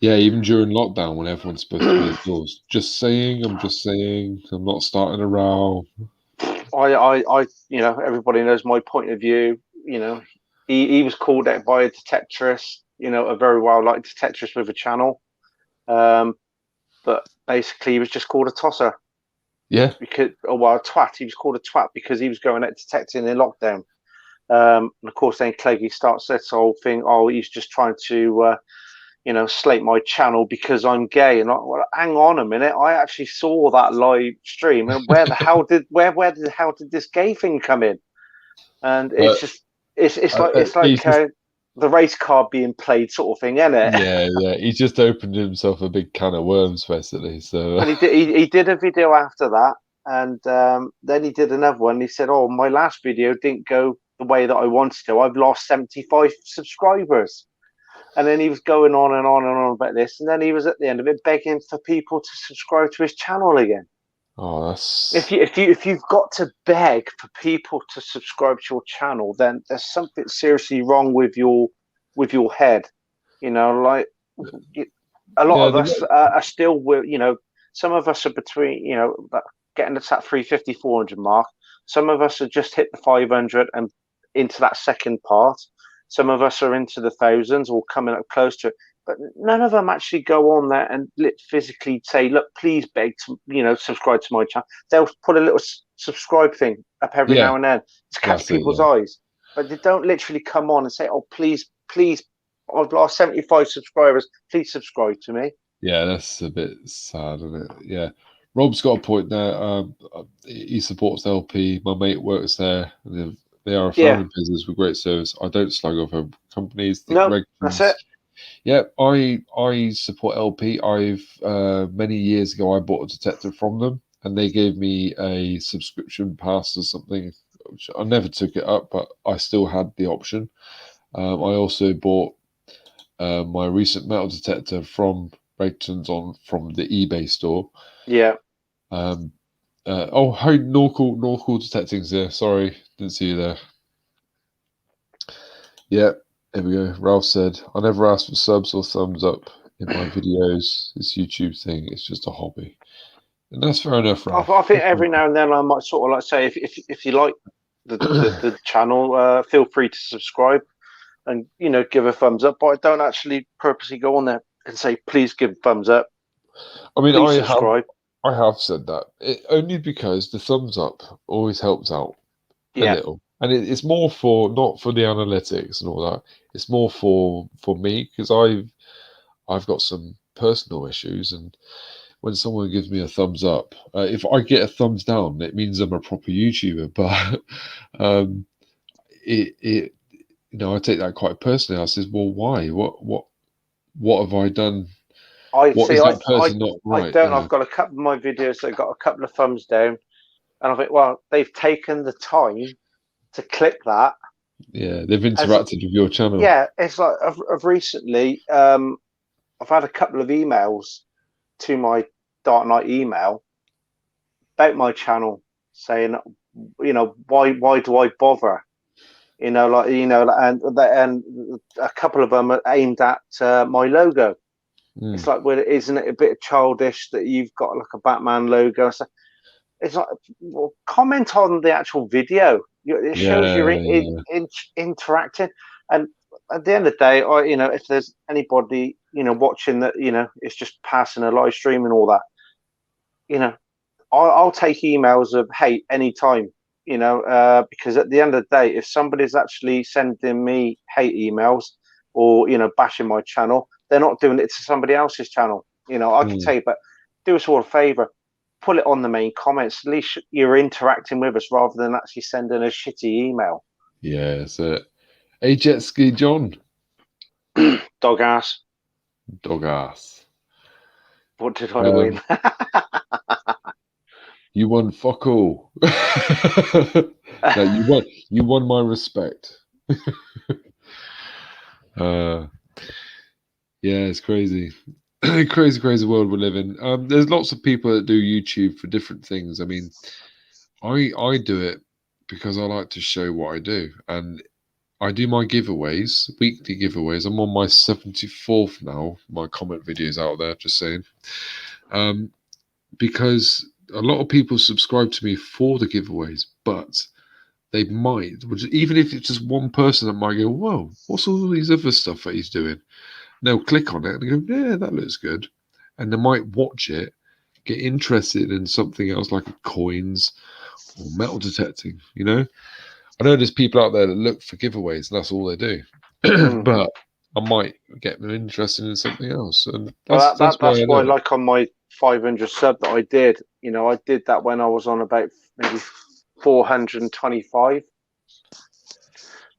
Yeah, even during lockdown when everyone's supposed to be indoors. Just saying, I'm not starting a row. You know, everybody knows my point of view. You know, he was called out by a detectorist. You know, a very well liked detectorist with a channel. But basically, he was just called a tosser Yeah, because, or well, a twat. He was called a twat because he was going out detecting in lockdown. And of course, then Cleggy starts this whole thing. Oh, he's just trying to, you know, slate my channel because I'm gay. And well, hang on a minute, I actually saw that live stream. And where the hell did the hell did this gay thing come in? And it's but just it's he's like just the race card being played sort of thing, isn't it? yeah. He's just opened himself a big can of worms, basically. So And he did a video after that, and then he did another one. He said, "Oh, my last video didn't go the way that I wanted to. I've lost 75 subscribers." And then he was going on and on and on about this, and then he was at the end of it begging for people to subscribe to his channel again. oh, that's If you've got to beg for people to subscribe to your channel, then there's something seriously wrong with your head. You know, like a lot yeah. of us are still with, you know, some of us are between, you know, getting to that 350, 400 mark. Some of us have just hit the 500 and into that second part. Some of us are into the thousands or coming up close to it. But none of them actually go on there and physically say, look, please beg to, you know, subscribe to my channel. They'll put a little subscribe thing up every Yeah, now and then to catch that's it. people's Yeah, eyes. But they don't literally come on and say, oh, please, I've lost 75 subscribers. Please subscribe to me. yeah. That's a bit sad, isn't it? Yeah. Rob's got a point there. He supports LP. My mate works there. They are a Yeah. family business with great service. I don't slag off other companies. Think No, that's it. Yeah, I support LP. I've many years ago I bought a detector from them, and they gave me a subscription pass or something. Which I never took it up, but I still had the option. I also bought my recent metal detector from Brayton's from the eBay store. Yeah. Oh, hi, Norcal Detecting's there. Sorry, didn't see you there. Yeah, there we go. Ralph said, I never ask for subs or thumbs up in my videos. This YouTube thing, it's just a hobby. And that's fair enough, Ralph. I think every now and then I might sort of like say, if you like the channel, feel free to subscribe and, you know, give a thumbs up. But I don't actually purposely go on there and say, please give a thumbs up. I mean, Please subscribe. I have said that only because the thumbs up always helps out a Yeah. little, and it's more for not for the analytics and all that. It's more for me because I've got some personal issues, and when someone gives me a thumbs up, if I get a thumbs down, it means I'm a proper YouTuber. But it you know, I take that quite personally. I says, well, why? What have I done? I What see. is that person not I right? don't. You know? I've got a couple of my videos that got a couple of thumbs down, and I think, well, they've taken the time to click that. Yeah, they've As interacted with your channel. yeah, it's like of recently. I've had a couple of emails to my Dark Knight email about my channel saying, you know, why do I bother? You know, like, you know, and a couple of them are aimed at my logo. It's like, well, isn't it a bit childish that you've got like a Batman logo? So it's like, well, comment on the actual video. It shows you're interacting. And at the end of the day, if there's anybody, watching that, it's just passing a live stream and all that, I'll take emails of hate anytime, because at the end of the day, if somebody's actually sending me hate emails or, bashing my channel, they're not doing it to somebody else's channel. I can tell you, but do us all a favor, put it on the main comments. At least you're interacting with us rather than actually sending a shitty email. Yeah, that's it. Hey, Jet Ski John. Dog ass. Dog ass. What did I win? You won fuck all. No, you won my respect. Yeah, it's crazy. Crazy world we live in. There's lots of people that do YouTube for different things. I mean, I do it because I like to show what I do, and I do my giveaways, weekly giveaways. I'm on my 74th now. My comment videos out there, just saying. Because a lot of people subscribe to me for the giveaways, but they might, even if it's just one person that might go, whoa, what's all these other stuff that he's doing? And they'll click on it and go, yeah, that looks good. And they might watch it, get interested in something else like coins or metal detecting, I know there's people out there that look for giveaways and that's all they do. But I might get them interested in something else. And that's why, like on my 500 sub that I did, I did that when I was on about maybe 425.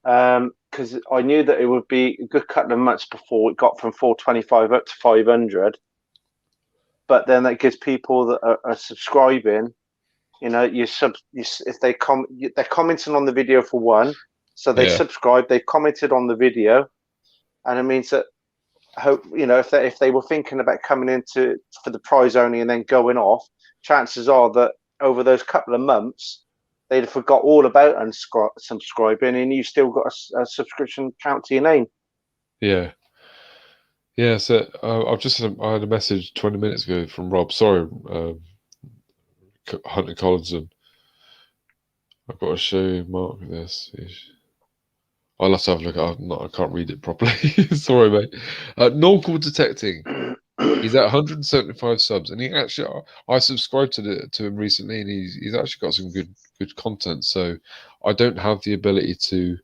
Because I knew that it would be a good couple of months before it got from 425 up to 500. But then that gives people that are subscribing, if they're commenting on the video for one, so they subscribe, they've commented on the video, and it means that if they were thinking about coming into for the prize only and then going off, chances are that over those couple of months they'd have forgot all about unsubscribing, and you've still got a subscription count to your name. Yeah. So I had a message 20 minutes ago from Rob. Sorry, Hunter Collinson. I've got to show Mark this. I'll have to have a look at it. I can't read it properly. Sorry, mate. Norcal Detecting. He's at 175 subs, and I subscribed to him recently, and he's actually got some good content. So I don't have the ability to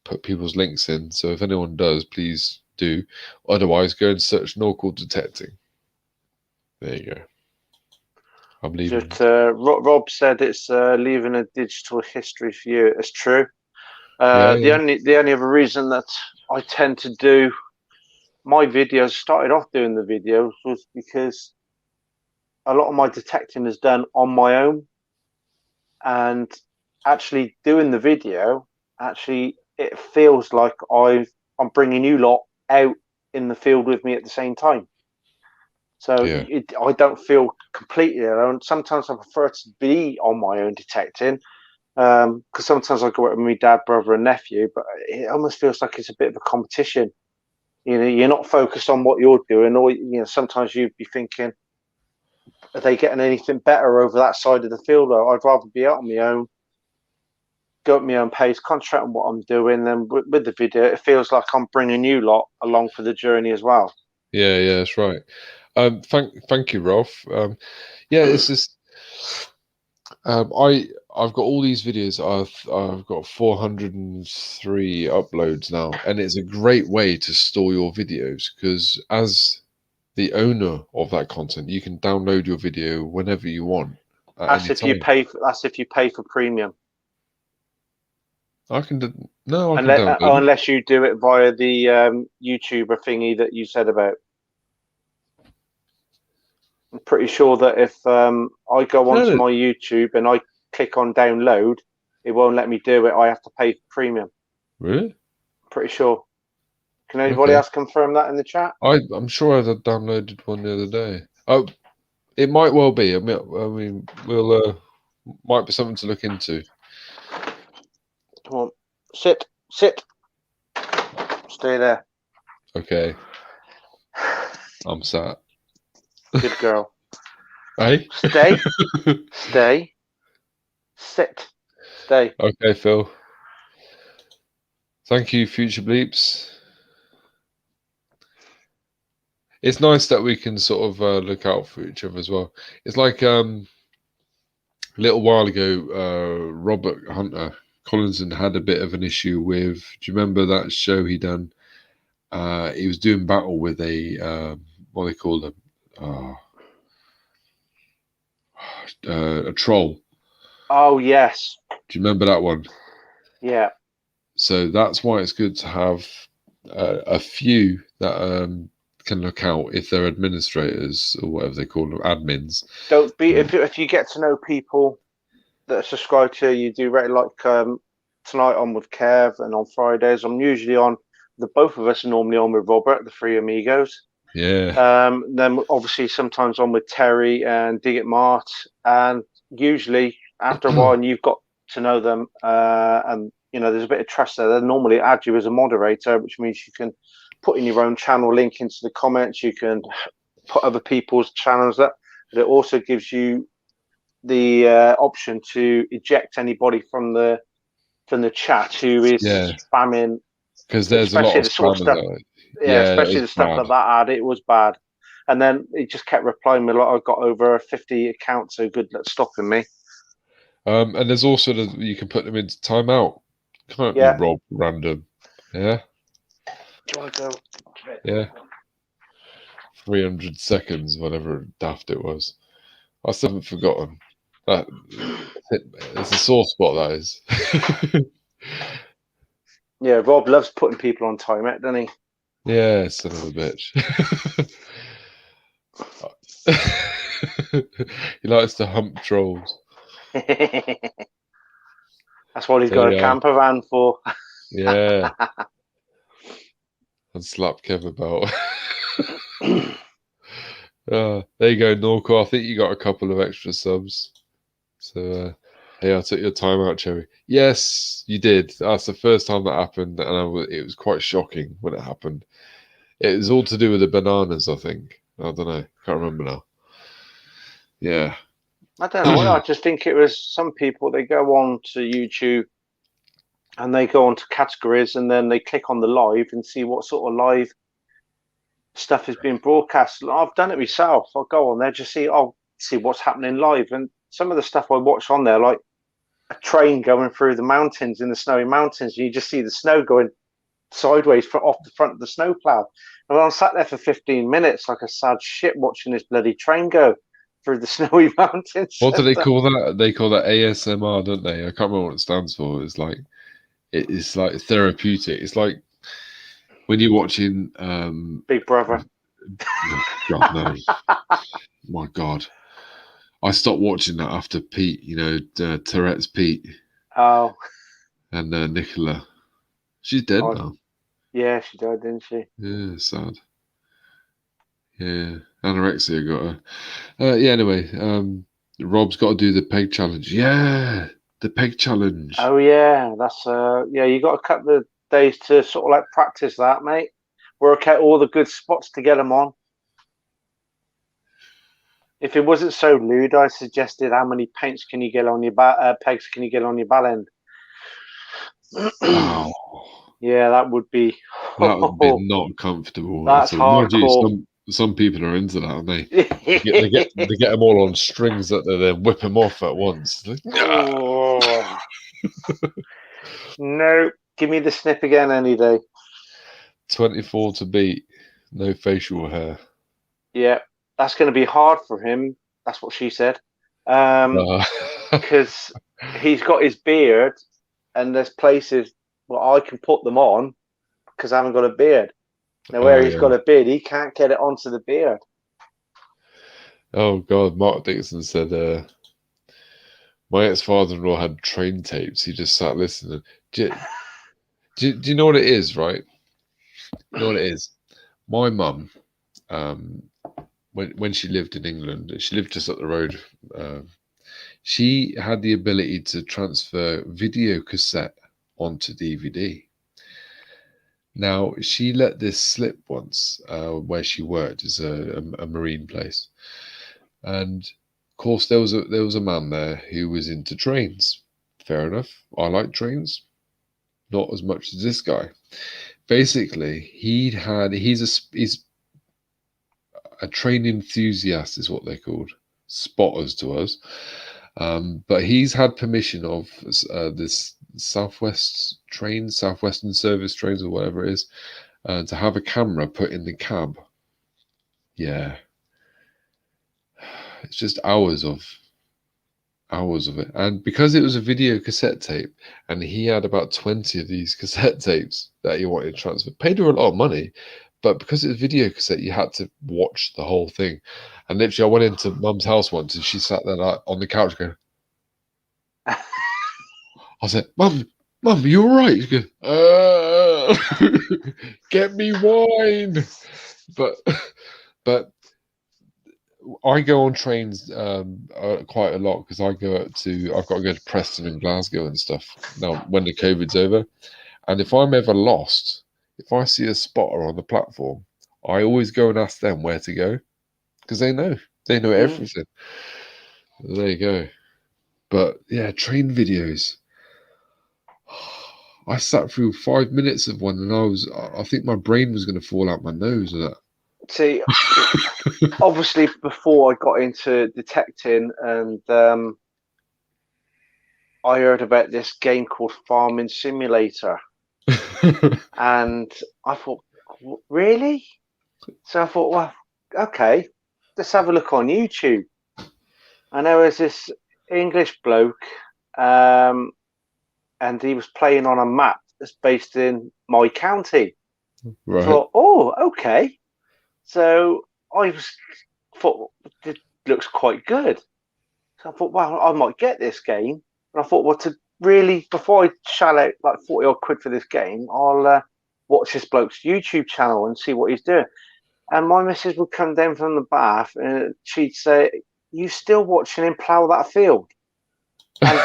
put people's links in. So if anyone does, please do. Otherwise, go and search Norcal Detecting. There you go. I'm leaving. Rob said it's leaving a digital history for you. It's true. The only other reason that I tend to do my videos, started off doing the videos, was because a lot of my detecting is done on my own, and actually doing the video, it feels like I'm bringing you lot out in the field with me at the same time. So I don't feel completely alone. Sometimes I prefer to be on my own detecting, because sometimes I go out with my dad, brother, and nephew, but it almost feels like it's a bit of a competition. You're not focused on what you're doing, or sometimes you'd be thinking, are they getting anything better over that side of the field? Or I'd rather be out on my own, go at my own pace, concentrate on what I'm doing. Then with the video, it feels like I'm bringing you lot along for the journey as well. Yeah, that's right. Thank you, Rolf. It's just I've got all these videos. I've got 403 uploads now, and it's a great way to store your videos because as the owner of that content, you can download your video whenever you want. That's if you pay for premium. I can download it. Unless you do it via the YouTuber thingy that you said about. I'm pretty sure that if I go onto my YouTube and I click on download, it won't let me do it. I have to pay for premium. Really? Pretty sure. Can anybody else confirm that in the chat? I'm sure I downloaded one the other day. Oh, it might well be. I mean, might be something to look into. Come on, sit, stay there. Okay. I'm sat. Good girl. Hey? Stay. Stay. Sit. Stay. Okay, Phil. Thank you, Future Bleeps. It's nice that we can sort of look out for each other as well. It's like a little while ago, Robert Hunter Collinson had a bit of an issue with. Do you remember that show he done? He was doing battle with what they call them, a troll. Oh yes. Do you remember that one? Yeah. So that's why it's good to have a few that can look out if they're administrators or whatever they call them, admins. Don't be if you get to know people that are subscribed to you. Do like tonight on with Kev and on Fridays. I'm usually on. The both of us are normally on with Robert, the three amigos. Yeah. Then obviously sometimes on with Terry and Dig It Mart, and usually after a while, and you've got to know them, and there's a bit of trust there. They normally add you as a moderator, which means you can put in your own channel link into the comments. You can put other people's channels up, but it also gives you the option to eject anybody from the chat who is spamming. Because there's a lot of spammers. Yeah, especially the stuff that ad. It was bad, and then he just kept replying me. Like, I got over 50 accounts, so good at stopping me. And there's also you can put them into timeout. Can't be Rob random. Yeah. Do you want to go? Yeah. 300 seconds, whatever daft it was. I still haven't forgotten. That it's a sore spot, that is. Yeah, Rob loves putting people on timeout, doesn't he? Yeah, son of a bitch. He likes to hump trolls. That's what he's got a camper van for. Yeah. And slap Kev about. There you go, Norco. I think you got a couple of extra subs. So, hey, I took your time out, Cherry. Yes, you did. That's the first time that happened, and it was quite shocking when it happened. It was all to do with the bananas, I think. I don't know. Can't remember now. Yeah. I don't know. I just think it was some people, they go on to YouTube and they go on to categories and then they click on the live and see what sort of live stuff is being broadcast. I've done it myself. I'll go on there, just see what's happening live. And some of the stuff I watch on there, like a train going through the mountains in the snowy mountains, and you just see the snow going sideways off the front of the snowplow. And I sat there for 15 minutes like a sad shit watching this bloody train go through the snowy mountains. What do they call that? They call that ASMR, don't they? I can't remember what it stands for. It's like therapeutic. It's like when you're watching Big Brother. God no. My God. I stopped watching that after Pete, Tourette's Pete. Oh. And Nicola. She's dead now. Yeah, she died, didn't she? Yeah, sad. Yeah, anorexia got her. Yeah, anyway, Rob's got to do the peg challenge. Yeah, the peg challenge. Oh, yeah, that's, you got a couple of days to sort of like practice that, mate. Work out all the good spots to get them on. If it wasn't so lewd, I suggested how many paints can you get on your pegs can you get on your ball end? Wow. Yeah, that would be not comfortable. That's hardcore. Some people are into that, aren't they? they get them all on strings that they then whip them off at once. No, give me the snip again any day. 24 to beat, no facial hair. Yeah, that's going to be hard for him. That's what she said. Because he's got his beard, and there's places where I can put them on because I haven't got a beard. Now, where he's got a beard, he can't get it onto the beard. Oh, God. Mark Dixon said, my ex-father-in-law had train tapes. He just sat listening. Do you know what it is, right? You know what it is? My mum, when she lived in England, she lived just up the road. She had the ability to transfer video cassette onto DVD. Now, she let this slip once where she worked is a marine place. And of course, there was a man there who was into trains. Fair enough. I like trains, not as much as this guy. Basically, he's a train enthusiast, is what they're called, spotters to us. But he's had permission of this Southwestern Service trains or whatever it is, to have a camera put in the cab. Yeah, it's just hours of it. And because it was a video cassette tape, and he had about 20 of these cassette tapes that he wanted to transfer, paid her a lot of money, but because it was video cassette, you had to watch the whole thing. And literally, I went into Mum's house once, and she sat there like, on the couch going, I said, Mum, you all right? She goes, get me wine. But but I go on trains quite a lot because I've got to go to Preston and Glasgow and stuff now when the COVID's over. And if I'm ever lost, if I see a spotter on the platform, I always go and ask them where to go because they know everything. There you go. But yeah, train videos. I sat through 5 minutes of one, and I think my brain was going to fall out my nose with that. See, obviously, before I got into detecting, and I heard about this game called Farming Simulator, and I thought, really? So I thought, well, okay, let's have a look on YouTube. And there was this English bloke, and he was playing on a map that's based in my county. Right. I thought, oh, okay. So I thought it looks quite good. So I thought, well, I might get this game. And I thought, well, to really, before I shell out like 40 odd quid for this game, I'll watch this bloke's YouTube channel and see what he's doing. And my missus would come down from the bath and she'd say, you still watching him plough that field? And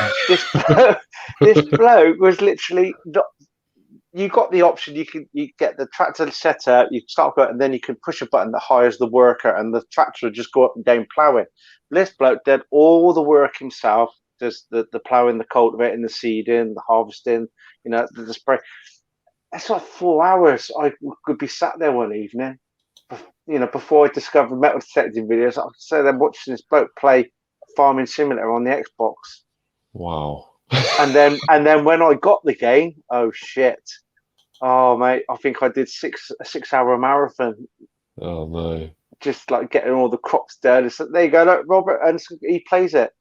this bloke was literally, you got the option, you get the tractor set up, you start going, and then you can push a button that hires the worker and the tractor will just go up and down ploughing. This bloke did all the work himself, does the ploughing, the cultivating, the seeding, the harvesting, the spray. That's like 4 hours I could be sat there one evening, before I discovered metal detecting videos. I said I'm watching this bloke play Farming Simulator on the Xbox. Wow. and then when I got the game, oh shit. Oh mate, I think I did a 6-hour marathon. Oh no. Just like getting all the crops done. So there you go, look, Robert, and he plays it.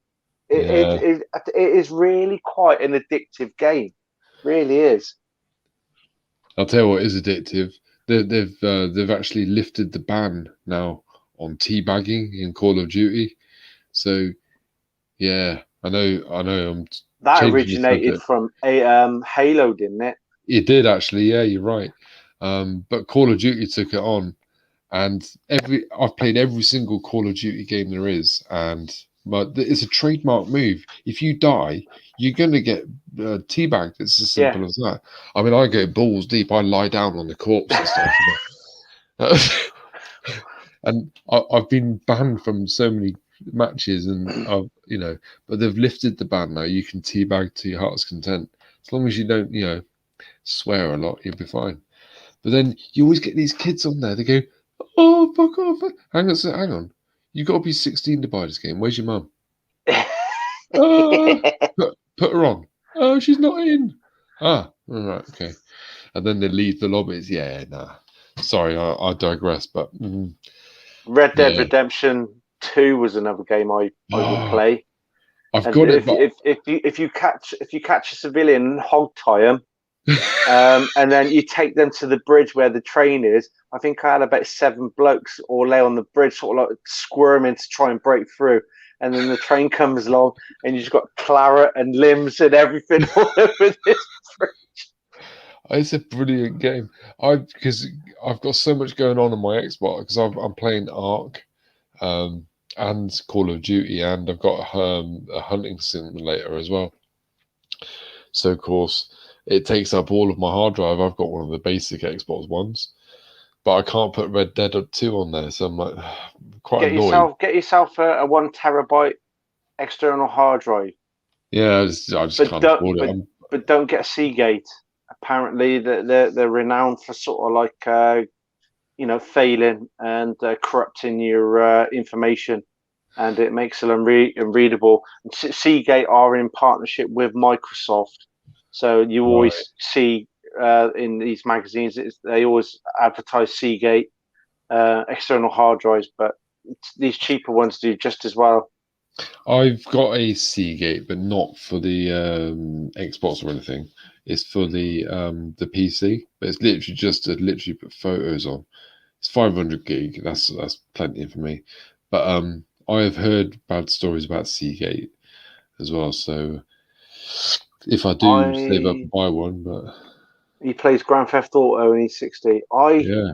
It is really quite an addictive game. Really is. I'll tell you what is addictive. They've actually lifted the ban now on teabagging in Call of Duty. So yeah, I know. That originated from a Halo, didn't it? It did actually. Yeah, you're right. But Call of Duty took it on, and I've played every single Call of Duty game there is, and it's a trademark move. If you die, you're gonna get teabagged. It's as simple as that. I mean, I go balls deep. I lie down on the corpse and stuff. And I've been banned from so many matches, and but they've lifted the ban now. You can teabag to your heart's content, as long as you don't, swear a lot, you'll be fine. But then you always get these kids on there. They go, "Oh, fuck off! Hang on. You got to be 16 to buy this game. Where's your mum? Put her on. Oh, she's not in. Ah, all right, okay." And then they leave the lobbies. Yeah, nah. Sorry, I digress. But Red Dead Redemption 2 was another game I would play. I've got it. If you catch a civilian and hog tie them, and then you take them to the bridge where the train is. I think I had about 7 blokes all lay on the bridge, sort of like squirming to try and break through. And then the train comes along, and you've got claret and limbs and everything all over this bridge. It's a brilliant game. Because I've got so much going on my Xbox because I'm playing Ark, and Call of Duty, and I've got a hunting simulator as well. So of course, it takes up all of my hard drive. I've got one of the basic Xbox ones, but I can't put Red Dead 2 on there, so I'm like quite annoyed. Get yourself a 1 terabyte external hard drive, Yeah, I just but can't don't afford it. but don't get a Seagate. Apparently, they're renowned for sort of like failing and corrupting your information, and it makes it unreadable. Seagate are in partnership with Microsoft, so you Right. always see in these magazines they always advertise Seagate external hard drives, but these cheaper ones do just as well. I've got a Seagate, but not for the Xbox or anything. It's for the PC, but it's literally just to literally put photos on. It's 500 gig. That's plenty for me. But I have heard bad stories about Seagate as well. So if I do save up and buy one, but He plays Grand Theft Auto and he's 60. yeah,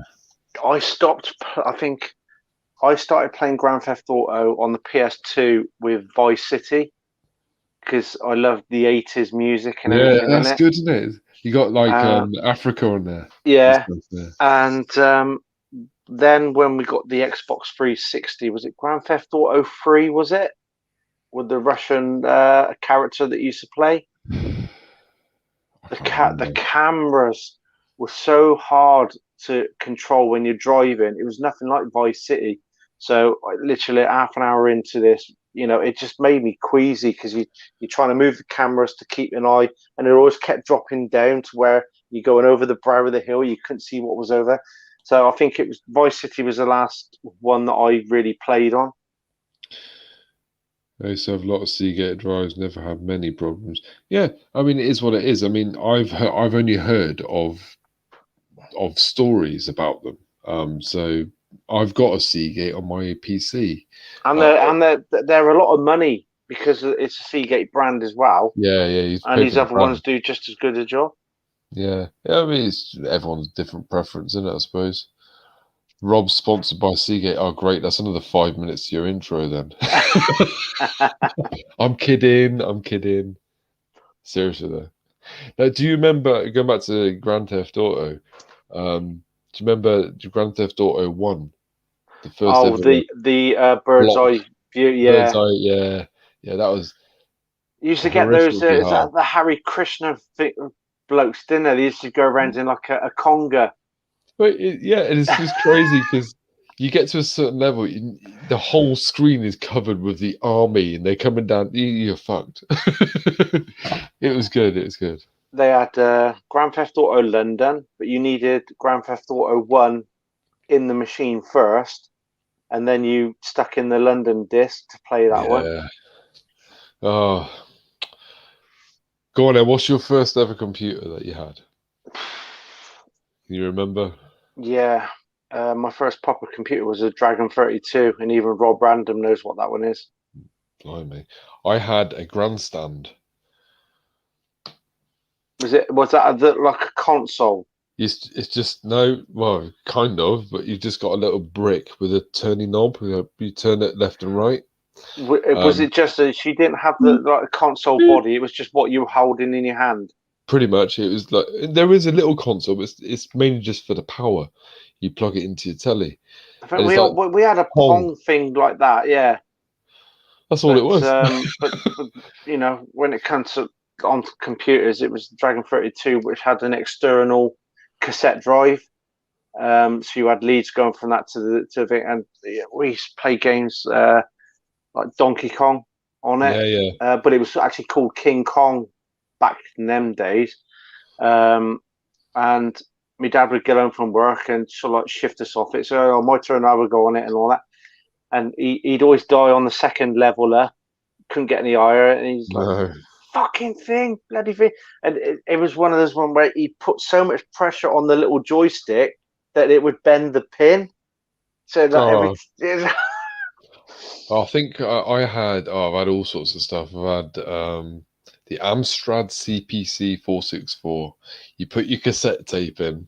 I stopped. I think I started playing Grand Theft Auto on the PS2 with Vice City because I loved the 80s music and yeah, everything in that's it. good, isn't it? You got like Uh, Africa on there. yeah, And stuff there. and then when we got the Xbox 360, was it Grand Theft Auto 3? Was it with the Russian character that used to play? I can't The remember. cameras were so hard to control when you're driving. It was nothing like Vice City. So literally half an hour into this, it just made me queasy because you're trying to move the cameras to keep an eye, and it always kept dropping down to where you're going over the brow of the hill. You couldn't see what was over. So I think it was Vice City was the last one that I really played on. I used to have a lot of Seagate drives, never had many problems. Yeah, I mean, it is what it is. I mean, I've only heard of stories about them. So I've got a Seagate on my PC. And Uh, they're a lot of money because it's a Seagate brand as well. yeah, you And pay these for the other ones brand. do just as good a job. Yeah. I mean, it's everyone's different preference, isn't it? I suppose. Rob's sponsored by Seagate. Oh, great! That's another 5 minutes to your intro. Then I'm kidding. I'm kidding. Seriously though. Now, do you remember going back to Grand Theft Auto? Do you remember Grand Theft Auto 1? The first Oh, ever the bird's block. eye view, Bird's yeah. eye, yeah. Yeah, that was You used to get those. horrifically Is hard. that the Harry Krishna blokes, didn't they? They used to go around in like a conga. But yeah, and it's just crazy because you get to a certain level, the whole screen is covered with the army, and they're coming down. You're fucked. It was good. It was good. They had Grand Theft Auto London, but you needed Grand Theft Auto 1 in the machine first, and then you stuck in the London disc to play that one. Yeah. Oh, go on then. What's your first ever computer that you had? Can you remember? Yeah. My first proper computer was a Dragon 32, and even Rob Random knows what that one is. Blimey. I had a grandstand. Was that like a console? It's just no, well, kind of, but you just got a little brick with a turning knob. You turn it left and right. Was it just that she didn't have the like console body? It was just what you were holding in your hand. Pretty much, it was like there is a little console, but it's mainly just for the power. You plug it into your telly. I think And it's like we had a Pong. Pong thing like that, yeah. That's all it was. But when it comes to on computers, it was the Dragon 32, which had an external cassette drive. So you had leads going from that to the thing, and we used to play games like Donkey Kong on it. Yeah. But it was actually called King Kong back in them days. And my dad would get home from work and sort of like shift us off it. So my turn, I would go on it and all that. And he'd always die on the second leveler. Couldn't get any higher. And he's like, No. fucking thing, bloody thing. And it was one of those ones where he put so much pressure on the little joystick that it would bend the pin. So that I think I've had all sorts of stuff. I've had the Amstrad CPC 464. You put your cassette tape in,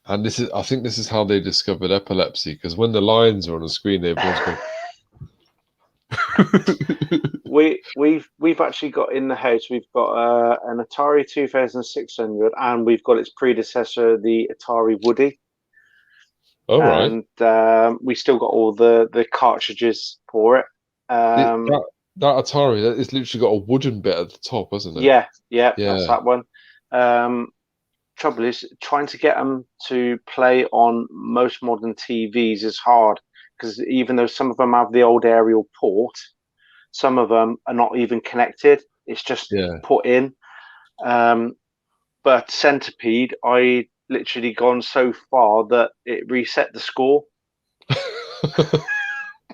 and I think this is how they discovered epilepsy, because when the lines are on the screen, everyone's going. we've actually got in the house. We've got an Atari 2600, and we've got its predecessor, the Atari Woody, All right. and we still got all the cartridges for it. That Atari, it's literally got a wooden bit at the top, hasn't it? Yeah, that's Yeah. that one. Trouble is trying to get them to play on most modern TVs is hard, because even though some of them have the old aerial port, some of them are not even connected. It's just Yeah. put in. But Centipede, I literally gone so far that it reset the score.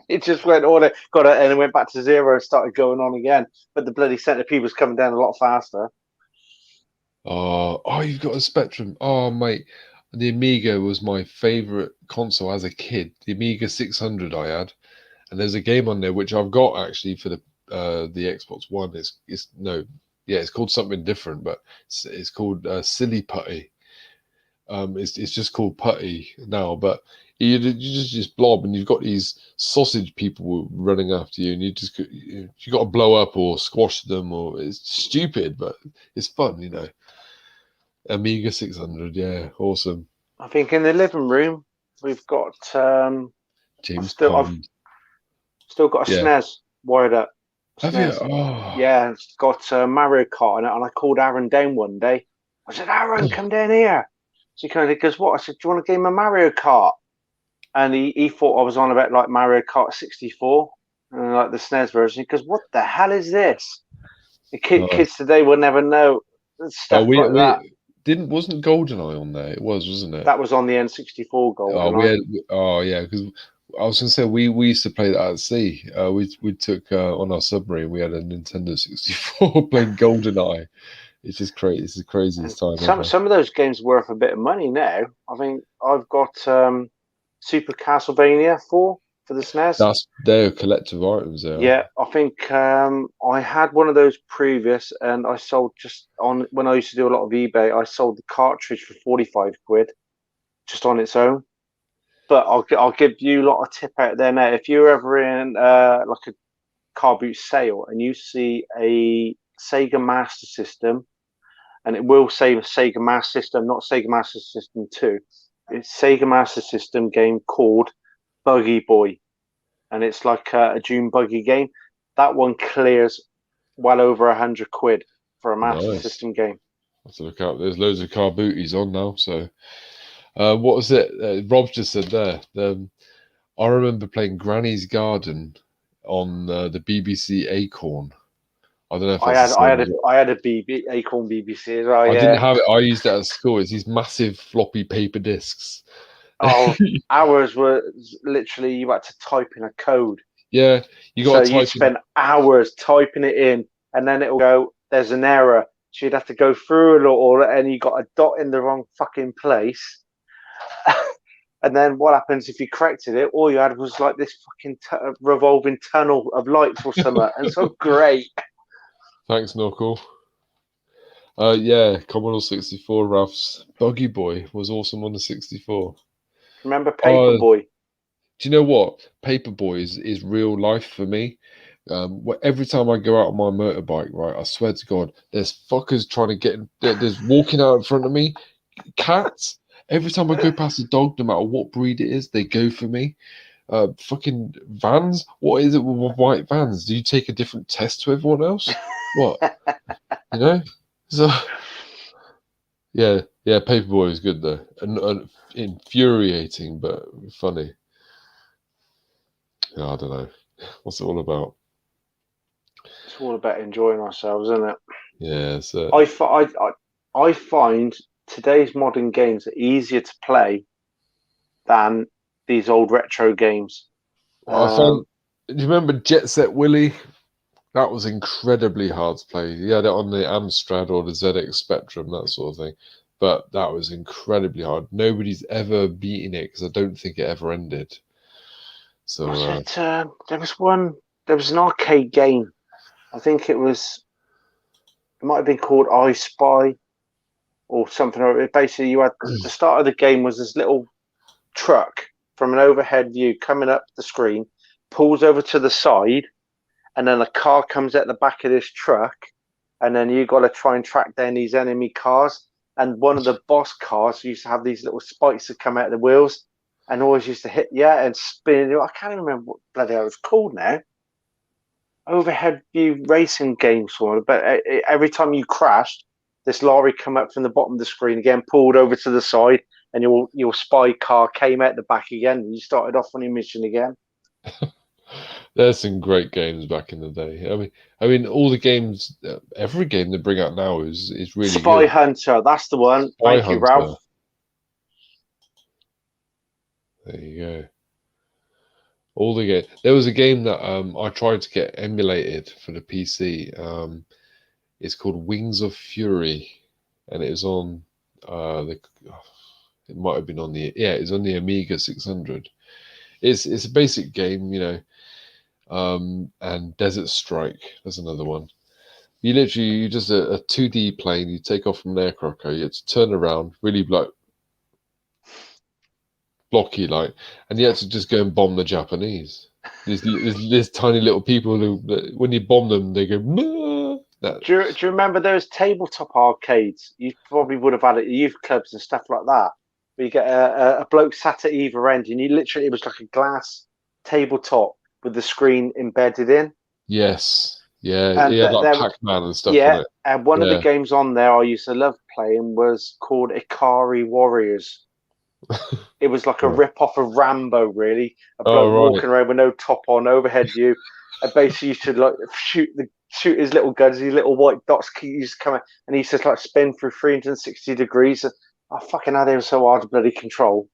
It just went on it, got it, and it went back to zero and started going on again. But the bloody Centipede was coming down a lot faster. Oh, you've got a Spectrum. Oh, mate, the Amiga was my favorite console as a kid. The Amiga 600 I had, and there's a game on there which I've got actually for the Xbox One. It's called something different, but it's called Silly Putty. It's just called Putty now, but you just blob, and you've got these sausage people running after you, and you got to blow up or squash them, or it's stupid, but it's fun, you know. Amiga 600, yeah, awesome. I think in the living room we've got James I've Pond. still got a Yeah. SNES wired up. Have you? SNES. Oh, Yeah, it's got Mario Kart on it, and I called Aaron down one day. I said, Aaron, come down here. So he goes, what? I said, do you want a game of Mario Kart? And he thought I was on about like Mario Kart 64 and like the SNES version. He goes, what the hell is this? The kids today will never know stuff like that. Wasn't GoldenEye on there? It was, wasn't it? That was on the N64 GoldenEye. Because I was gonna say we used to play that at sea. We took on our submarine. We had a Nintendo 64 playing GoldenEye. It's just crazy. It's the craziest time ever. Some of those games are worth a bit of money now. I think I've got Super Castlevania 4 for the SNES. They're collective items there. Yeah, I think I had one of those previous, and I sold just on when I used to do a lot of eBay. I sold the cartridge for 45 quid, just on its own. But I'll give you a lot of tip out there now. If you're ever in like a car boot sale and you see a Sega Master System, and it will say Sega Master System, not Sega Master System 2. It's Sega Master System game called Buggy Boy, and it's like a June Buggy game. That one clears well over 100 quid for a Master System game. I have to look out. There's loads of car booties on now. So, what was it? Rob just said there. I remember playing Granny's Garden on the BBC Acorn. I don't know if that's I had a Acorn BBC as well. I didn't have it. I used it at school. It's these massive floppy paper discs. Oh, ours were literally you had to type in a code. Yeah, you'd spend hours typing it in, and then it'll go, there's an error. So you'd have to go through it all, and you got a dot in the wrong fucking place. And then what happens if you corrected it? All you had was like this fucking revolving tunnel of lights or something. And so great. Thanks, Knuckle. Yeah, Commodore 64, Ralph's Buggy Boy was awesome on the 64. Remember Paperboy? Do you know what? Paperboy is real life for me. Every time I go out on my motorbike, right, I swear to God, there's fuckers trying to get. There's walking out in front of me. Cats. Every time I go past a dog, no matter what breed it is, they go for me. Fucking vans. What is it with white vans? Do you take a different test to everyone else? What? You know? So yeah, Paperboy is good though, and infuriating but funny. Yeah, I don't know. What's it all about? It's all about enjoying ourselves, isn't it? Yeah. So I find today's modern games are easier to play than these old retro games. Do you remember Jet Set Willy? That was incredibly hard to play. You had it on the Amstrad or the ZX Spectrum, that sort of thing. But that was incredibly hard. Nobody's ever beaten it because I don't think it ever ended. So there was an arcade game. I think it might have been called I Spy or something. Basically, you had the start of the game was this little truck from an overhead view coming up the screen, pulls over to the side, and then a car comes at the back of this truck, and then you got to try and track down these enemy cars. And one of the boss cars used to have these little spikes that come out of the wheels, and always used to hit you and spin you. I can't even remember what bloody hell it was called now. Overhead view racing game sort of, but every time you crashed, this lorry come up from the bottom of the screen again, pulled over to the side, and your spy car came out the back again, and you started off on your mission again. There's some great games back in the day. I mean, all the games, every game they bring out now is really Spy good. Hunter, that's the one. Spy Thank you, Hunter. Ralph. There you go. All the game. There was a game that I tried to get emulated for the PC. It's called Wings of Fury, and it was on it might have been on it's on the Amiga 600. It's a basic game, you know. And Desert Strike, that's another one. You just a 2D plane. You take off from an aircraft carrier. You have to turn around, really like blocky like, and you had to just go and bomb the Japanese. There's tiny little people who, when you bomb them, they go. Do you remember those tabletop arcades? You probably would have had it at youth clubs and stuff like that. Where you get a bloke sat at either end, and it was like a glass tabletop with the screen embedded in. Yes, yeah, And like Pac-Man and stuff. Yeah, on it. and one of the games on there I used to love playing was called Ikari Warriors. It was like a rip-off of Rambo, really. A bloke walking around with no top on, overhead view. And basically, you should like shoot his little guns, these little white dots used to come out, and he used to like spin through 360 degrees. Oh, fucking hell, they were so hard to bloody control.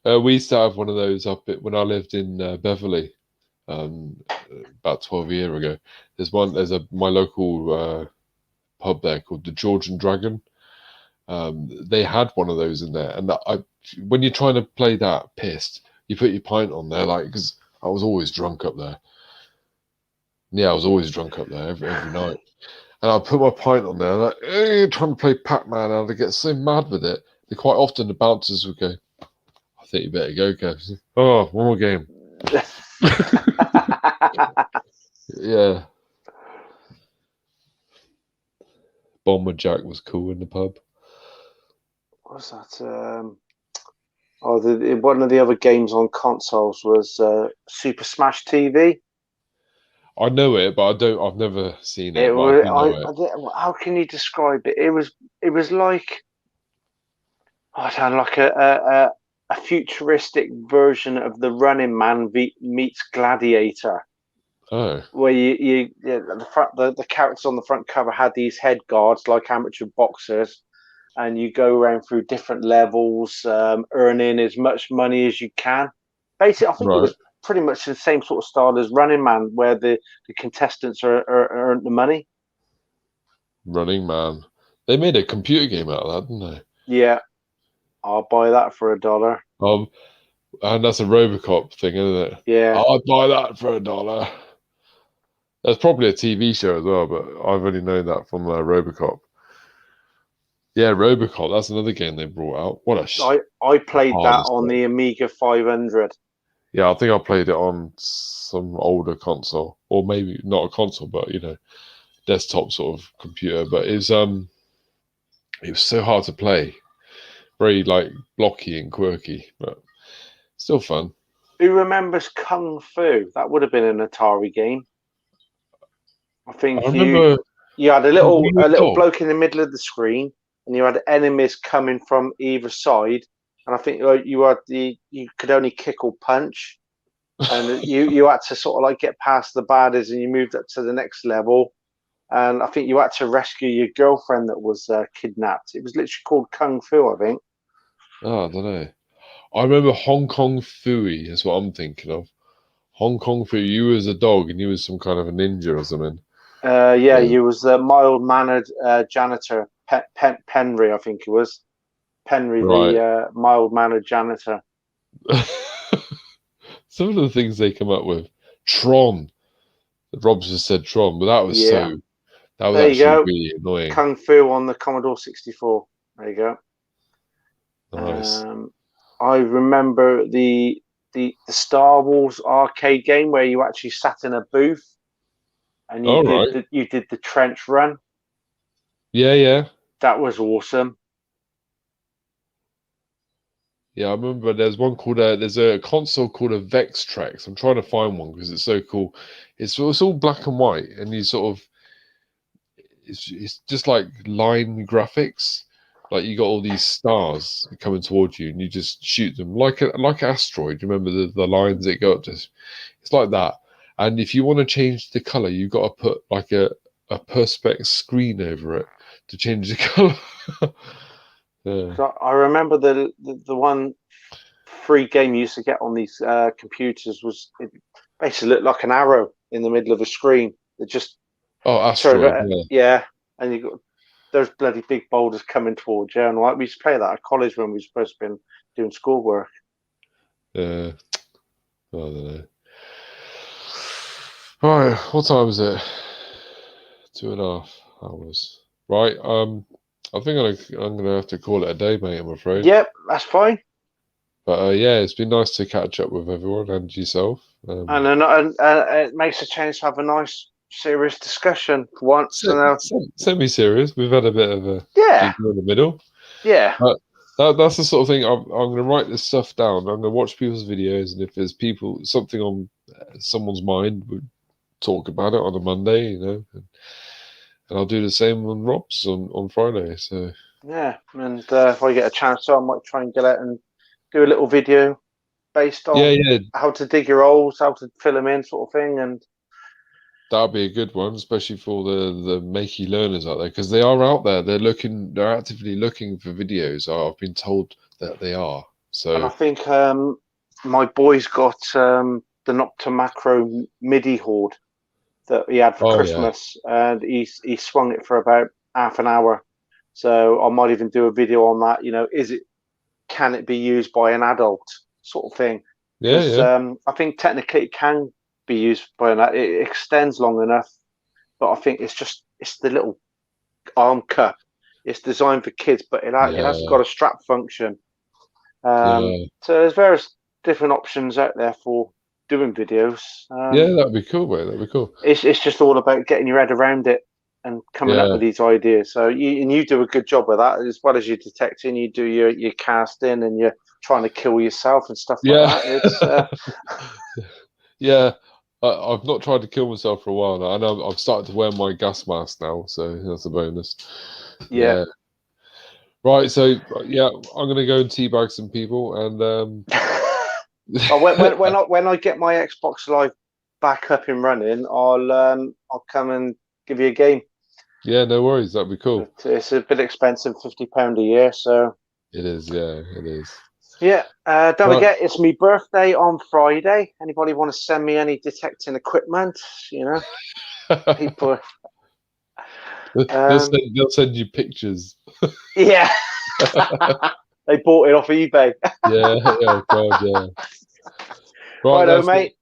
We used to have one of those up when I lived in Beverley, about 12 years ago. There's my local pub there called the Georgian Dragon. They had one of those in there, and when you're trying to play that pissed, you put your pint on there, like, because I was always drunk up there. Yeah, I was always drunk up there every night, and I put my pint on there, like, trying to play Pac-Man, and I get so mad with it. That quite often the bouncers would go, "I think you better go, Kev." Oh, one more game. Yeah. Bomber Jack was cool in the pub. What was that? One of the other games on consoles was Super Smash TV. I know it, but I've never seen it. But I do know it. How can you describe it? It was like, I don't know, like a futuristic version of the Running Man meets Gladiator. Oh. Where the characters on the front cover had these head guards like amateur boxers, and you go around through different levels, earning as much money as you can. Basically, I think it was pretty much the same sort of style as Running Man, where the contestants earn the money. Running Man. They made a computer game out of that, didn't they? Yeah. I'll buy that for $1. And that's a Robocop thing, isn't it? Yeah. I'd buy that for $1. There's probably a TV show as well, but I've only known that from Robocop. Yeah, Robocop. That's another game they brought out. I played that on the Amiga 500. Yeah, I think I played it on some older console, or maybe not a console, but desktop sort of computer. But it was so hard to play, very like blocky and quirky, but still fun. Who remembers Kung Fu? That would have been an Atari game. I think you had a little bloke in the middle of the screen, and you had enemies coming from either side. And I think you could only kick or punch, and you had to sort of like get past the baddies, and you moved up to the next level. And I think you had to rescue your girlfriend that was kidnapped. It was literally called Kung Fu, I think. Oh, I don't know. I remember Hong Kong Phooey. That's what I'm thinking of. Hong Kong Phooey. You was a dog, and you was some kind of a ninja or something. You was the mild-mannered janitor, Penry, I think it was. Penry, the mild-mannered janitor. Some of the things they come up with. Tron. Rob's just said Tron, but that was that was actually really annoying. Kung Fu on the Commodore 64. There you go. Nice. I remember the Star Wars arcade game where you actually sat in a booth and All right. you did the trench run. Yeah, yeah. That was awesome. Yeah, I remember there's one called there's a console called a Vex Trax. I'm trying to find one because it's so cool. It's all black and white, and you sort of it's just like line graphics. Like you got all these stars coming towards you, and you just shoot them like asteroid. You remember the lines that go up to? It's like that. And if you want to change the color, you've got to put like a perspex screen over it to change the color. Yeah. So I remember the one free game you used to get on these computers was it basically looked like an arrow in the middle of a screen. It just Oh, showed, asteroid. Yeah. yeah, and you got those bloody big boulders coming towards you. And like we used to play that at college when we were supposed to be doing schoolwork. I don't know. Right, what time is it? 2.5 hours. Right, I think I'm gonna have to call it a day, mate. I'm afraid. Yep, that's fine. But yeah, it's been nice to catch up with everyone and yourself. And it makes a change to have a nice, serious discussion once. Semi-serious. We've had a bit of a Yeah, giggle in the middle. yeah. That's the sort of thing. I'm going to write this stuff down. I'm going to watch people's videos, and if there's something on someone's mind, we talk about it on a Monday, and I'll do the same on Rob's on Friday. So Yeah, and if I get a chance, I might try and get out and do a little video based on yeah, how to dig your holes, how to fill them in, sort of thing. And that'll be a good one, especially for the makey learners out there, because they are out there. They're actively looking for videos. I've been told that they are. and I So think my boy's got the Nocta Macro MIDI hoard that he had for oh yeah, Christmas, and he swung it for about half an hour. So I might even do a video on that. You know, can it be used by an adult, sort of thing? yeah, Because yeah, I think technically it can be used by an adult. It extends long enough, but I think it's the little arm cup. It's designed for kids, but it hasn't yeah, got a strap function. yeah, So there's various different options out there for doing videos. yeah. That'd be cool, mate. That'd be cool. It's just all about getting your head around it and coming up Yeah, with these ideas. So you do a good job with that, as well as your detecting. You do your casting, and you're trying to kill yourself and stuff like yeah, that. It's yeah. I've not tried to kill myself for a while now. I know I've started to wear my gas mask now, so that's a bonus. yeah. Yeah. Right. So yeah, I'm gonna go and teabag some people, and Well, when I get my Xbox Live back up and running, I'll come and give you a game. yeah, no worries. That'd be cool. But it's a bit expensive, £50 a year. So It is. Yeah, it is. yeah, don't Right. forget it's my birthday on Friday. Anybody want to send me any detecting equipment? You know, people. They'll send you pictures. Yeah, they bought it off eBay. Yeah, yeah, God, yeah. Right, Righto, that's it. mate.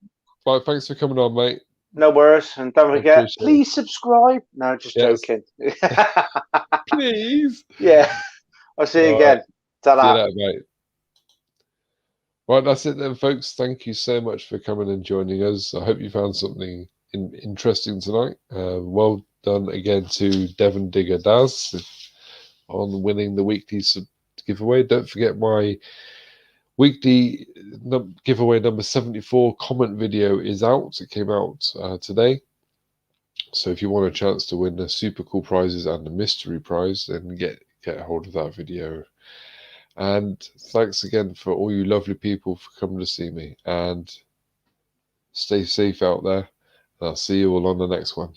Right, thanks for coming on, mate. No worries, and don't I forget, appreciate it. please subscribe. No, just Yes. joking. Please. Yeah, I'll see you All again. right. See you Ta-da. later, mate. Right, that's it then, folks. Thank you so much for coming and joining us. I hope you found something interesting tonight. Well done again to Devon Digger Daz on winning the weekly giveaway. Don't forget my weekly giveaway number 74 comment video is out. It came out today. So if you want a chance to win the super cool prizes and the mystery prize, then get a hold of that video. And thanks again for all you lovely people for coming to see me. And stay safe out there. And I'll see you all on the next one.